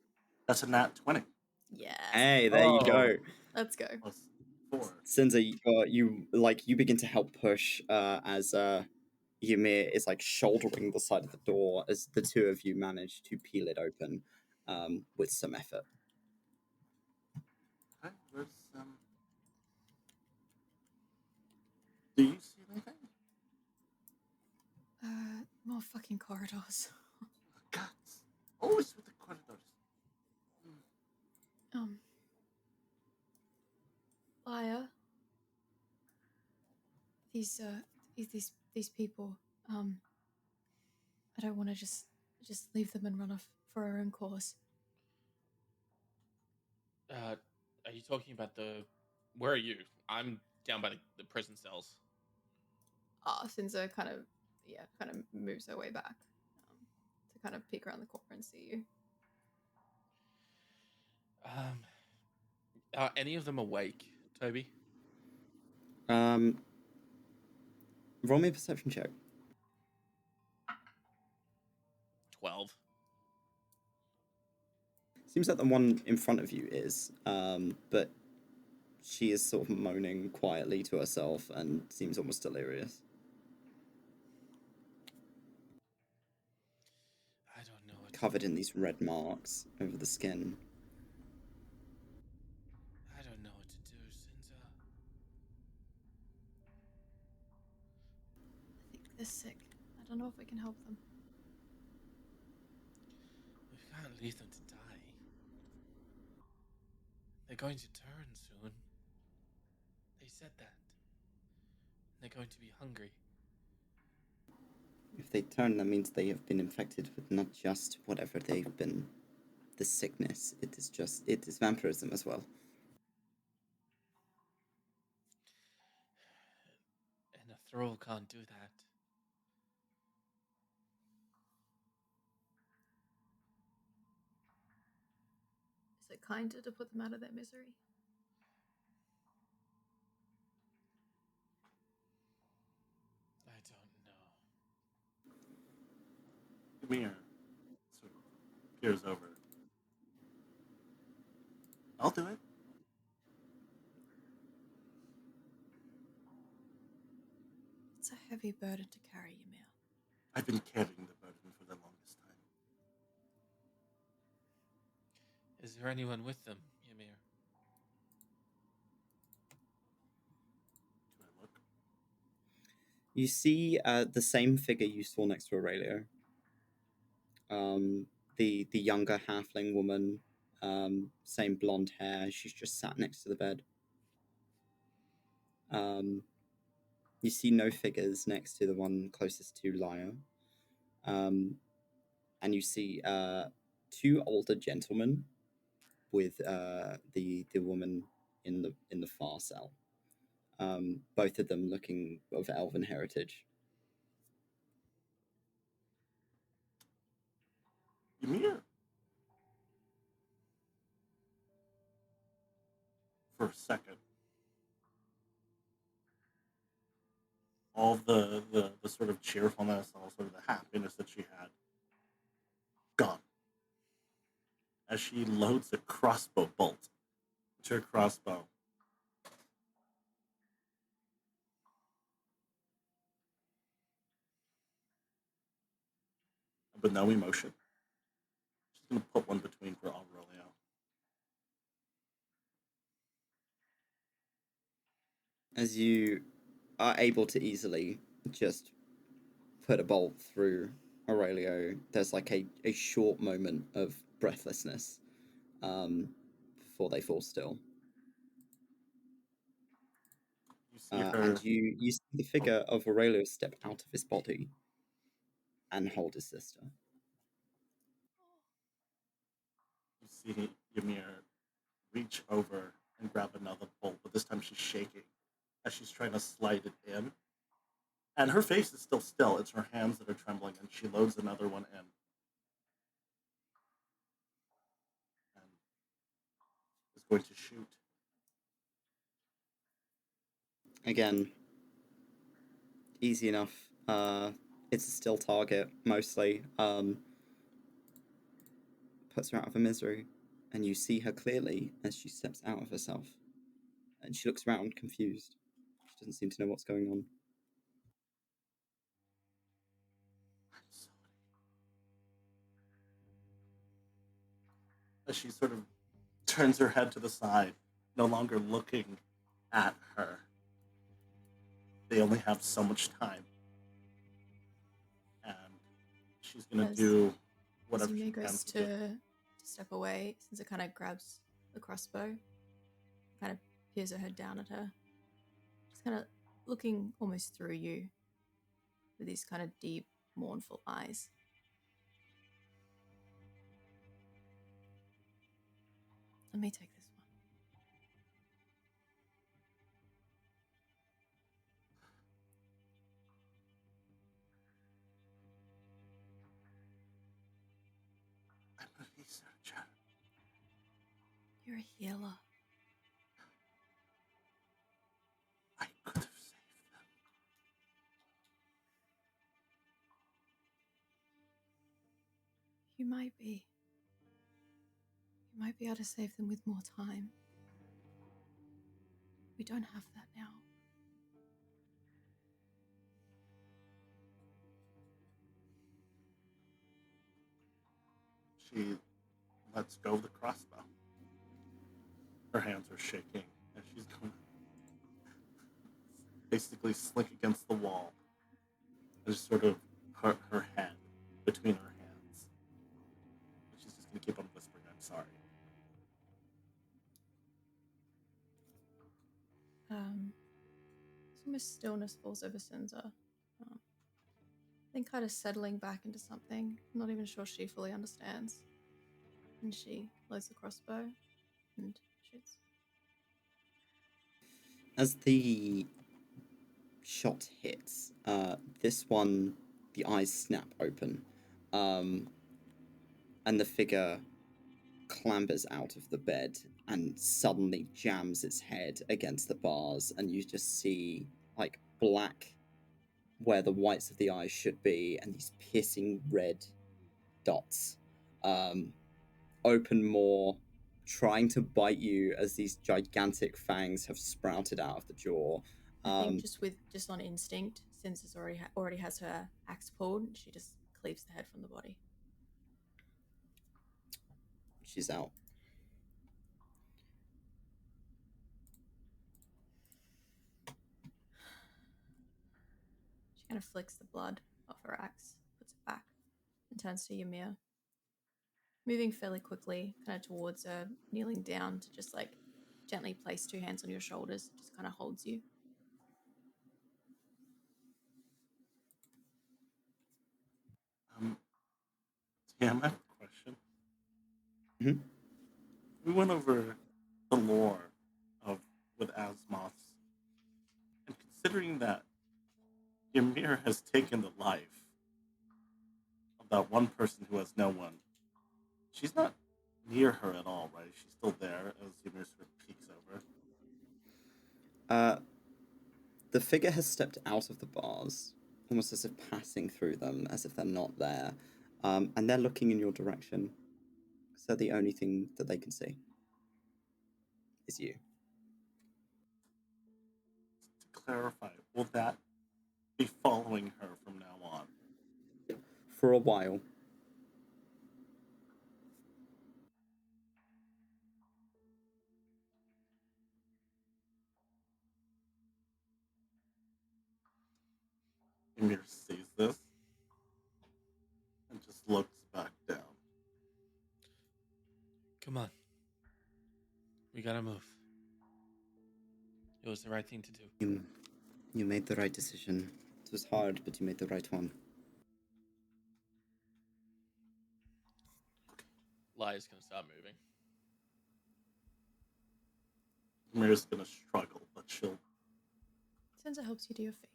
That's a nat 20. Yeah. Hey, there you go. Let's go. Plus 4. Sinza, you begin to help push as Ymir is shouldering the side of the door as the two of you manage to peel it open with some effort. Okay, where's do you see anything? More fucking corridors. God, always with the corridors. Lyre. These people. I don't want to just leave them and run off for our own course. Are you talking about the? Where are you? I'm down by the prison cells. Sinza kind of moves her way back to kind of peek around the corner and see you. Are any of them awake, Toby? Roll me a perception check. 12. Seems like the one in front of you is, but she is sort of moaning quietly to herself and seems almost delirious. I don't know. Covered in these red marks over the skin. I don't know what to do, Sinza. I think they're sick. I don't know if we can help them. We can't leave them to die. They're going to turn soon. They said that. They're going to be hungry. If they turn, that means they have been infected with not just whatever they've been, the sickness. It is vampirism as well. thrall can't do that. Is it kinder to put them out of their misery? I don't know. Ymir sort of peers over. I'll do it. It's a heavy burden to carry, Ymir. I've been carrying the burden for the longest time. Is there anyone with them, Ymir? Do I look? You see the same figure you saw next to Aurelio. The younger halfling woman, same blonde hair. She's just sat next to the bed. You see no figures next to the one closest to Lyre. And you see two older gentlemen with the woman in the far cell. Both of them looking of elven heritage. Ymir. For a second, all the sort of cheerfulness, all sort of the happiness that she had, gone. As she loads a crossbow bolt to her crossbow. But no emotion. She's gonna put one between for Aurelio. As you are able to easily just put a bolt through Aurelio, there's like a short moment of breathlessness before they fall still. You see her. And you see the figure of Aurelio step out of his body and hold his sister. You see Ymir reach over and grab another bolt, but this time she's shaking as she's trying to slide it in. And her face is still still. It's her hands that are trembling, and she loads another one in. And is going to shoot. Again, easy enough. It's a still target, mostly. Puts her out of her misery, and you see her clearly as she steps out of herself. And she looks around, confused. She doesn't seem to know what's going on. I'm sorry. As she sort of turns her head to the side, no longer looking at her. They only have so much time. And she's going to do whatever she Ymir can goes to step away, since it kind of grabs the crossbow, kind of peers her head down at her, just kind of looking almost through you with these kind of deep, mournful eyes. Let me take this one. I'm a researcher. You're a healer. I could have saved them. You might be. You might be able to save them with more time. We don't have that now. She lets go of the crossbow. Her hands are shaking as she's going to basically slink against the wall. And just sort of her head between her hands. And she's just going to keep on whispering, I'm sorry. Almost stillness falls over Sinza. Then kind of settling back into something. I'm not even sure she fully understands. And she loads the crossbow and shoots. As the shot hits, this one, the eyes snap open, and the figure clambers out of the bed and suddenly jams its head against the bars, and you just see like black where the whites of the eyes should be, and these piercing red dots open more, trying to bite you as these gigantic fangs have sprouted out of the jaw. I think just on instinct, Sinza's already has her axe pulled. She just cleaves the head from the body. She's out. She kind of flicks the blood off her axe, puts it back, and turns to Ymir, moving fairly quickly, kind of towards her, kneeling down to just like gently place 2 hands on your shoulders, just kind of holds you. Sam, I have a question. Mhm. We went over the lore with Asmoths, and considering that Ymir has taken the life of that one person who has no one, she's not near her at all, right? She's still there as Ymir sort of peeks over. The figure has stepped out of the bars, almost as if passing through them, as if they're not there, and they're looking in your direction. So the only thing that they can see is you. To clarify, will that be following her from now on? For a while. Ymir sees this and just looks back down. Come on. We gotta move. It was the right thing to do. You made the right decision. It was hard, but you made the right one. Lyre's gonna start moving. Ymir's gonna struggle, but she'll... Sinza helps you to your feet.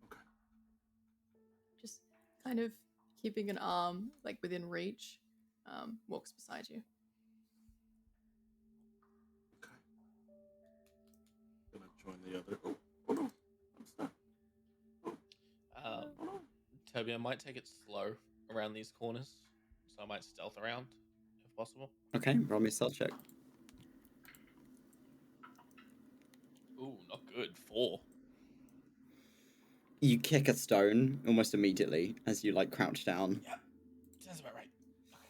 Okay. Just kind of keeping an arm like within reach, walks beside you. Okay. Gonna join the other... Oh no. I'm stuck. Oh no. Toby, I might take it slow around these corners, so I might stealth around, if possible. Okay, roll me a stealth check. Ooh, not good. 4. You kick a stone almost immediately as you like crouch down. Yeah, sounds about right. Okay.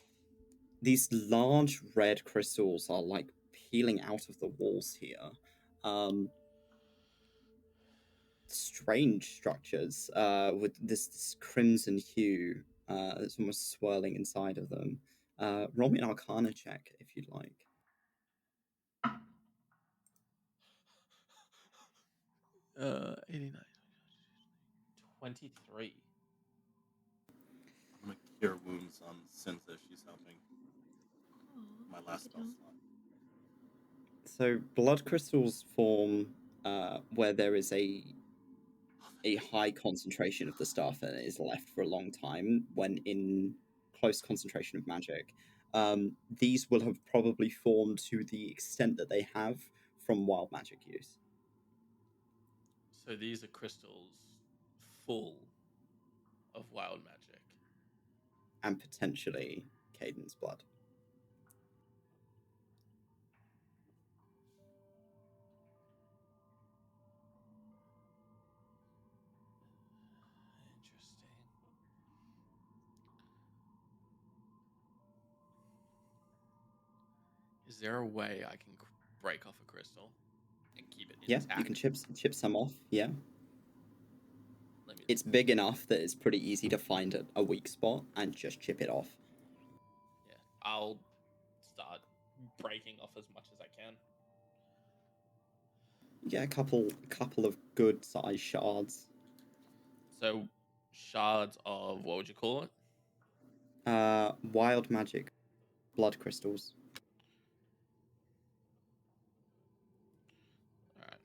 These large red crystals are like peeling out of the walls here. Strange structures with this crimson hue that's almost swirling inside of them. Roll me an Arcana check if you'd like. 89. 23. I'm gonna cure wounds on Sinza. She's helping. My last spell slot. So blood crystals form where there is a high concentration of the stuff and it is left for a long time when in close concentration of magic. These will have probably formed to the extent that they have from wild magic use. So these are crystals full of wild magic. And potentially Kaiden's blood. Interesting. Is there a way I can break off a crystal and keep it intact? Yeah, you can chip some off, yeah. Let me It's big enough that it's pretty easy to find a weak spot and just chip it off. Yeah, I'll start breaking off as much as I can. Yeah, a couple of good sized shards. So, shards of, what would you call it? Wild magic blood crystals. Alright.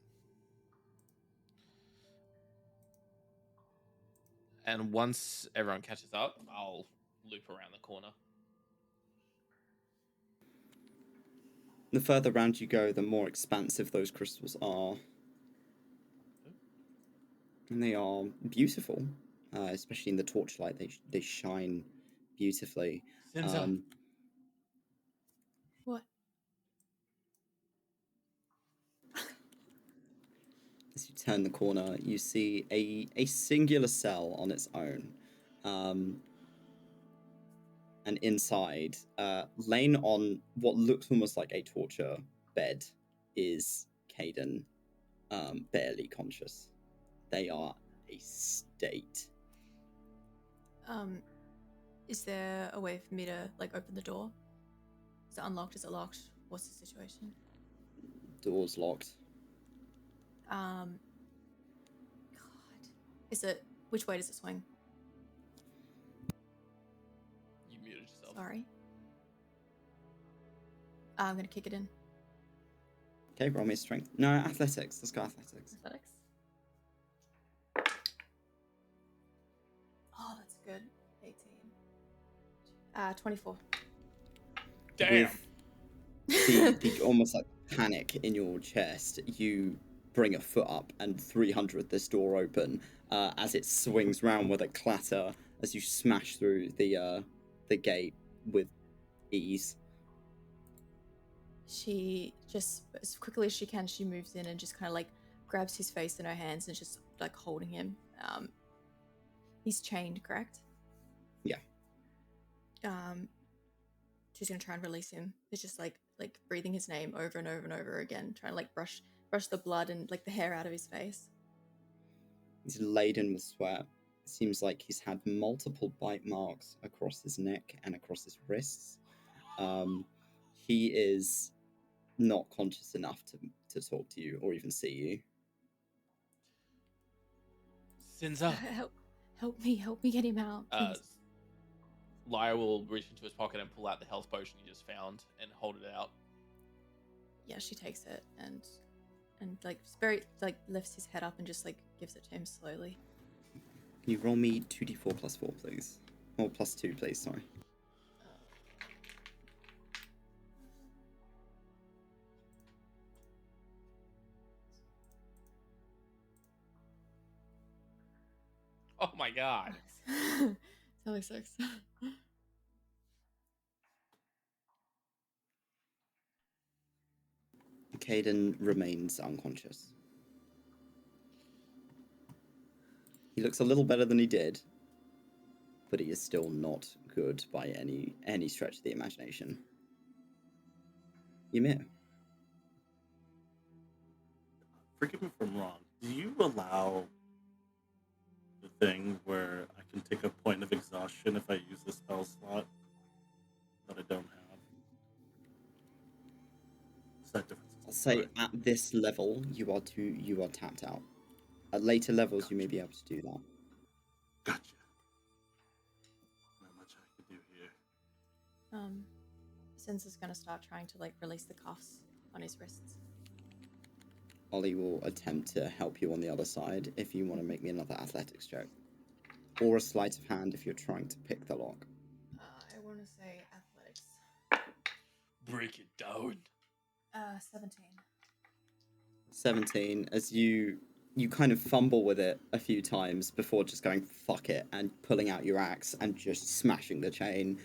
And once everyone catches up, I'll loop around the corner. The further round you go, the more expansive those crystals are. And they are beautiful, especially in the torchlight. They shine beautifully. Sinza. What? As you turn the corner, you see a singular cell on its own. And inside, laying on what looks almost like a torture bed, is Kaiden, barely conscious. They are a state. Is there a way for me to like open the door? Is it unlocked? Is it locked? What's the situation? Door's locked. God. Is it, which way does it swing? You muted yourself. Sorry. I'm gonna kick it in. Okay, roll me a strength. No, athletics. Let's go athletics. Athletics. Oh, that's good. 18. 24. Damn. With the almost like panic in your chest, you bring a foot up and 300 this door open as it swings round with a clatter as you smash through the gate with ease. She just, as quickly as she can, she moves in and just kind of like grabs his face in her hands and just like holding him. He's chained, correct? Yeah. She's gonna try and release him. It's just like breathing his name over and over and over again, trying to like brush the blood and like the hair out of his face. He's laden with sweat. It seems like he's had multiple bite marks across his neck and across his wrists. He is not conscious enough to talk to you or even see you. Sinza. Help me get him out, please. Lyre will reach into his pocket and pull out the health potion you just found and hold it out. Yeah, she takes it and like very like lifts his head up and just like gives it to him slowly. Can you roll me 2d4 plus 4, please? Or plus 2, please, sorry. Oh my god. It's only 6. Kaiden remains unconscious. He looks a little better than he did, but he is still not good by any stretch of the imagination. Ymir. Forgive me if I'm wrong. Do you allow the thing where I can take a point of exhaustion if I use the spell slot that I don't have? Is that different? I'll say at this level you are tapped out. At later levels Gotcha. you may be able to do that. Gotcha. Not much I can do here. Sinza's gonna start trying to like release the cuffs on his wrists. Ollie will attempt to help you on the other side if you want to make me another athletics check. Or a sleight of hand if you're trying to pick the lock. I want to say athletics. Break it down. 17. 17, as you kind of fumble with it a few times before just going fuck it and pulling out your axe and just smashing the chain.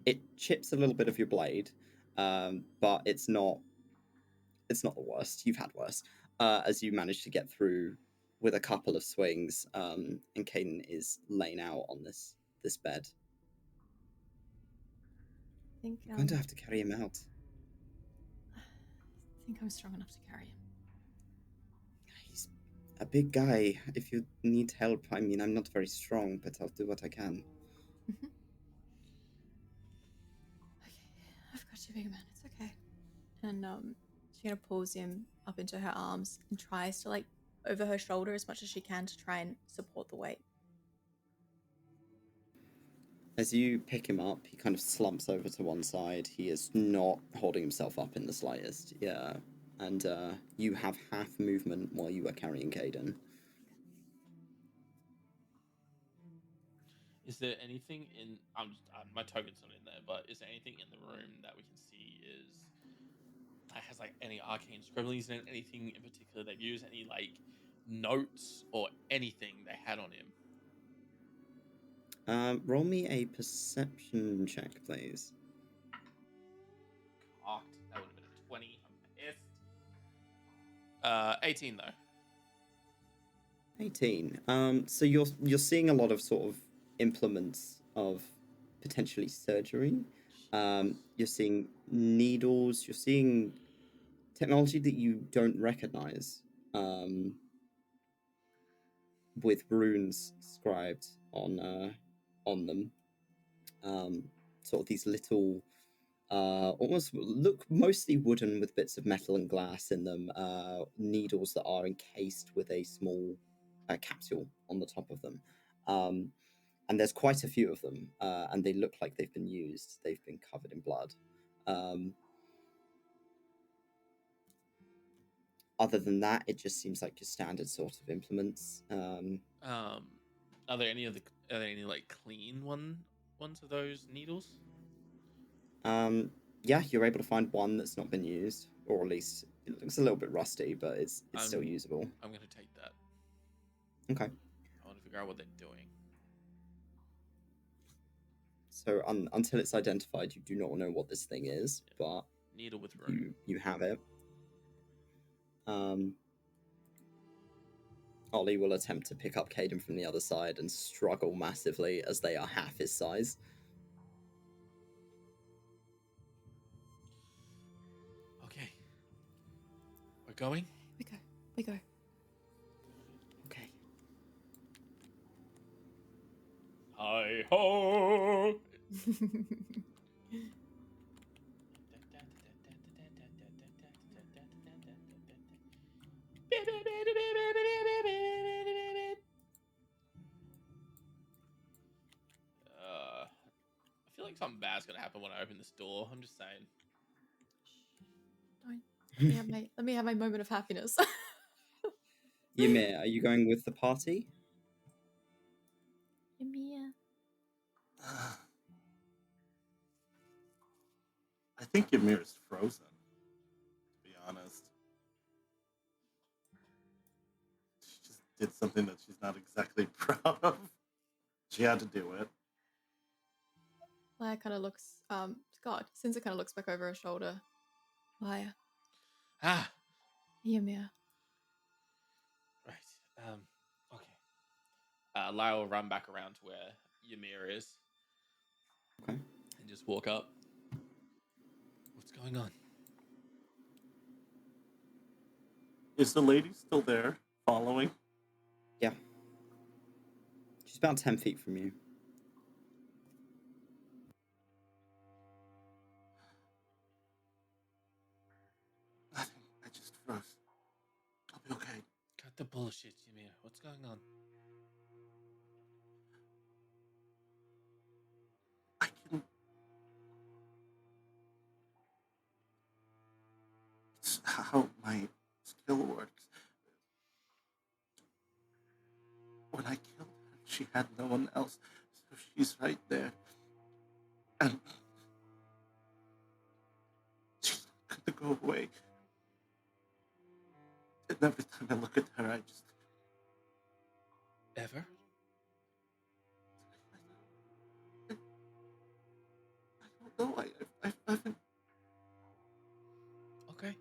It chips a little bit of your blade, but it's not the worst. You've had worse. As you manage to get through with a couple of swings, and Kaiden is laying out on this bed. I think I'm going to have to carry him out. I think I'm strong enough to carry him. He's a big guy. If you need help, I mean, I'm not very strong, but I'll do what I can. Okay, I've got you, big man. It's okay. And she's gonna pulls him up into her arms and tries to like over her shoulder as much as she can to try and support the weight. As you pick him up, he kind of slumps over to one side. He is not holding himself up in the slightest. Yeah. And you have half movement while you are carrying Kaiden. Is there anything in? My token's not in there, but is there anything in the room that we can see that has like any arcane scribblings and anything in particular they've used? Any like notes or anything they had on him? Roll me a perception check, please. Cocked. That would have been a 20. I'm pissed. 18 though. 18. So you're seeing a lot of sort of implements of potentially surgery. You're seeing needles. You're seeing technology that you don't recognize. With runes scribed on them. Sort of these little, almost look mostly wooden with bits of metal and glass in them. Needles that are encased with a small capsule on the top of them. And there's quite a few of them, and they look like they've been used. They've been covered in blood. Other than that, it just seems like your standard sort of implements. Are there any like clean ones of those needles? Yeah, you're able to find one that's not been used, or at least it looks a little bit rusty, but it's still usable. I'm gonna take that. Okay. I want to figure out what they're doing. So until it's identified, you do not know what this thing is, but needle with rune. You have it. Ollie will attempt to pick up Kaiden from the other side and struggle massively as they are half his size. Okay. We're going? We go. Okay. Hi ho! I feel like something bad's gonna happen when I open this door. I'm just saying. Don't. Let me have my moment of happiness. Ymir, are you going with the party? Ymir. I think Ymir is frozen, to be honest. She just did something that she's not exactly proud of. She had to do it. Lyre kind of looks, Sinza kind of looks back over her shoulder. Lyre. Ah! Ymir. Right. Okay. Lyre will run back around to where Ymir is. Okay. And just walk up. What's going on? Is the lady still there, following? Yeah. She's about 10 feet from you. Nothing. I just froze. I'll be okay. Cut the bullshit, Ymir. What's going on? I can... It's how my skill works. When I killed her, she had no one else, so she's right there. And she's not going to go away. And every time I look at her, I just... Ever? I don't know. I've been... Okay.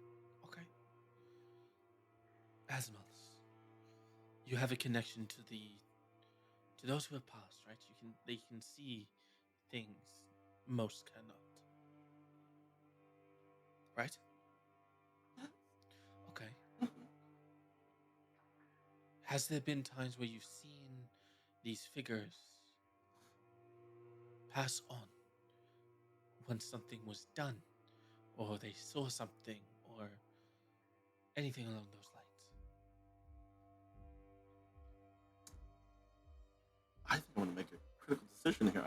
Azimuths. You have a connection to those who have passed, right? They can see things most cannot. Right? Okay. Has there been times where you've seen these figures pass on when something was done, or they saw something, or anything along those lines? I think I want to make a critical decision here.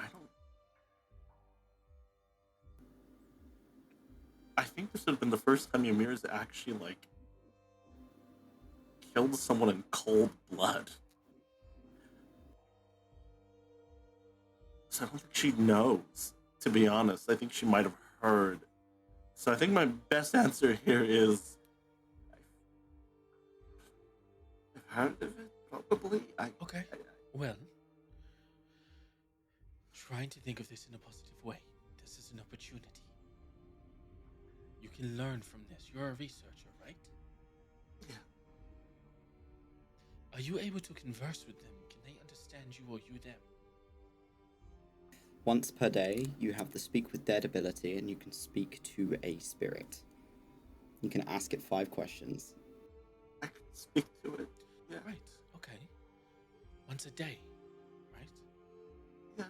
I think this would have been the first time Ymir's actually, like, killed someone in cold blood. So I don't think she knows, to be honest. I think she might have heard. So I think my best answer here is I've heard of it, probably. Okay. Well, trying to think of this in a positive way. This is an opportunity. You can learn from this. You're a researcher, right? Yeah. Are you able to converse with them? Can they understand you or you them? Once per day, you have the Speak with Dead ability, and you can speak to a spirit. You can ask it 5 questions. I can speak to it. Yeah. Right, okay. Once a day, right? Yeah.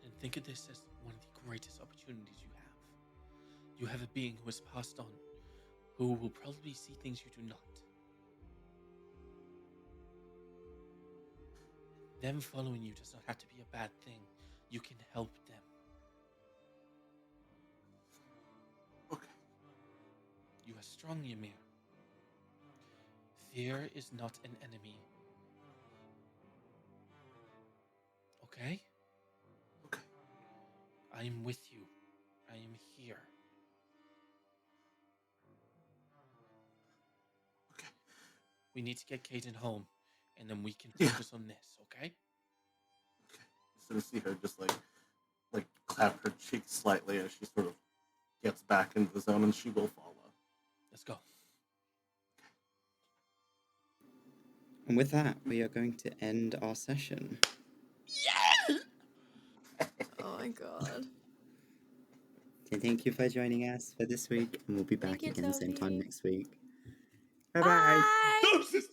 And think of this as one of the greatest opportunities you have. You have a being who has passed on, who will probably see things you do not. Them following you does not have to be a bad thing. You can help them. Okay. You are strong, Ymir. Fear is not an enemy. Okay? Okay. I am with you. I am here. Okay. We need to get Kaiden home, and then we can Yeah. focus on this, okay? Okay. So we see her just like clap her cheek slightly as she sort of gets back into the zone, and she will follow. Let's go. And with that, we are going to end our session. Oh my god. So thank you for joining us for this week, and we'll be back Thank you, again same time Toby. next week. Bye-bye. Bye! Deuces!